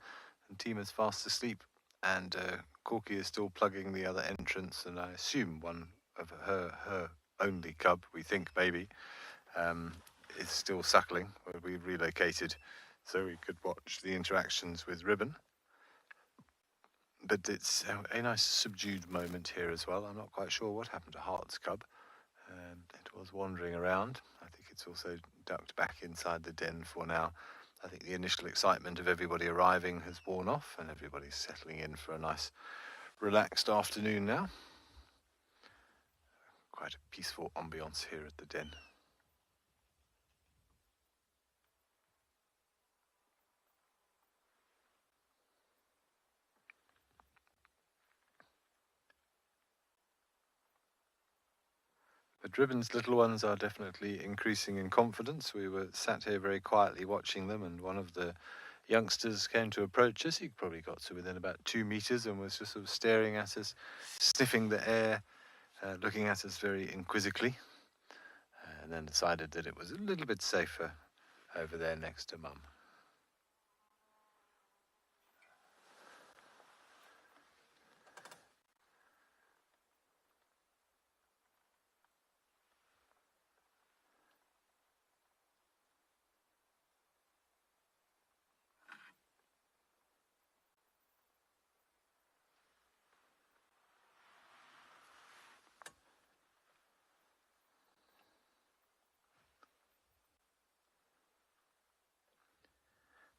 and Tima's fast asleep, and Corky is still plugging the other entrance, and I assume one of her only cub, we think baby, is still suckling. We relocated so we could watch the interactions with Ribbon. But it's a nice subdued moment here as well. I'm not quite sure what happened to Hart's cub. It was wandering around. I think it's also ducked back inside the den for now. I think the initial excitement of everybody arriving has worn off, and everybody's settling in for a nice relaxed afternoon now. Quite a peaceful ambience here at the den. But Ribbon's little ones are definitely increasing in confidence. We were sat here very quietly watching them, and one of the youngsters came to approach us. He probably got to within about 2 meters and was just sort of staring at us, sniffing the air, looking at us very inquisitively, and then decided that it was a little bit safer over there next to Mum.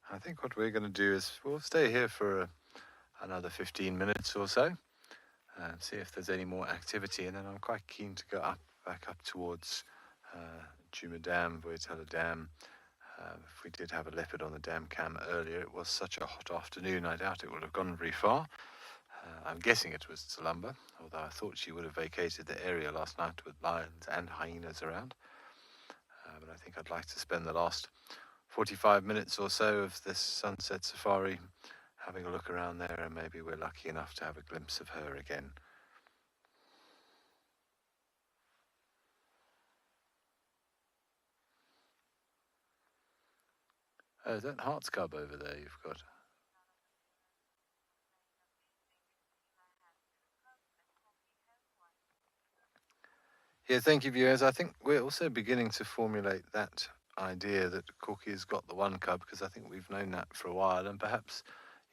I think what we're going to do is we'll stay here for another 15 minutes or so and see if there's any more activity, and then I'm quite keen to go back up towards Djuma Dam, Voitala Dam. If we did have a leopard on the dam cam earlier, it was such a hot afternoon, I doubt it would have gone very far. I'm guessing it was Tsalamba, although I thought she would have vacated the area last night with lions and hyenas around. But I think I'd like to spend the last 45 minutes or so of this sunset safari having a look around there, and maybe we're lucky enough to have a glimpse of her again. Is that Heart's Cub over there you've got? Yeah, thank you, viewers. I think we're also beginning to formulate that idea that Corky's got the one cub, because I think we've known that for a while, and perhaps,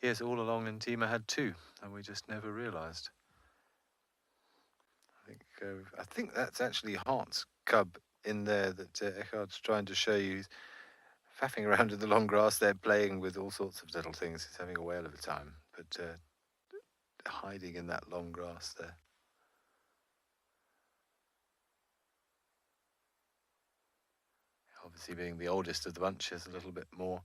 yes, all along Ntima had two, and we just never realised. I think that's actually Heart's cub in there that Eckhard's trying to show you. He's faffing around in the long grass there, playing with all sorts of little things. He's having a whale of a time, but hiding in that long grass there. Obviously, being the oldest of the bunch, has a little bit more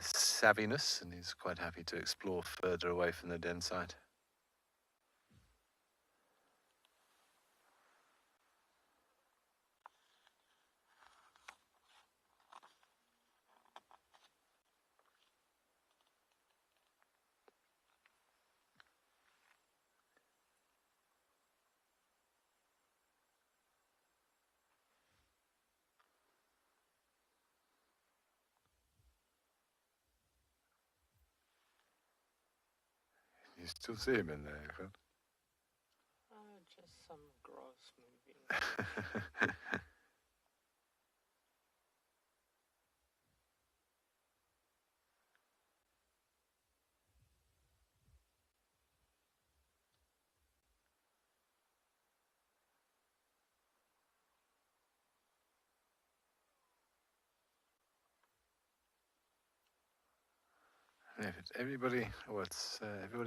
savviness, and he's quite happy to explore further away from the den site. You still see him in there, Eckhard? Just some grass moving. Yeah, everybody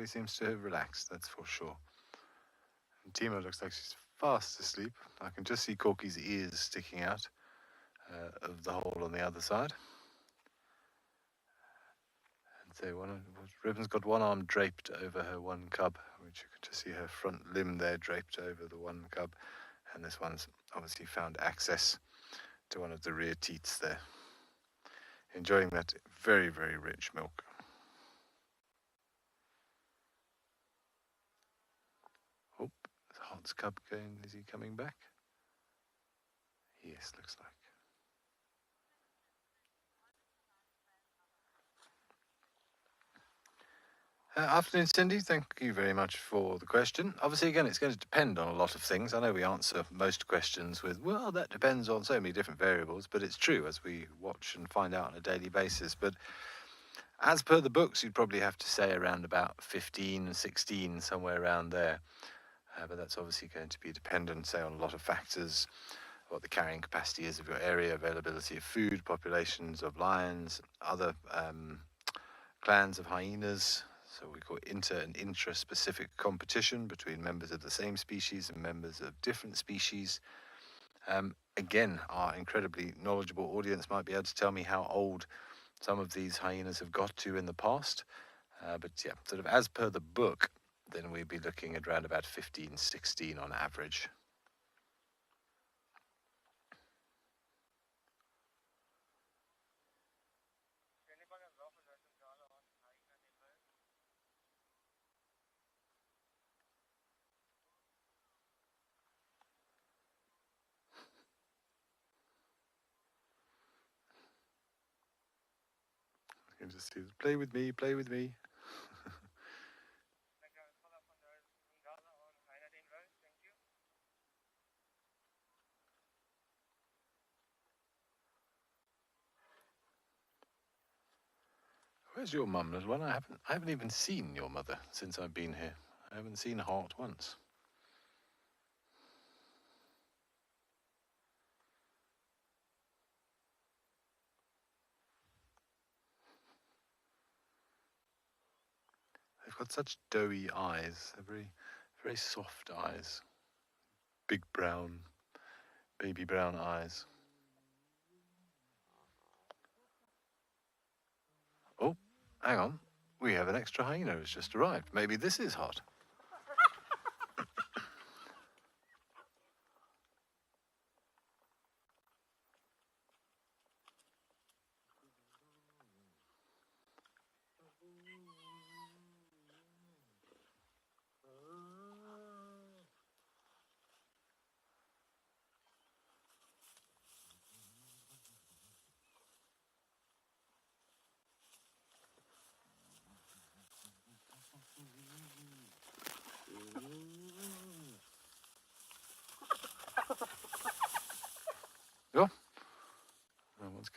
seems to have relaxed, that's for sure. And Tima looks like she's fast asleep. I can just see Corky's ears sticking out of the hole on the other side. And so Ribbon's got one arm draped over her one cub, which you can just see her front limb there draped over the one cub. And this one's obviously found access to one of the rear teats there, enjoying that very, very rich milk. Oh, is Heart's cub going? Is he coming back? Yes, looks like. Afternoon, Cindy. Thank you very much for the question. Obviously, again, it's going to depend on a lot of things. I know we answer most questions with, well, that depends on so many different variables, but it's true as we watch and find out on a daily basis. But as per the books, you'd probably have to say around about 15, 16, somewhere around there. But that's obviously going to be dependent, say, on a lot of factors, what the carrying capacity is of your area, availability of food, populations of lions, other clans of hyenas. So we call it inter and intra-specific competition between members of the same species and members of different species. Again, our incredibly knowledgeable audience might be able to tell me how old some of these hyenas have got to in the past. But yeah, sort of as per the book, then we'd be looking at around about 15, 16 on average. You can just see, play with me, play with me. Where's your mum, little one? I haven't even seen your mother since I've been here. I haven't seen Heart once. They've got such doughy eyes. They're very, very soft eyes. Big brown, baby brown eyes. Oh, hang on. We have an extra hyena who's just arrived. Maybe this is Hot.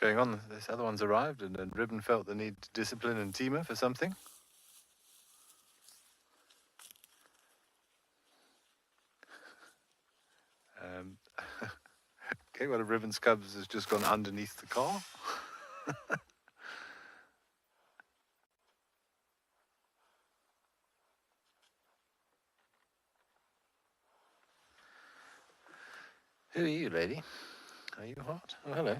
going on? This other one's arrived, and Ribbon felt the need to discipline and Tima for something. Okay, one of Ribbon's cubs has just gone underneath the car. Who are you, lady? Are you hot? Oh, hello.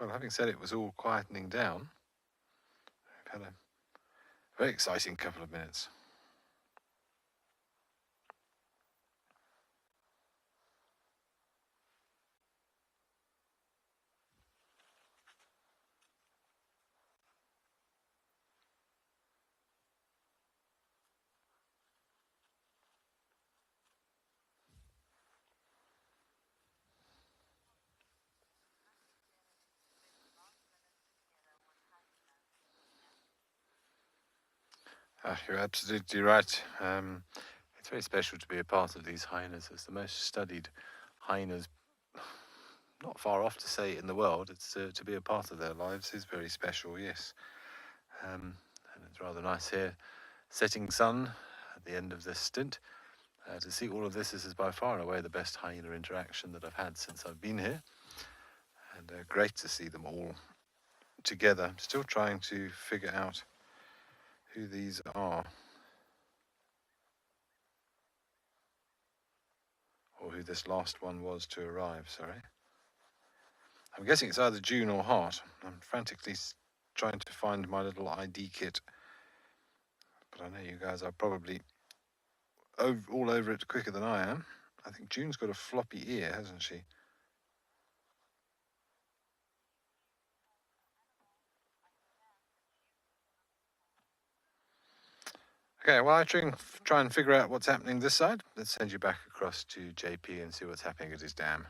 Well, having said it was all quietening down, we've had a very exciting couple of minutes. You're absolutely right. It's very special to be a part of these hyenas. It's the most studied hyenas, not far off to say in the world. It's to be a part of their lives is very special, yes. And it's rather nice here, setting sun at the end of this stint. To see all of this is by far and away the best hyena interaction that I've had since I've been here. And great to see them all together. I'm still trying to figure out who these are, or who this last one was to arrive, sorry. I'm guessing it's either June or Hart. I'm frantically trying to find my little ID kit, but I know you guys are probably all over it quicker than I am. I think June's got a floppy ear, hasn't she? Okay, while I try and figure out what's happening this side, let's send you back across to JP and see what's happening at his dam.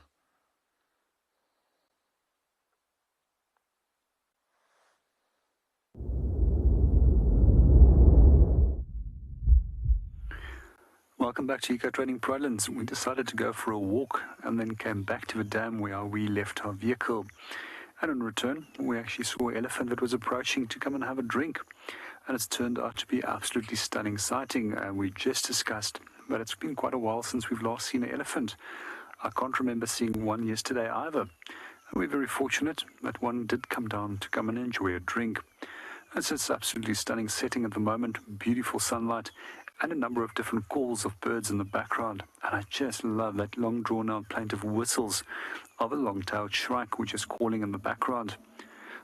Welcome back to Eco Trading Prolands. We decided to go for a walk and then came back to the dam where we left our vehicle. And in return, we actually saw an elephant that was approaching to come and have a drink. And it's turned out to be an absolutely stunning sighting. We just discussed, but it's been quite a while since we've last seen an elephant. I can't remember seeing one yesterday either. And we're very fortunate that one did come down to come and enjoy a drink. It's an absolutely stunning setting at the moment, beautiful sunlight, and a number of different calls of birds in the background. And I just love that long drawn-out plaintive whistles of a long-tailed shrike which is calling in the background.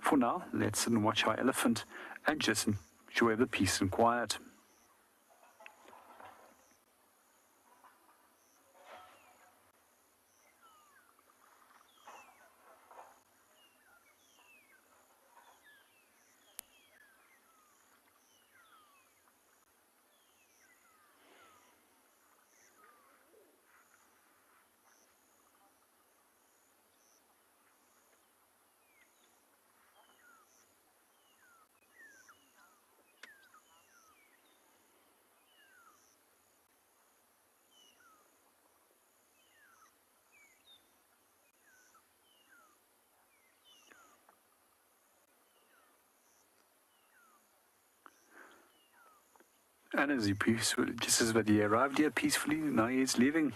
For now, let's sit and watch our elephant and just enjoy the peace and quiet. And as he just as he arrived here peacefully, now he is leaving.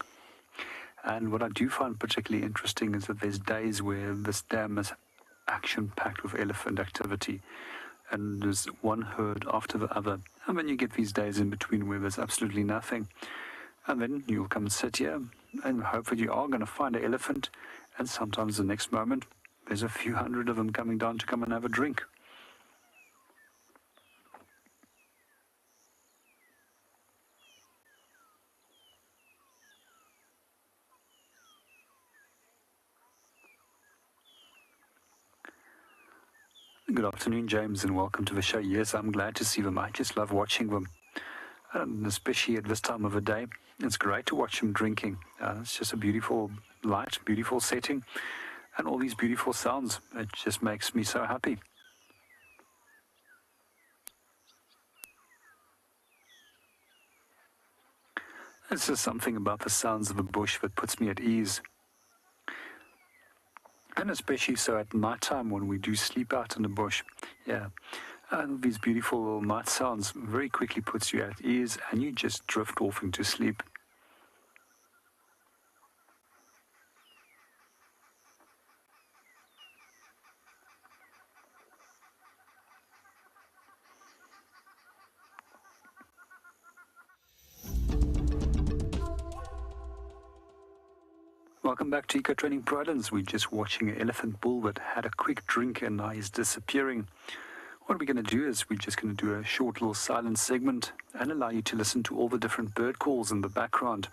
And what I do find particularly interesting is that there's days where this dam is action-packed with elephant activity. And there's one herd after the other. And then you get these days in between where there's absolutely nothing. And then you'll come and sit here and hope that you are going to find an elephant. And sometimes the next moment, there's a few hundred of them coming down to come and have a drink. Good afternoon, James, and welcome to the show. Yes, I'm glad to see them. I just love watching them, and especially at this time of the day. It's great to watch them drinking. It's just a beautiful light, beautiful setting, and all these beautiful sounds. It just makes me so happy. It's just something about the sounds of the bush that puts me at ease. And especially so at night time when we do sleep out in the bush. Yeah. And these beautiful little night sounds very quickly puts you at ease and you just drift off into sleep. Welcome back to Eco Training Providence. We're just watching an elephant bull that had a quick drink and now he's disappearing. What we're going to do is we're just going to do a short little silent segment and allow you to listen to all the different bird calls in the background.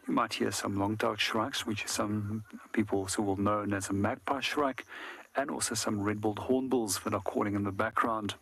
You might hear some long-tailed shrikes, which some people also will know as a magpie shrike, and also some red-billed hornbills that are calling in the background.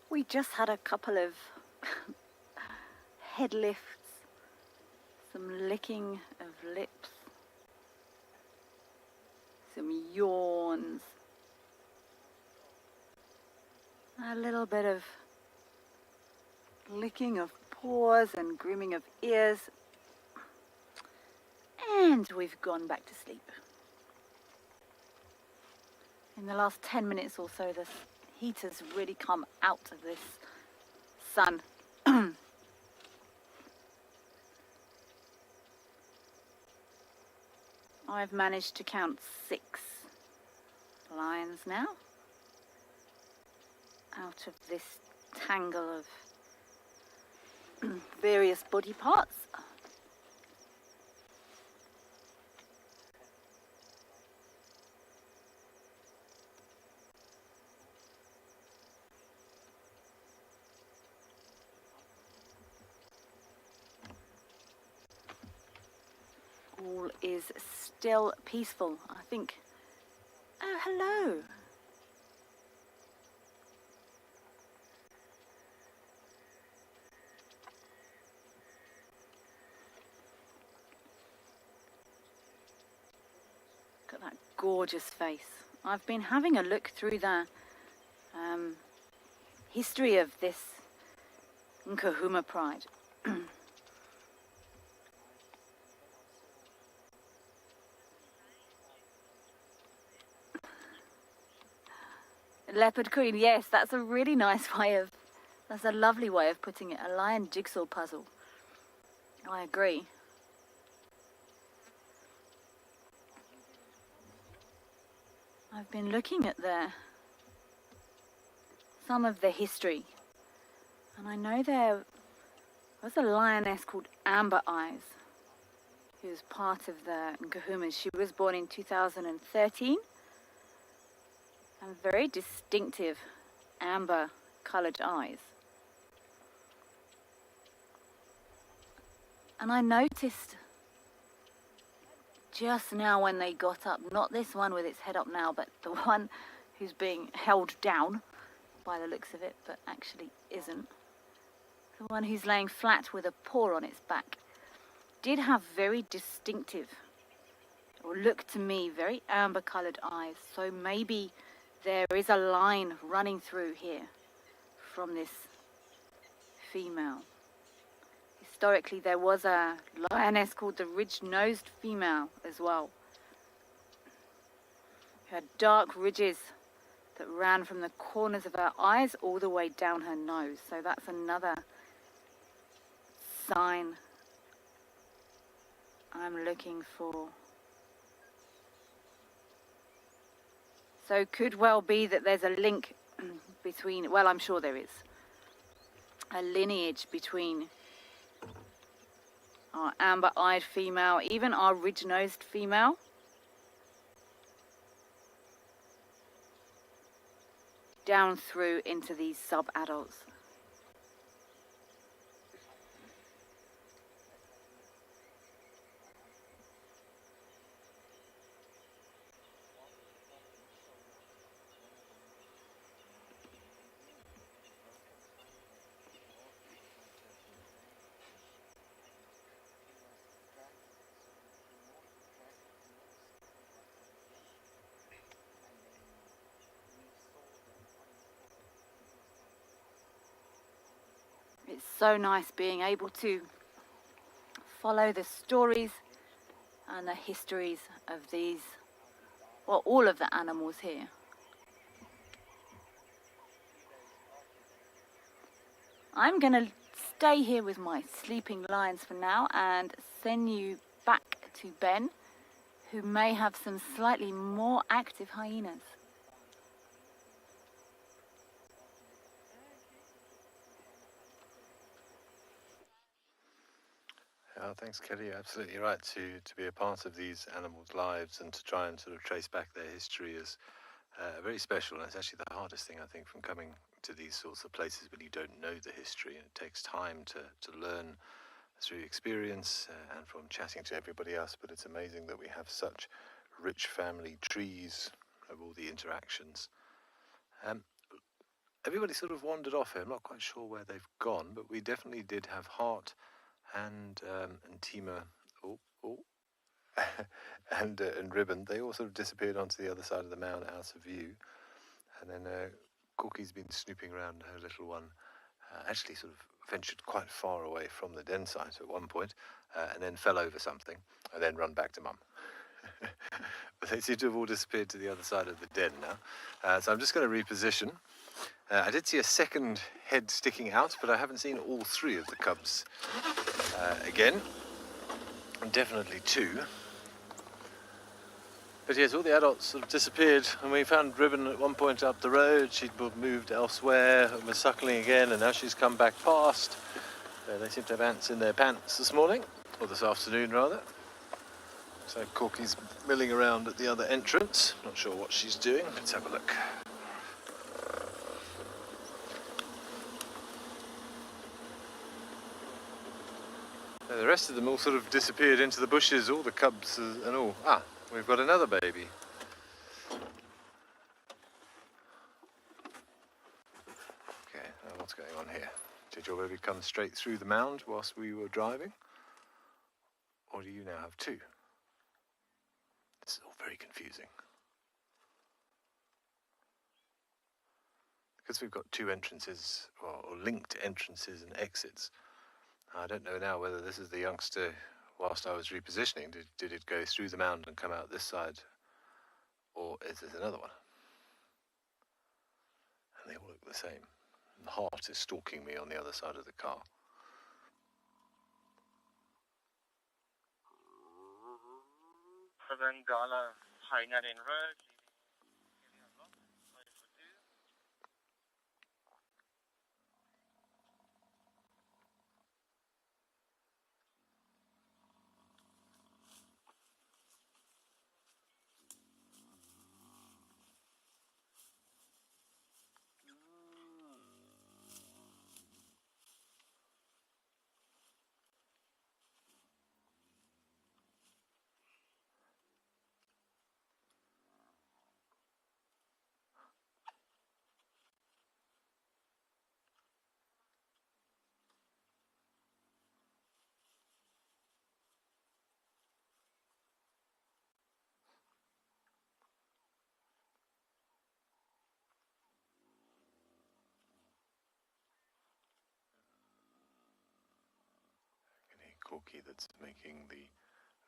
We just had a couple of head lifts, some licking of lips, some yawns, a little bit of licking of paws and grooming of ears, and we've gone back to sleep. In the last 10 minutes or so, the heat has really come out of this sun. I've managed to count 6 lions now out of this tangle of various body parts. All is still peaceful, I think. Oh, hello. Look at that gorgeous face. I've been having a look through the history of this Nkahuma pride. Leopard Queen, yes, that's a really nice way of, that's a lovely way of putting it, a lion jigsaw puzzle. I agree. I've been looking at some of the history, and I know there was a lioness called Amber Eyes who was part of the Nkahumas. She was born in 2013 and very distinctive amber coloured eyes. And I noticed just now when they got up, not this one with its head up now, but the one who's being held down by the looks of it, but actually isn't. The one who's laying flat with a paw on its back did have very distinctive, or looked to me, very amber coloured eyes. So maybe there is a line running through here from this female. Historically, there was a lioness called the ridge-nosed female as well, who had dark ridges that ran from the corners of her eyes all the way down her nose. So that's another sign I'm looking for. So it could well be that there's a link between, well, I'm sure there is, a lineage between our amber-eyed female, even our ridge-nosed female, down through into these sub-adults. It's so nice being able to follow the stories and the histories of these, well, all of the animals here. I'm going to stay here with my sleeping lions for now and send you back to Ben, who may have some slightly more active hyenas. Yeah, thanks, Kelly. You're absolutely right. To be a part of these animals' lives and to try and sort of trace back their history is very special. And it's actually the hardest thing, I think, from coming to these sorts of places when you don't know the history. And it takes time to learn through experience and from chatting to everybody else. But it's amazing that we have such rich family trees of all the interactions. Everybody sort of wandered off here. I'm not quite sure where they've gone, but we definitely did have Hart and Tima, and Ribbon. They all sort of disappeared onto the other side of the mound out of view. And then Cookie's been snooping around her little one, actually sort of ventured quite far away from the den site at one point, and then fell over something, and then run back to mum. But they seem to have all disappeared to the other side of the den now. So I'm just going to reposition. I did see a second head sticking out, but I haven't seen all three of the cubs again. And definitely two. But yes, all the adults sort of disappeared, and we found Ribbon at one point up the road. She'd moved elsewhere and was suckling again, and now she's come back past. They seem to have ants in their pants this morning, or this afternoon rather. So Corky's milling around at the other entrance. Not sure what she's doing. Let's have a look. The rest of them all sort of disappeared into the bushes, all the cubs and all. Ah, we've got another baby. Okay, now what's going on here? Did your baby come straight through the mound whilst we were driving? Or do you now have two? This is all very confusing. Because we've got two entrances, or linked entrances and exits, I don't know now whether this is the youngster whilst I was repositioning. Did it go through the mound and come out this side? Or is this another one? And they all look the same. And the Hart is stalking me on the other side of the car. corky that's making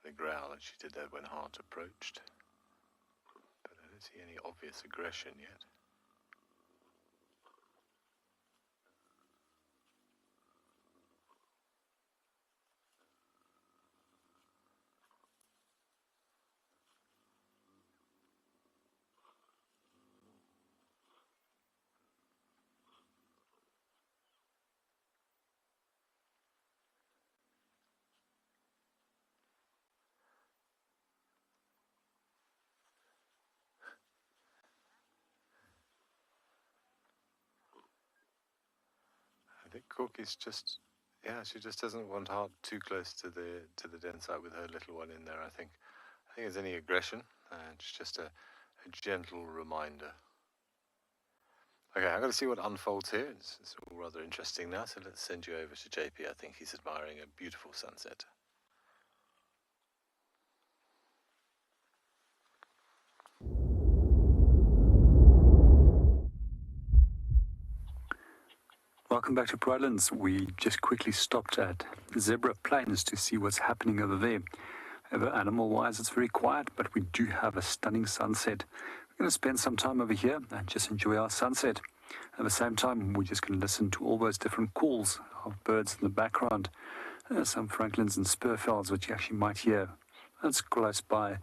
the growl, and she did that when Hart approached. But I don't see any obvious aggression yet. I think Corky's just, yeah, she just doesn't want Hart too close to the den site with her little one in there. I think there's any aggression, and it's just a gentle reminder. Okay, I'm going to see what unfolds here. It's all rather interesting now, so let's send you over to JP. I think he's admiring a beautiful sunset. Welcome back to Providence. We just quickly stopped at Zebra Plains to see what's happening over there. However, animal-wise, it's very quiet, but we do have a stunning sunset. We're going to spend some time over here and just enjoy our sunset. At the same time, we're just going to listen to all those different calls of birds in the background. Some francolins and spurfelds, which you actually might hear. That's close by.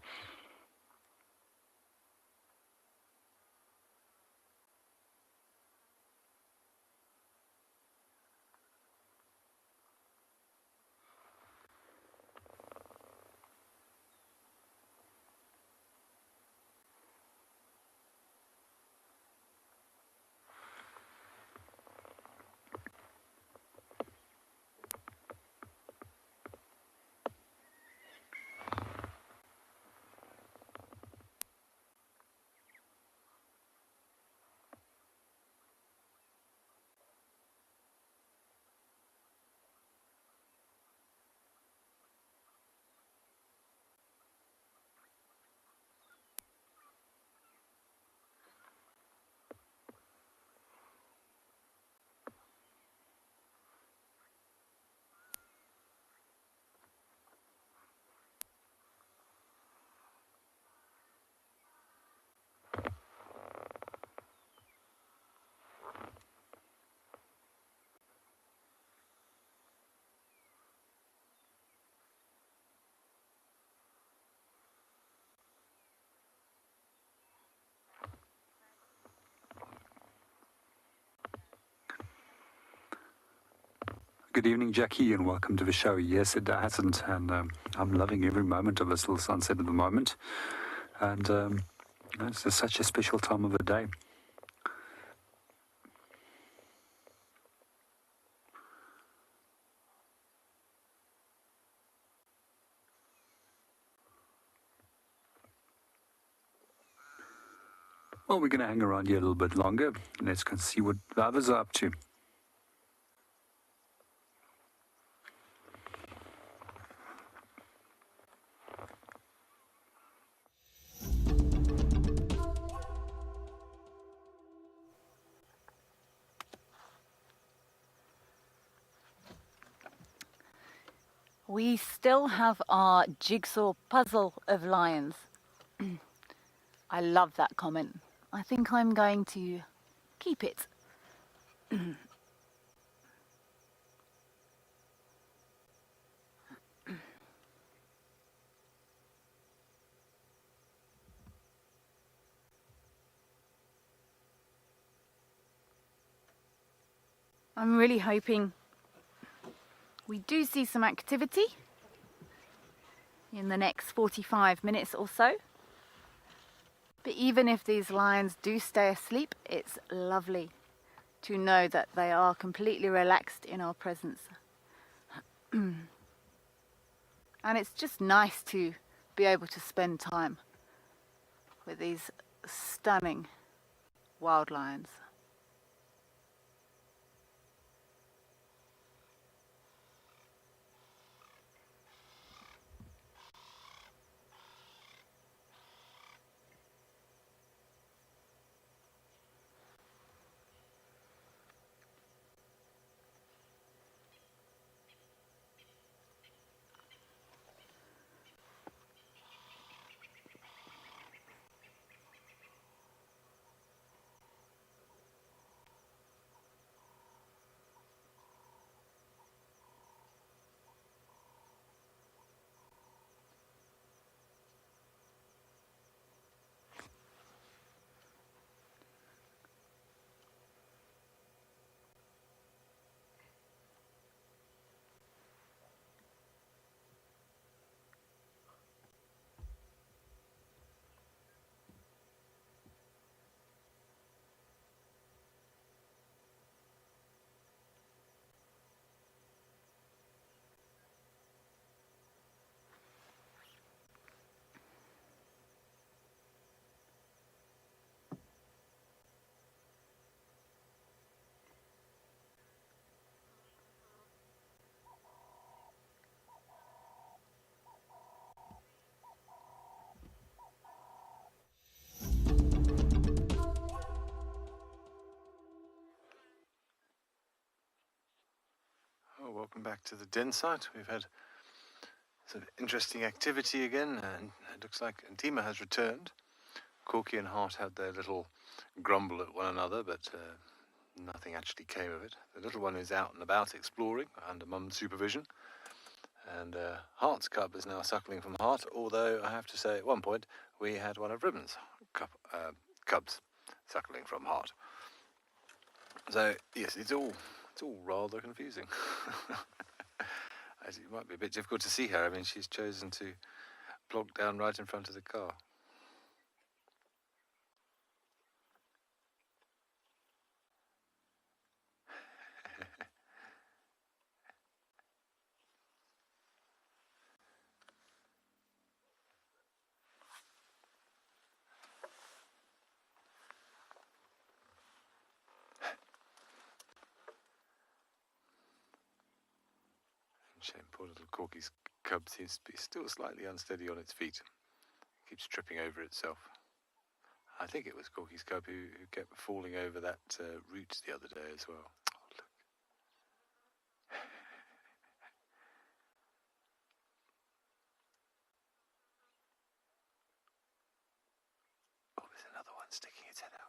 Good evening, Jackie, and welcome to the show. Yes, it hasn't, and I'm loving every moment of this little sunset at the moment. And it's just such a special time of the day. Well, we're going to hang around here a little bit longer. Let's go and see what the others are up to. We still have our jigsaw puzzle of lions. I love that comment. I think I'm going to keep it. I'm really hoping we do see some activity in the next 45 minutes or so. But even if these lions do stay asleep, it's lovely to know that they are completely relaxed in our presence. And it's just nice to be able to spend time with these stunning wild lions. welcome back to the den site. We've had some interesting activity again, and it looks like Ntima has returned. Corky and Hart had their little grumble at one another, but nothing actually came of it. The little one is out and about exploring under Mum's supervision, and Hart's cub is now suckling from Hart, although I have to say at one point we had one of Ribbon's cubs suckling from Hart. So yes, it's all rather confusing. It might be a bit difficult to see her. I mean, she's chosen to plonk down right in front of the car. Shame, poor little Corky's cub seems to be still slightly unsteady on its feet. It keeps tripping over itself. I think it was Corky's cub who kept falling over that root the other day as well. Oh, look. Oh, there's another one sticking its head out.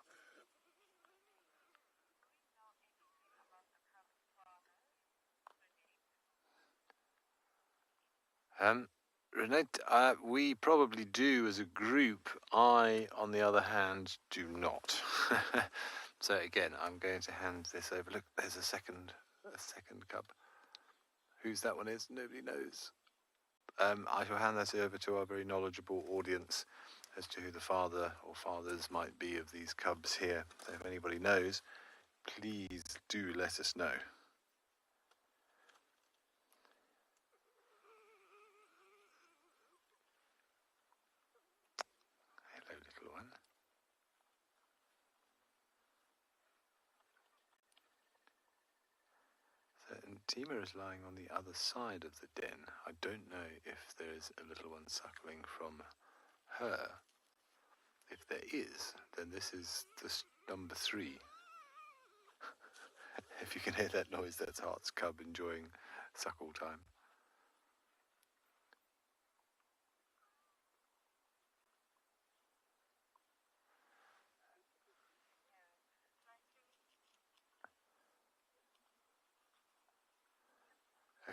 Renee, we probably do as a group. I, on the other hand, do not. So again, I'm going to hand this over. Look, there's a second cub. Whose that one is, nobody knows. I shall hand that over to our very knowledgeable audience as to who the father or fathers might be of these cubs here. So if anybody knows, please do let us know. Hello, little one. So Ntima is lying on the other side of the den. I don't know if there's a little one suckling from her. If there is, then this is number 3. If you can hear that noise, that's Hart's cub enjoying suckle time.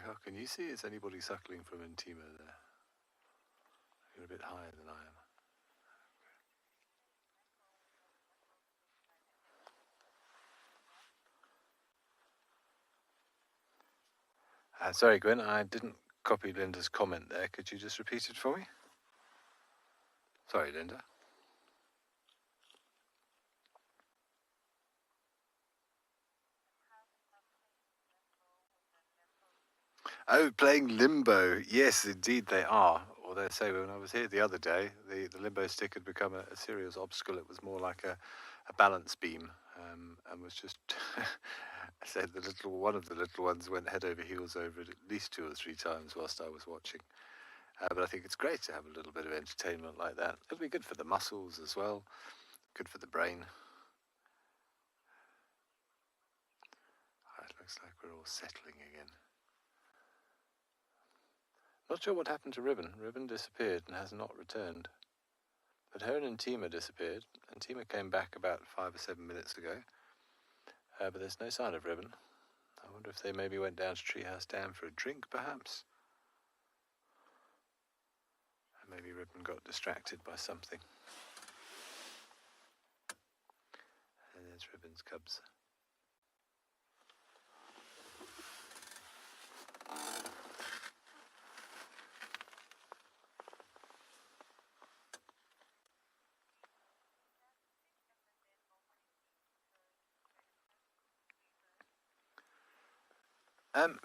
How can you see? Is anybody suckling from Ntima there? You're a bit higher than I am. Sorry, Gwen, I didn't copy Linda's comment there. Could you just repeat it for me? Sorry, Linda. Oh, playing limbo. Yes, indeed they are. Although, say, when I was here the other day, the limbo stick had become a serious obstacle. It was more like a balance beam, and was just... I said one of the little ones went head over heels over it at least 2 or 3 times whilst I was watching. But I think it's great to have a little bit of entertainment like that. It'll be good for the muscles as well, good for the brain. It looks like we're all settling again. Not sure what happened to Ribbon. Ribbon disappeared and has not returned. But her and Ntima disappeared. Ntima came back about 5 or 7 minutes ago. But there's no sign of Ribbon. I wonder if they maybe went down to Treehouse Dam for a drink, perhaps. And maybe Ribbon got distracted by something. And there's Ribbon's cubs.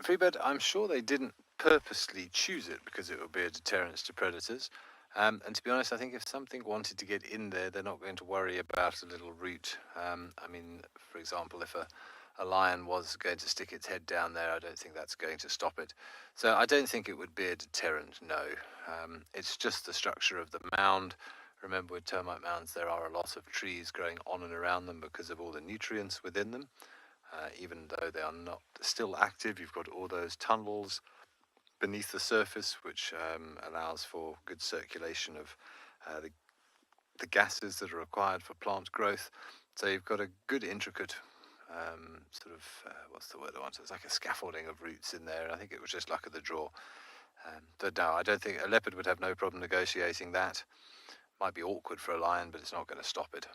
Freebird, I'm sure they didn't purposely choose it because it would be a deterrence to predators. And to be honest, I think if something wanted to get in there, they're not going to worry about a little root. I mean, for example, if a lion was going to stick its head down there, I don't think that's going to stop it. So I don't think it would be a deterrent, no. It's just the structure of the mound. Remember, with termite mounds, there are a lot of trees growing on and around them because of all the nutrients within them. even though they are not still active. You've got all those tunnels beneath the surface, which allows for good circulation of the gases that are required for plant growth. So you've got a good intricate what's the word I want? It's like a scaffolding of roots in there. I think it was just luck of the draw. But no, I don't think a leopard would have no problem negotiating that. Might be awkward for a lion, but it's not going to stop it.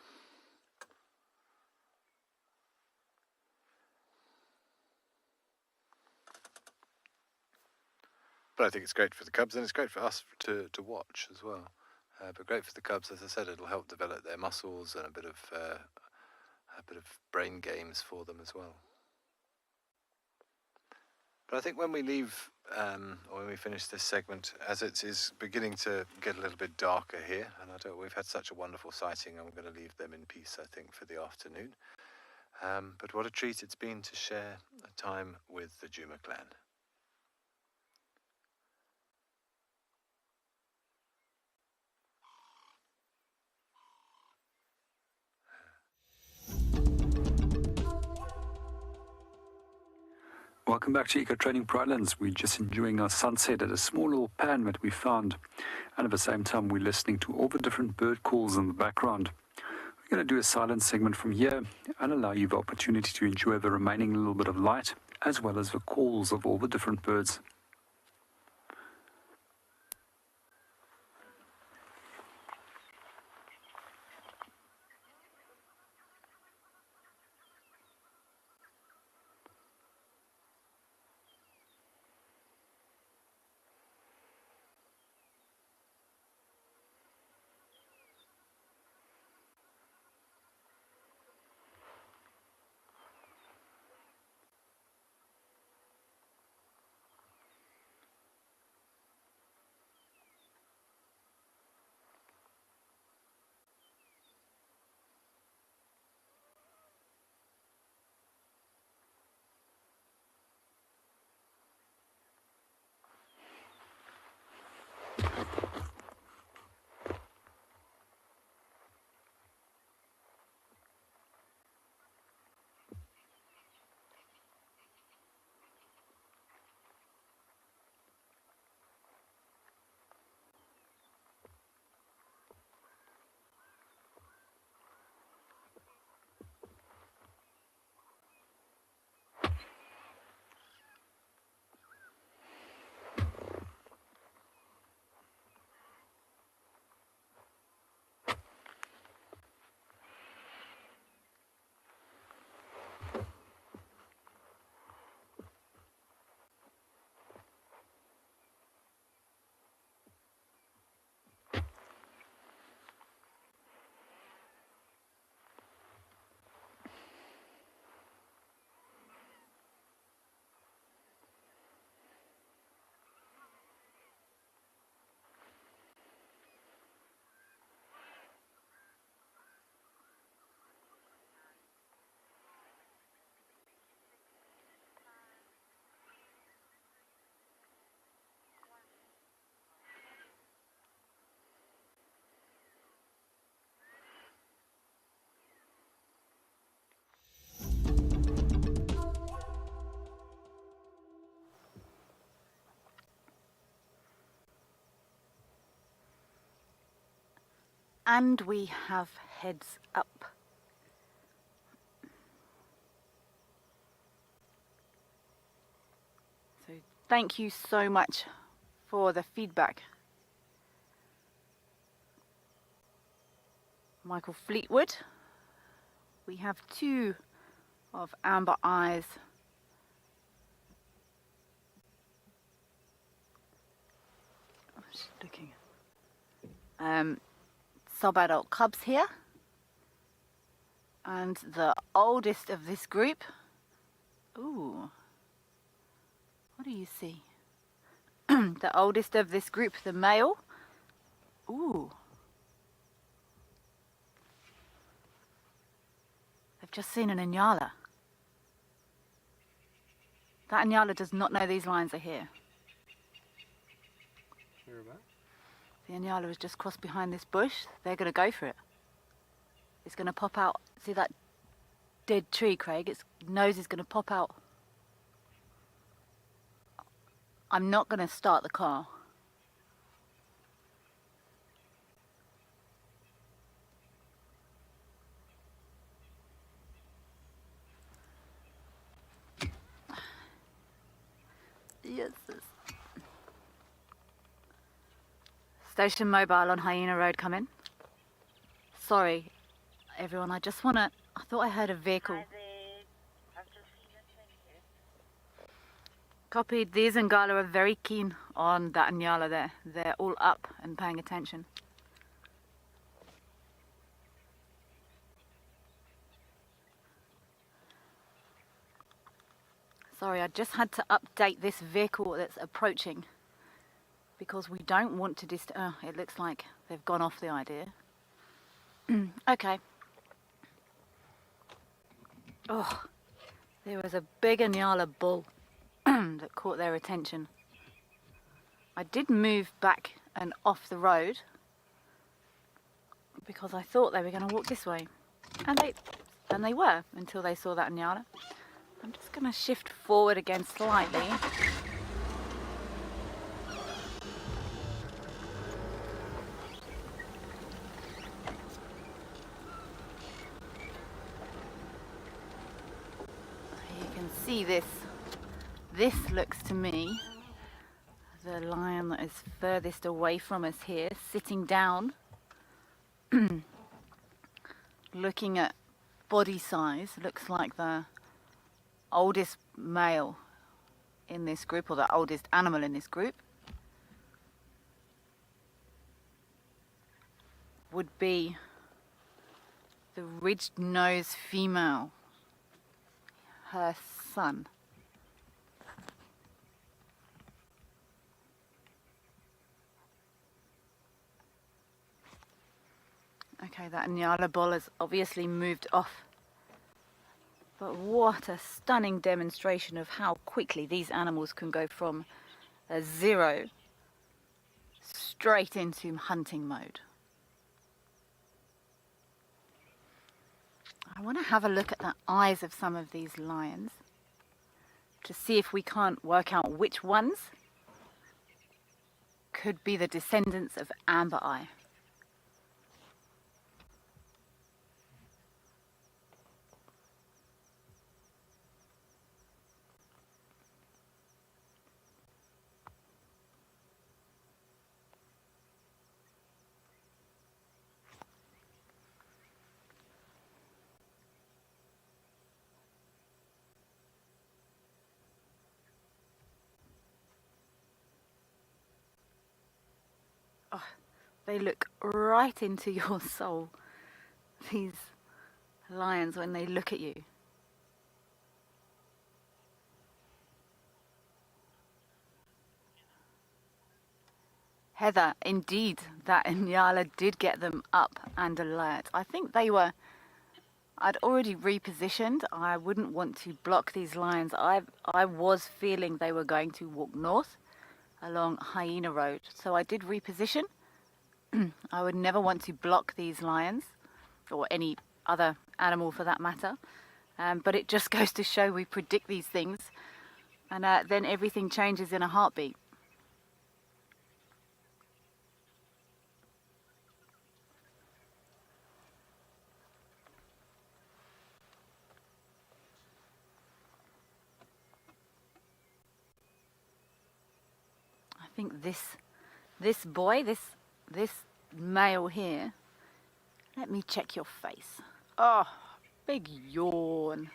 But I think it's great for the cubs, and it's great for us to watch as well. But great for the cubs, as I said, it'll help develop their muscles and a bit of brain games for them as well. But I think when we leave, or when we finish this segment, as it is beginning to get a little bit darker here, and we've had such a wonderful sighting, I'm going to leave them in peace, I think, for the afternoon. But what a treat it's been to share a time with the Djuma clan. Welcome back to Eco Training Pridelands. We're just enjoying our sunset at a small little pan that we found. And at the same time, we're listening to all the different bird calls in the background. We're going to do a silent segment from here and allow you the opportunity to enjoy the remaining little bit of light, as well as the calls of all the different birds. And we have heads up. So thank you so much for the feedback. Michael Fleetwood. We have 2 of amber eyes. I'm just looking. Sub-adult cubs here, and the oldest of this group. Ooh, what do you see? The oldest of this group, the male. Ooh, they've just seen an Inyala. That Inyala does not know these lions are here. The Inyala has just crossed behind this bush. They're going to go for it. It's going to pop out. See that dead tree, Craig. Its nose is going to pop out. I'm not going to start the car. Yes. Station mobile on Hyena Road, come in. Sorry, everyone, I thought I heard a vehicle. Copied. These Ngala are very keen on that Nyala there. They're all up and paying attention. Sorry, I just had to update this vehicle that's approaching because we don't want to oh, it looks like they've gone off the idea. Okay. Oh, there was a big Nyala bull that caught their attention. I did move back and off the road because I thought they were going to walk this way, and they were until they saw that Nyala. I'm just going to shift forward again slightly. You can see this. This looks to me the lion that is furthest away from us here, sitting down, looking at body size. Looks like the oldest male in this group, or the oldest animal in this group, would be the ridged nose female, her son. Okay, that Nyala bull has obviously moved off. But what a stunning demonstration of how quickly these animals can go from a 0 straight into hunting mode. I want to have a look at the eyes of some of these lions to see if we can't work out which ones could be the descendants of Amber Eye. Oh, they look right into your soul, these lions, when they look at you. Heather, indeed, that Nyala did get them up and alert. I think I'd already repositioned. I wouldn't want to block these lions. I was feeling they were going to walk north along Hyena Road, so I did reposition. I would never want to block these lions, or any other animal for that matter, but it just goes to show we predict these things, and then everything changes in a heartbeat. I think this boy, this male here, let me check your face. Oh, big yawn.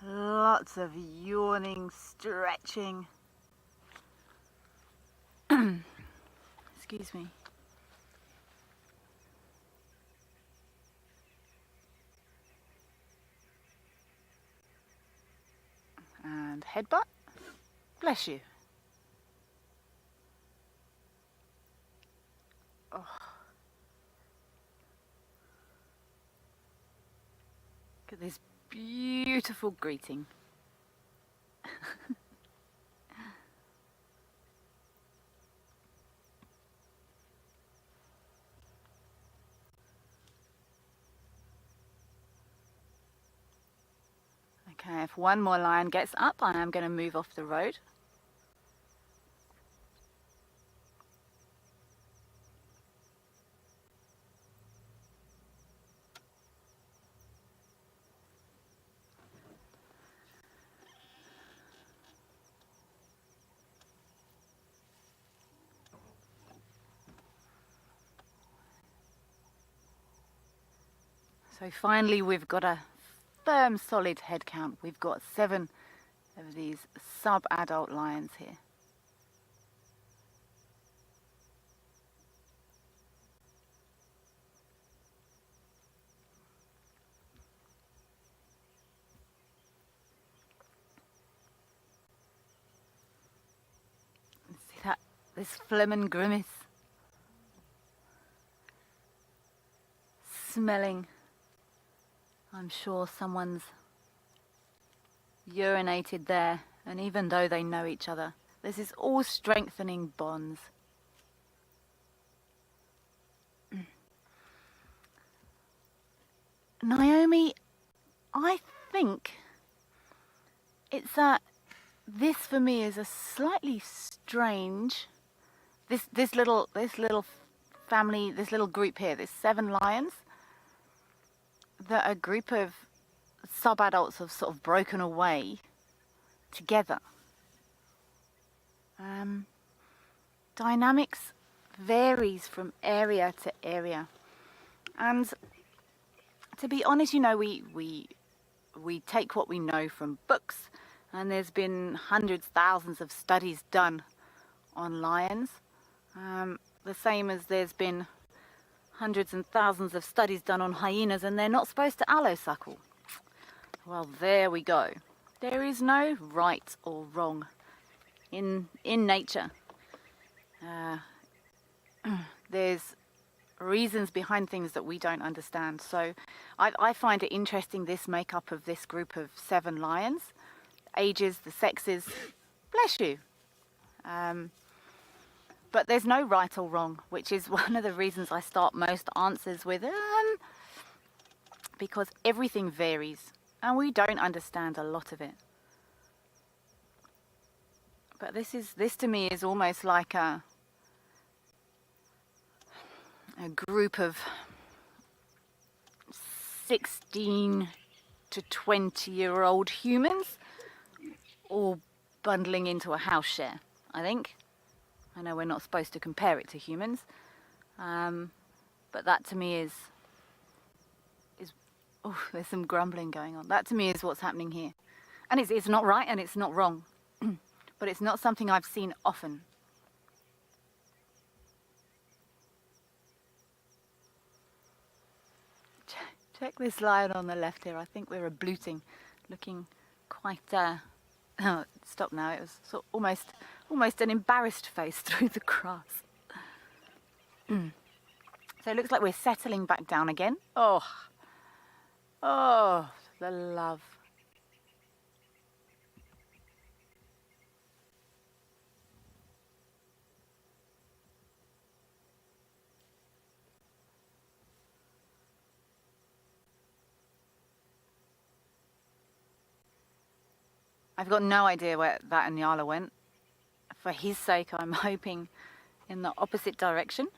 Lots of yawning, stretching. Excuse me. and headbutt. Bless you. Oh. Look at this beautiful greeting. Okay, if one more lion gets up, I am going to move off the road. So finally we've got a firm, solid head count. We've got 7 of these sub-adult lions here. See that? This phlegm and grimace. Smelling. I'm sure someone's urinated there, and even though they know each other, this is all strengthening bonds. Naomi, I think it's this for me is a slightly strange, this little family, this little group here, this 7 lions, that a group of sub-adults have sort of broken away together. Dynamics varies from area to area, and to be honest, you know, we take what we know from books, and there's been hundreds, thousands of studies done on lions, the same as there's been hundreds and thousands of studies done on hyenas, and they're not supposed to allosuckle. Well, there we go. There is no right or wrong in nature. There's reasons behind things that we don't understand. So I find it interesting, this makeup of this group of 7 lions, ages, the sexes, bless you. But there's no right or wrong, which is one of the reasons I start most answers with, because everything varies and we don't understand a lot of it. But this to me is almost like a group of 16 to 20-year-old humans all bundling into a house share, I think. I know we're not supposed to compare it to humans, but that to me is oh, there's some grumbling going on. That to me is what's happening here. And it's not right and it's not wrong, but it's not something I've seen often. Check this lion on the left here. I think we're abluting, looking quite, oh, stop now. It was sort of almost an embarrassed face through the grass. So it looks like we're settling back down again. Oh, the love. I've got no idea where that Inyala went. For his sake, I'm hoping in the opposite direction.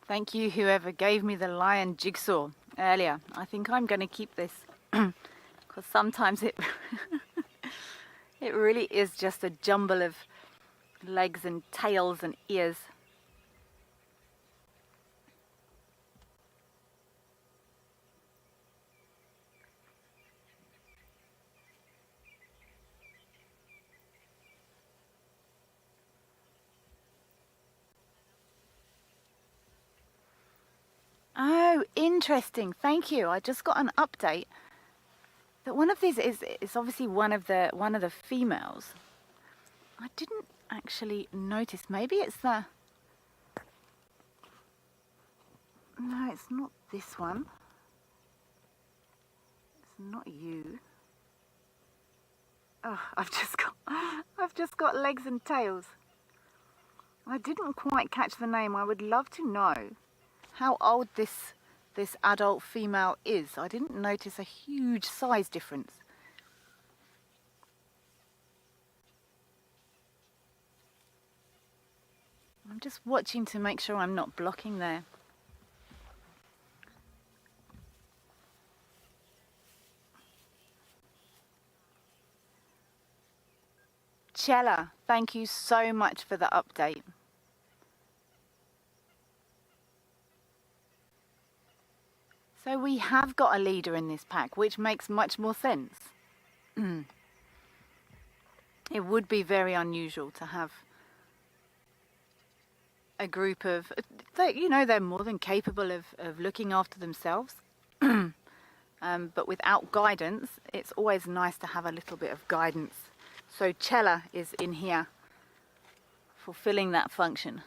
Thank you, whoever gave me the lion jigsaw. earlier. I think I'm going to keep this because sometimes it it really is just a jumble of legs and tails and ears. Oh, interesting. Thank you. I just got an update that one of these is obviously one of the females. I didn't actually notice. Maybe it's the... No, it's not this one. It's not you. Oh, I've just got legs and tails. I didn't quite catch the name. I would love to know how old this adult female is. I didn't notice a huge size difference. I'm just watching to make sure I'm not blocking there. Chella, thank you so much for the update. So we have got a leader in this pack, which makes much more sense. It would be very unusual to have a group of, you know, they're more than capable of looking after themselves. But without guidance, it's always nice to have a little bit of guidance. So Chella is in here fulfilling that function.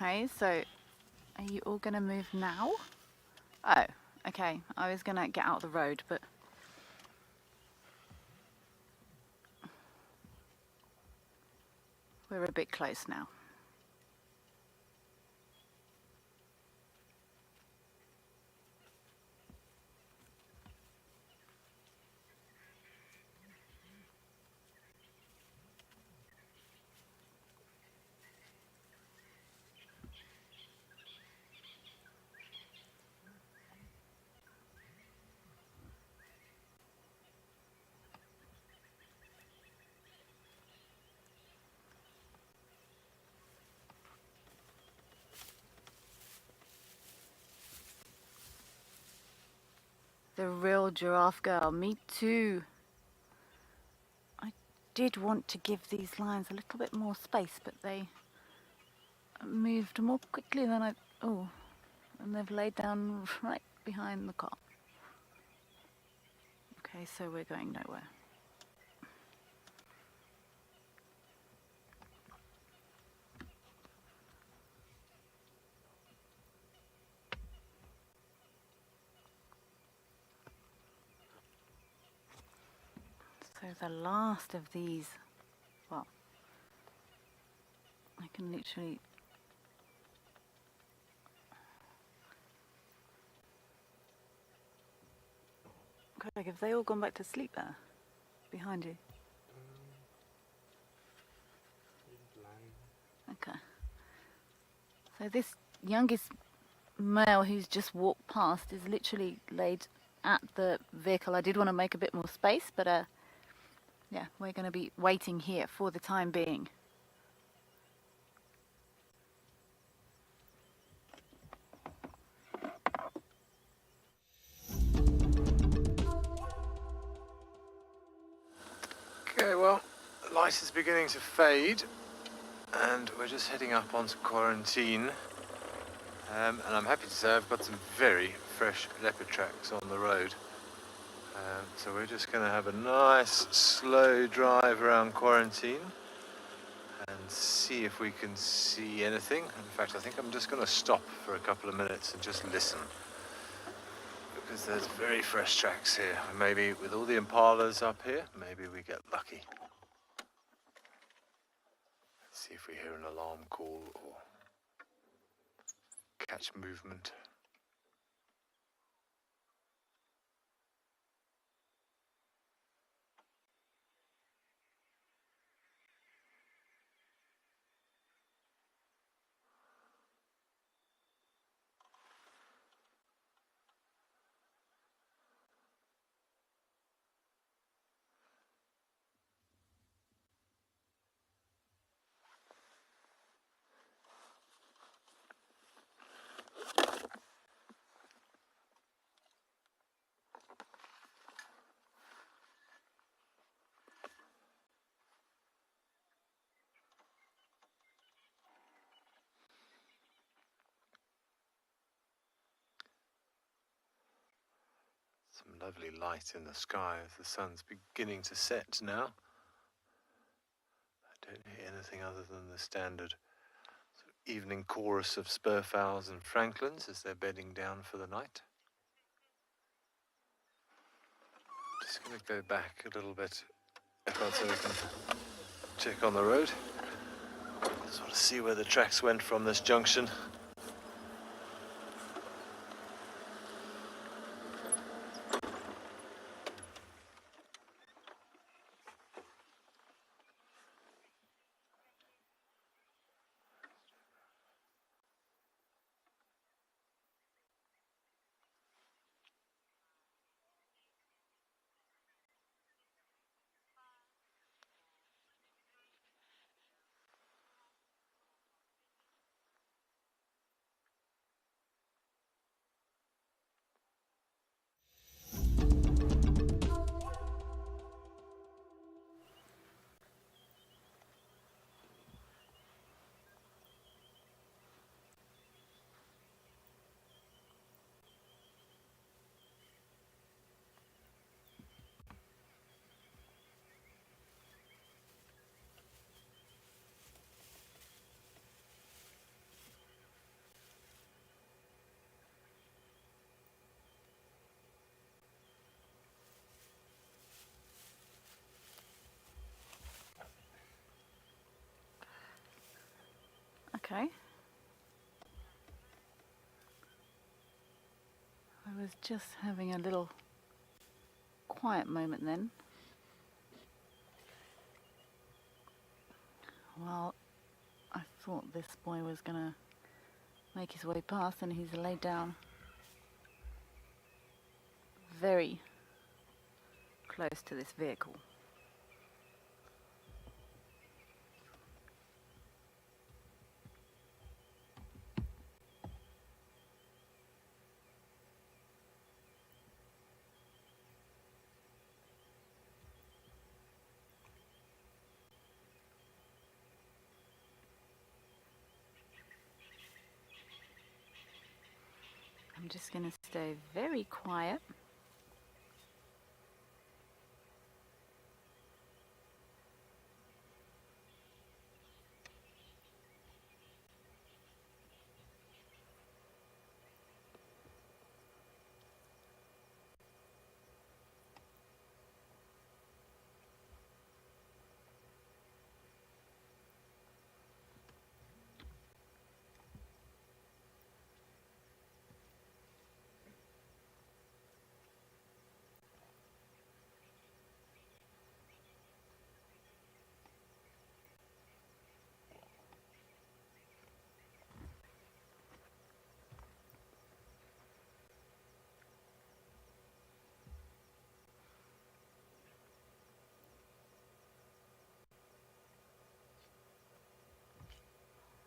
Okay, so are you all going to move now? Oh, okay. I was going to get out of the road, but... we're a bit close now. The real giraffe girl, me too. I did want to give these lions a little bit more space, but they moved more quickly than I... Oh, and they've laid down right behind the car. Okay, so we're going nowhere. So the last of these, well, I can literally... Craig, have they all gone back to sleep there? Behind you? Okay. So this youngest male who's just walked past is literally laid at the vehicle. I did want to make a bit more space, but yeah, we're going to be waiting here for the time being. Okay, well, the light is beginning to fade, and we're just heading up onto quarantine. And I'm happy to say I've got some very fresh leopard tracks on the road. So we're just going to have a nice slow drive around quarantine and see if we can see anything. In fact, I think I'm just going to stop for a couple of minutes and just listen, because there's very fresh tracks here. And maybe with all the impalas up here, maybe we get lucky. Let's see if we hear an alarm call or catch movement. Some lovely light in the sky as the sun's beginning to set now. I don't hear anything other than the standard sort of evening chorus of spurfowls and francolins as they're bedding down for the night. Just going to go back a little bit so we can check on the road. Just want to see where the tracks went from this junction. Okay. I was just having a little quiet moment then. Well, I thought this boy was gonna make his way past, and he's laid down very close to this vehicle. I'm just going to stay very quiet.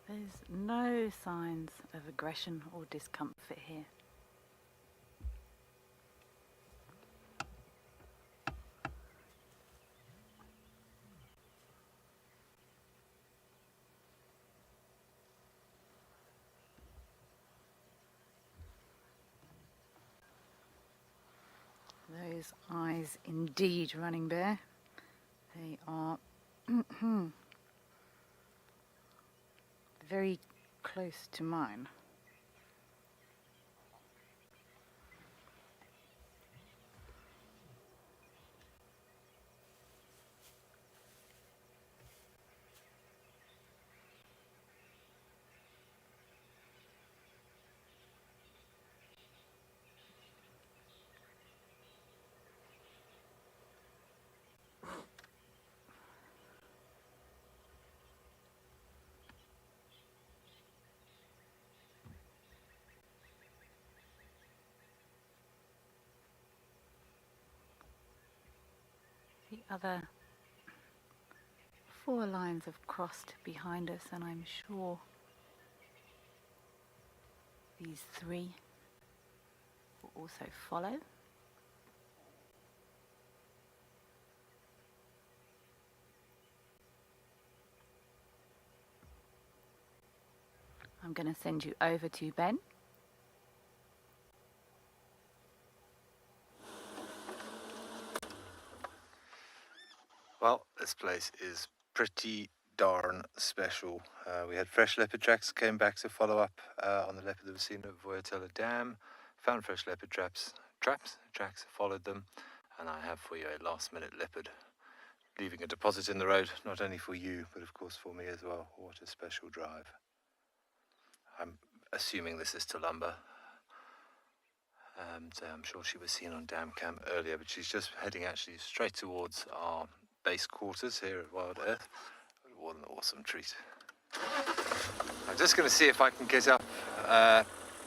There's no signs of aggression or discomfort here. Those eyes indeed, Running Bear. They are very close to mine. The other 4 lines have crossed behind us, and I'm sure these 3 will also follow. I'm going to send you over to Ben. Well, this place is pretty darn special. We had fresh leopard tracks, came back to follow up on the leopard that was seen at Voyatella Dam, found fresh leopard tracks, followed them, and I have for you a last-minute leopard, leaving a deposit in the road, not only for you, but of course for me as well. What a special drive. I'm assuming this is Tolumba. So I'm sure she was seen on Dam Cam earlier, but she's just heading actually straight towards our base quarters here at WildEarth. What an awesome treat. I'm just going to see if I can get up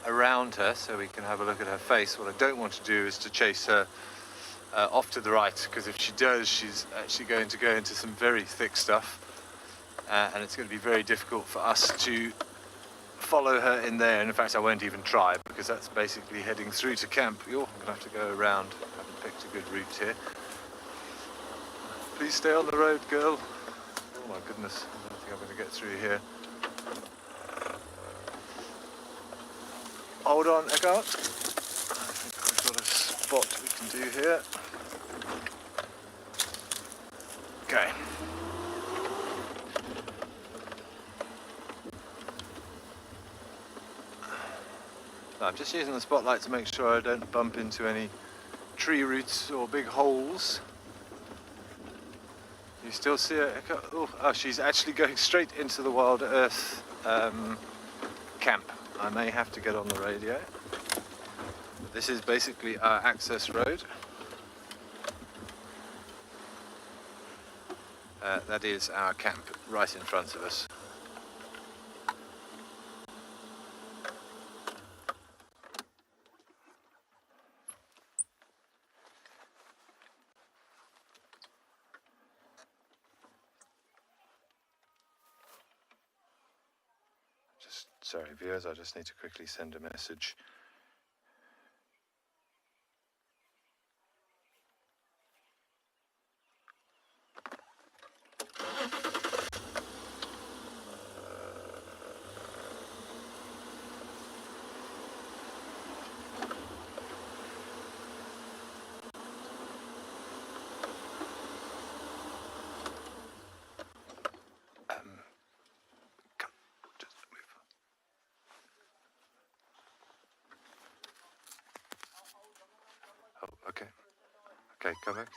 around her so we can have a look at her face. What I don't want to do is to chase her off to the right, because if she does, she's actually going to go into some very thick stuff, and it's going to be very difficult for us to follow her in there. And in fact, I won't even try, because that's basically heading through to camp. You're going to have to go around. I haven't picked a good route here. Please stay on the road, girl. Oh my goodness, I don't think I'm going to get through here. Hold on, Eckhart. I think we've got a spot we can do here. Okay. I'm just using the spotlight to make sure I don't bump into any tree roots or big holes. You still see her? Oh, she's actually going straight into the WildEarth camp. I may have to get on the radio. But this is basically our access road. That is our camp right in front of us. Sorry viewers, I just need to quickly send a message. Okay, come back.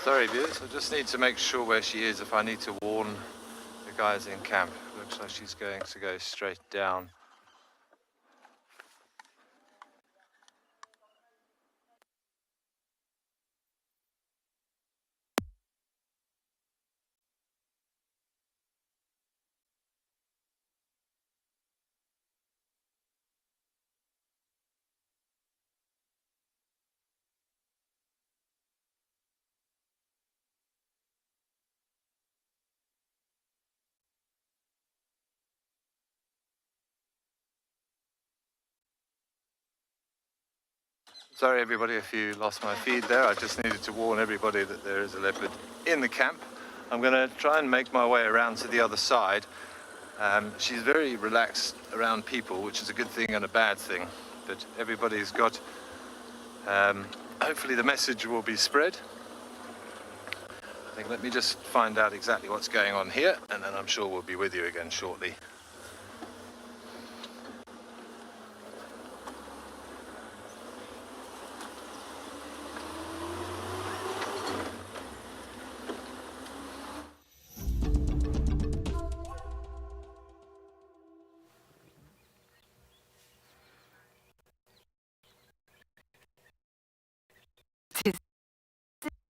Sorry viewers, I just need to make sure where she is if I need to warn the guys in camp. Looks like she's going to go straight down. Sorry everybody if you lost my feed there. I just needed to warn everybody that there is a leopard in the camp. I'm going to try and make my way around to the other side. She's very relaxed around people, which is a good thing and a bad thing. But everybody's got... hopefully the message will be spread. I think let me just find out exactly what's going on here, and then I'm sure we'll be with you again shortly.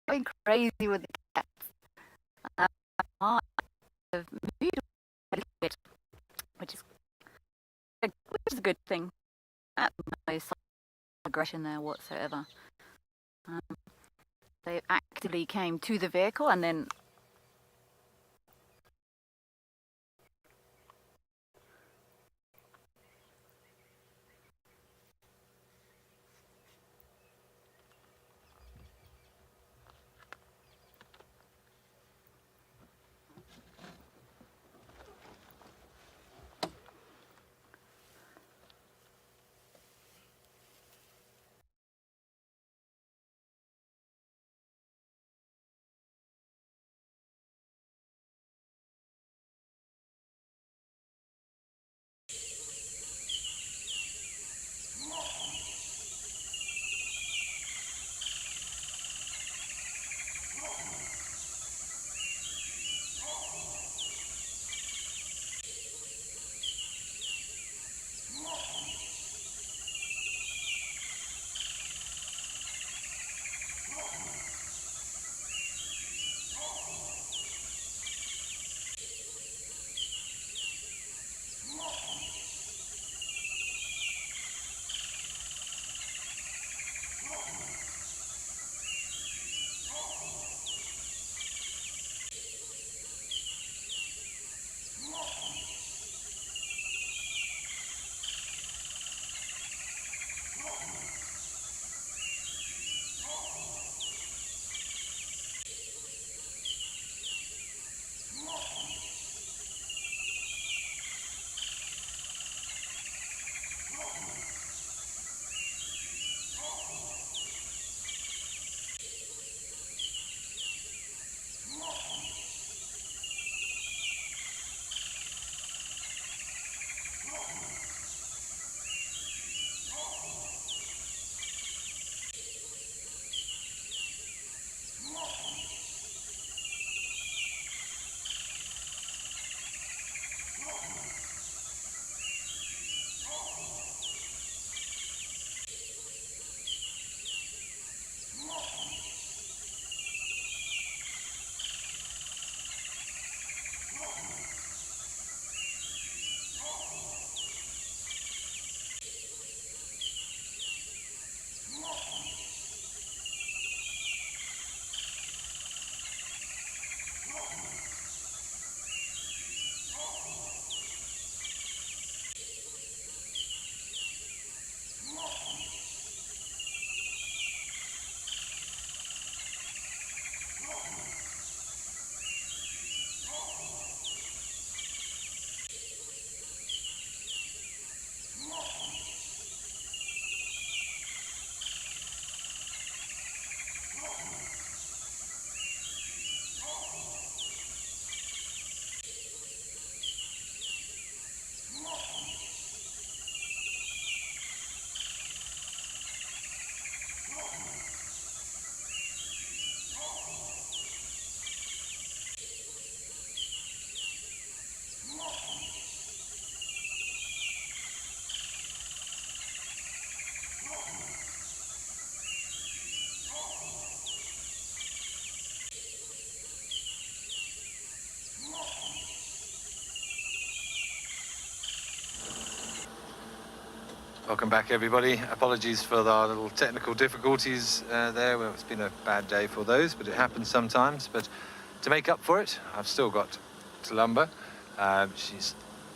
Going crazy with the cats. I have moved a little bit, which is a good thing. No aggression there whatsoever. They actively came to the vehicle and then Welcome back, everybody. Apologies for our little technical difficulties there. Well, it's been a bad day for those, but it happens sometimes. But to make up for it, I've still got Tulumba. She's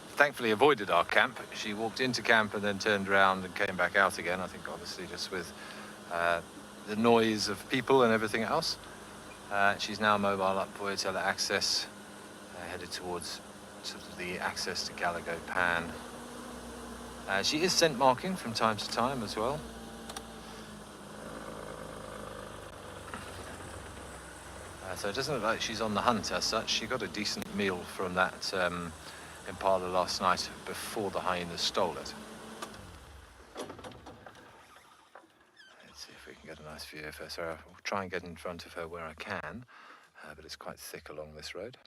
thankfully avoided our camp. She walked into camp and then turned around and came back out again. I think obviously just with the noise of people and everything else. She's now mobile up Voyatella access, headed towards sort of the access to Galago Pan. She is scent marking from time to time as well. So it doesn't look like she's on the hunt as such. She got a decent meal from that impala last night before the hyenas stole it. Let's see if we can get a nice view of her. So I'll try and get in front of her where I can, but it's quite thick along this road.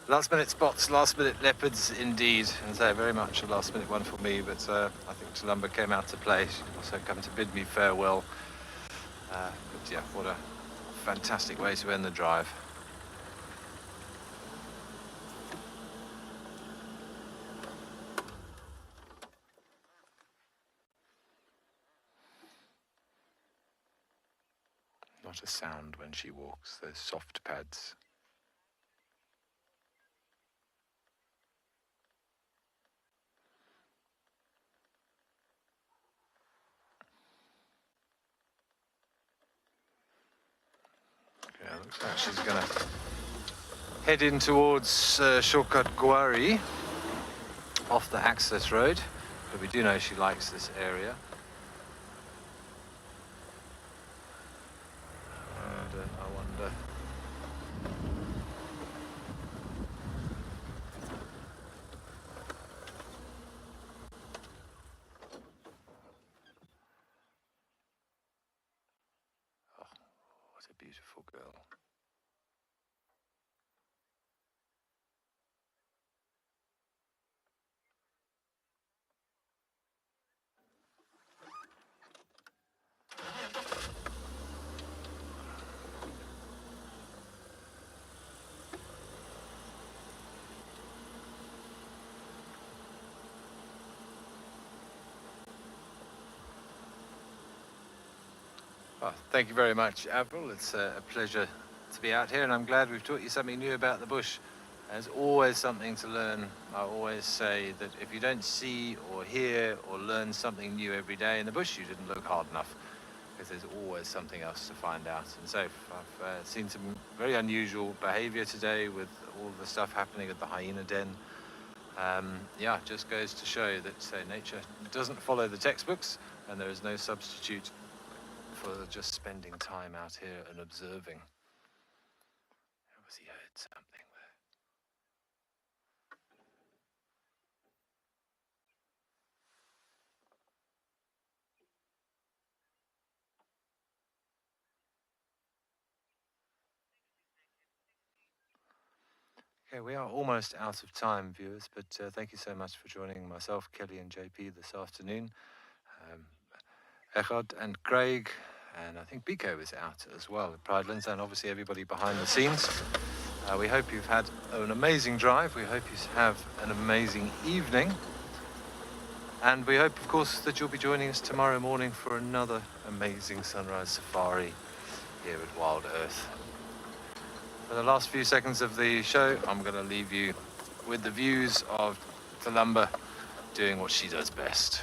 Last minute spots, last minute leopards indeed, and so very much a last minute one for me, but I think Tulumba came out to play. She also come to bid me farewell. But yeah, what a fantastic way to end the drive. Not a sound when she walks, those soft pads. Yeah, looks like she's gonna head in towards Shortcut Guari off the access road, but we do know she likes this area. And I wonder. Oh, what a beautiful girl. Well, thank you very much, Avril. It's a pleasure to be out here, and I'm glad we've taught you something new about the bush. There's always something to learn. I always say that if you don't see or hear or learn something new every day in the bush, you didn't look hard enough, because there's always something else to find out. And so I've seen some very unusual behavior today with all the stuff happening at the hyena den. Yeah, just goes to show that nature doesn't follow the textbooks, and there is no substitute for just spending time out here and observing. Obviously heard something. Okay, we are almost out of time, viewers, but thank you so much for joining myself, Kelly and JP this afternoon. Echad and Craig, and I think Biko is out as well at Pridelands, and obviously everybody behind the scenes. We hope you've had an amazing drive. We hope you have an amazing evening. And we hope, of course, that you'll be joining us tomorrow morning for another amazing sunrise safari here at WildEarth. For the last few seconds of the show, I'm going to leave you with the views of Columba doing what she does best.